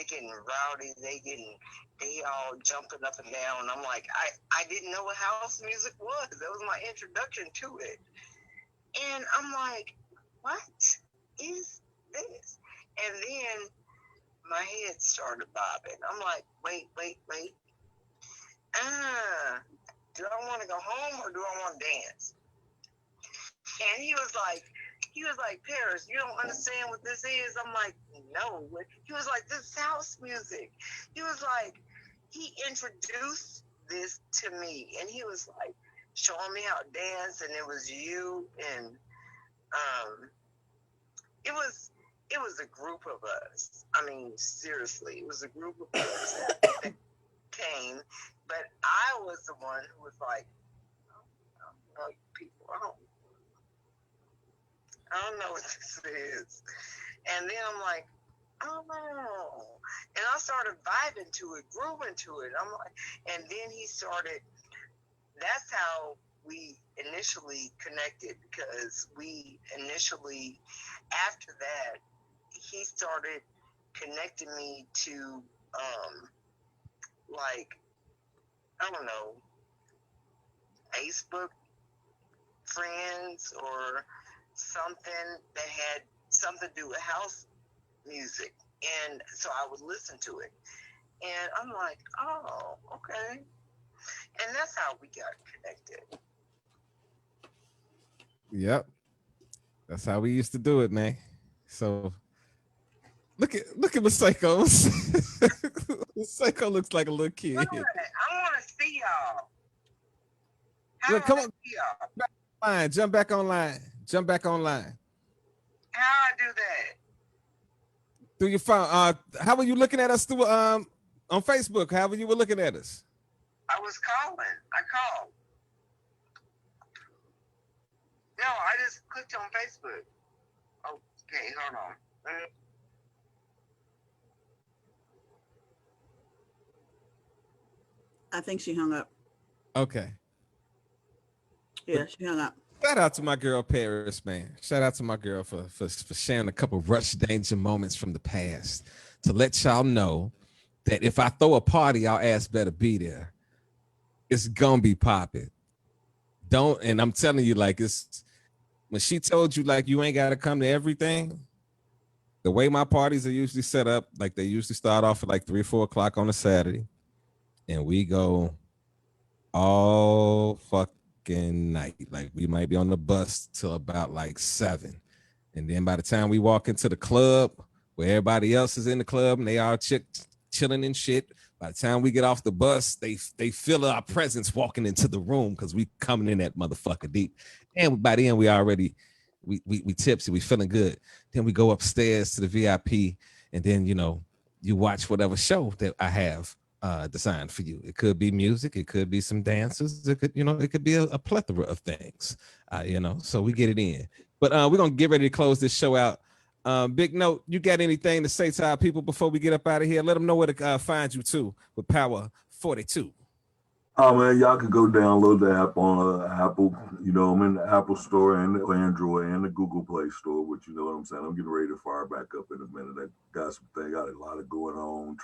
getting rowdy. They all jumping up and down. I'm like, I didn't know what house music was. That was my introduction to it. And I'm like, what is this? And then my head started bobbing. I'm like, wait. Do I want to go home or do I want to dance? And he was like, Paris, you don't understand what this is? I'm like, no. He was like, this is house music. He was like, he introduced this to me, and he was like showing me how to dance, and it was you, and it was a group of us. I mean, seriously, it was a group of us that came, but I was the one who was like, I don't know you people. I don't know what this is. And then I'm like, oh no. And I started vibing to it, grooving to it. I'm like, and then he started, that's how we initially connected, because we initially, after that, he started connecting me to, like, I don't know, Facebook friends or something that had something to do with house music. And so I would listen to it. And I'm like, oh, okay. And that's how we got connected. Yep. That's how we used to do it, man. So look at Maseko. Maseko looks like a little kid. I want to see y'all. How Look, come do I on. see y'all? Line, jump back online. Jump back online. How I do that? Through your phone. How were you looking at us through on Facebook? How were you looking at us? I was calling. I called. No, I just clicked on Facebook. Okay, hold on. I think she hung up. Okay. Yeah, she hung up. Shout out to my girl Paris, man. Shout out to my girl for sharing a couple Rush Danger moments from the past to let y'all know that if I throw a party, our ass better be there. It's gonna be popping. Don't, and I'm telling you, like, it's when she told you like you ain't gotta come to everything. The way my parties are usually set up, like they usually start off at like 3 or 4 o'clock on a Saturday, and we go all fucking night. Like we might be on the bus till about like 7. And then by the time we walk into the club where everybody else is in the club and they all chilling and shit, by the time we get off the bus, they feel our presence walking into the room because we coming in that motherfucker deep. And by the end, we already, we tipsy, we feeling good. Then we go upstairs to the VIP, and then, you know, you watch whatever show that I have designed for you. It could be music, it could be some dances, it could, you know, it could be a plethora of things, you know, so we get it in. But we're gonna get ready to close this show out. Big Note, you got anything to say to our people before we get up out of here? Let them know where to find you too with Power 42. Oh man, y'all can go download the app on Apple. You know, I'm in the Apple Store and the Android and the Google Play Store, which, you know what I'm saying. I'm getting ready to fire back up in a minute. I got a lot of going on,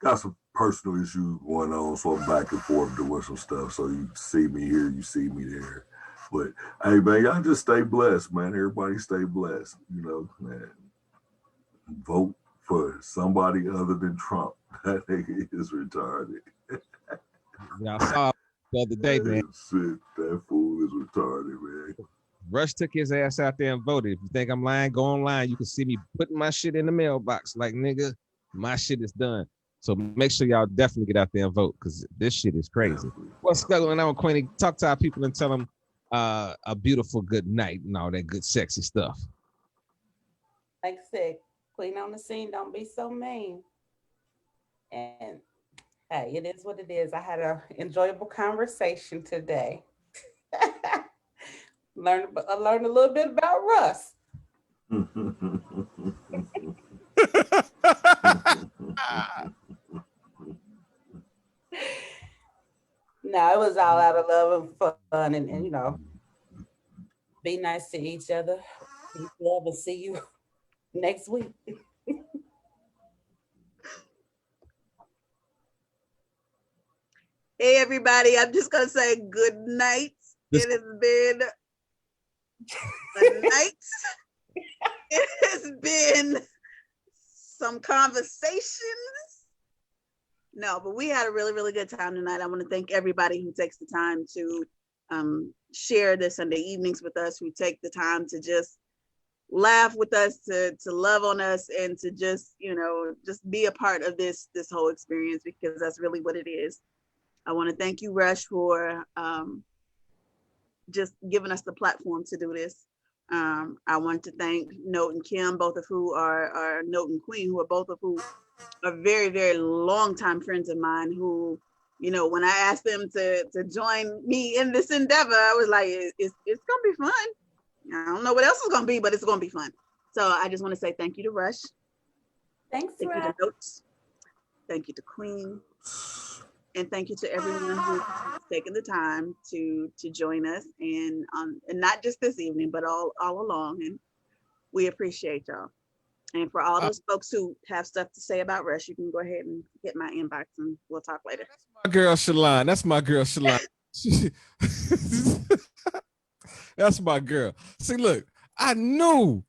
got some personal issues going on, so I'm back and forth doing some stuff. So you see me here, you see me there. But hey man, y'all just stay blessed, man. Everybody stay blessed. You know, man. Vote for somebody other than Trump. That nigga is retarded. Yeah, I saw the other day, man. Shit, that fool is retarded, man. Rush took his ass out there and voted. If you think I'm lying, go online. You can see me putting my shit in the mailbox. Like, nigga, my shit is done. So make sure y'all definitely get out there and vote, because this shit is crazy. What's going on, Queenie? Talk to our people and tell them a beautiful good night and all that good sexy stuff. Like I said, clean on the scene, don't be so mean. And hey, it is what it is. I had an enjoyable conversation today. Learned a little bit about Russ. No, it was all out of love and fun, and you know, be nice to each other. Peace, love, and see you next week. Hey everybody, I'm just gonna say good night. It has been a night. It has been some conversations. No, but we had a really, really good time tonight. I want to thank everybody who takes the time to share their Sunday evenings with us, who take the time to just laugh with us, to love on us, and to just, you know, just be a part of this whole experience, because that's really what it is. I want to thank you, Rush, for just giving us the platform to do this. I want to thank Note and Kim, both of who are Note and Queen, who are both of who are very, very longtime friends of mine, who, you know, when I asked them to join me in this endeavor, I was like, it's gonna be fun. I don't know what else is gonna be, but it's gonna be fun. So I just want to say thank you to Rush. Thanks, Thank you to Rush. Notes. Thank you to Queen. And thank you to everyone who's taken the time to join us and not just this evening, but all along. And we appreciate y'all. And for all those folks who have stuff to say about Rush, you can go ahead and hit my inbox and we'll talk later. My girl Shalon. That's my girl Shalon. That's my girl. See, look, I knew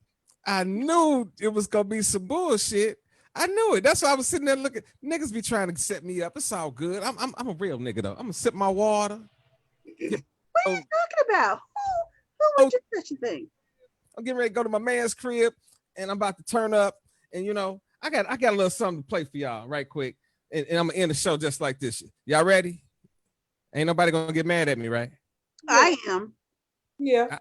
it was gonna be some bullshit. I knew it. That's why I was sitting there looking. Niggas be trying to set me up. It's all good. I'm a real nigga though. I'm gonna sip my water. What are you talking about? Who would you such a thing? I'm getting ready to go to my man's crib, and I'm about to turn up. And you know, I got a little something to play for y'all right quick. And I'm gonna end the show just like this. Y'all ready? Ain't nobody gonna get mad at me, right? I am. Yeah.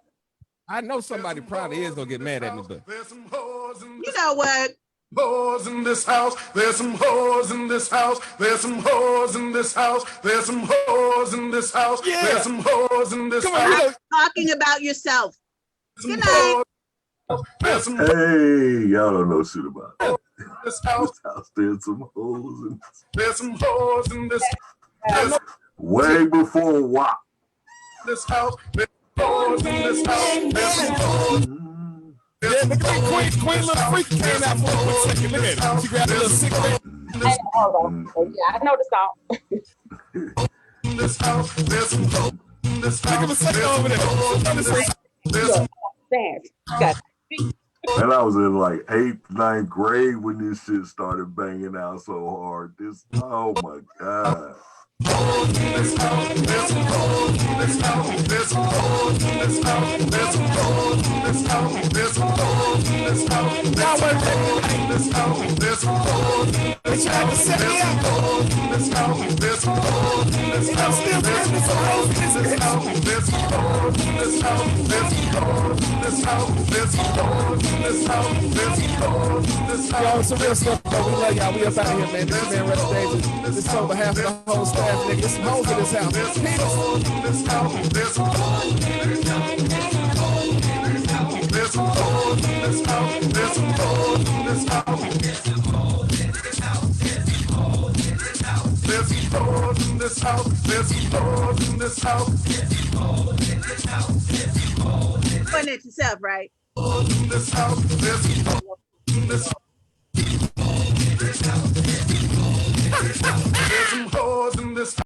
I know somebody probably is gonna get mad at me, but You know what? Whores in this house, there's some whores in this house, there's some whores in this house, there's some whores in this house, there's some whores in this house. Stop talking about yourself. Good night. Hey, y'all don't know shit about it. This house, There's some hoes in there's some whores in this way before WAP. house, there's whores in this house, there's some whores. yeah, look at Queen little freak came out for a quick second. Look at her. She grabbed a little cigarette. Hold on. Yeah, I know the song. In this house, there's some whores in this Look at house, the second over there. Dance. Got it. And I was in like 8th, 9th grade when this shit started banging out so hard. Oh my God. this house, there's some whores in this house, there's some whores in this house, there's some whores in this house, there's some whores in this house, there's some whores in this house, there's some whores in this house, there's some whores in this house, there's some whores in this house, there's some whores in this house, there's some whores in this house, there's some whores in this house, there's some whores in this house, there's some whores in this house. Y'all, some real stuff, though. We love y'all. We up out of here, man. This man Rush Davis. This is on behalf of the whole staff, nigga. There's some hoes in this house. There's some whores in this house, there's some whores in this house, there's some whores in this house, there's some whores in this house, there's some whores in this house, there's some whores in this house, there's some whores in this house, Putting it yourself, right? in this house, there's some whores in this house.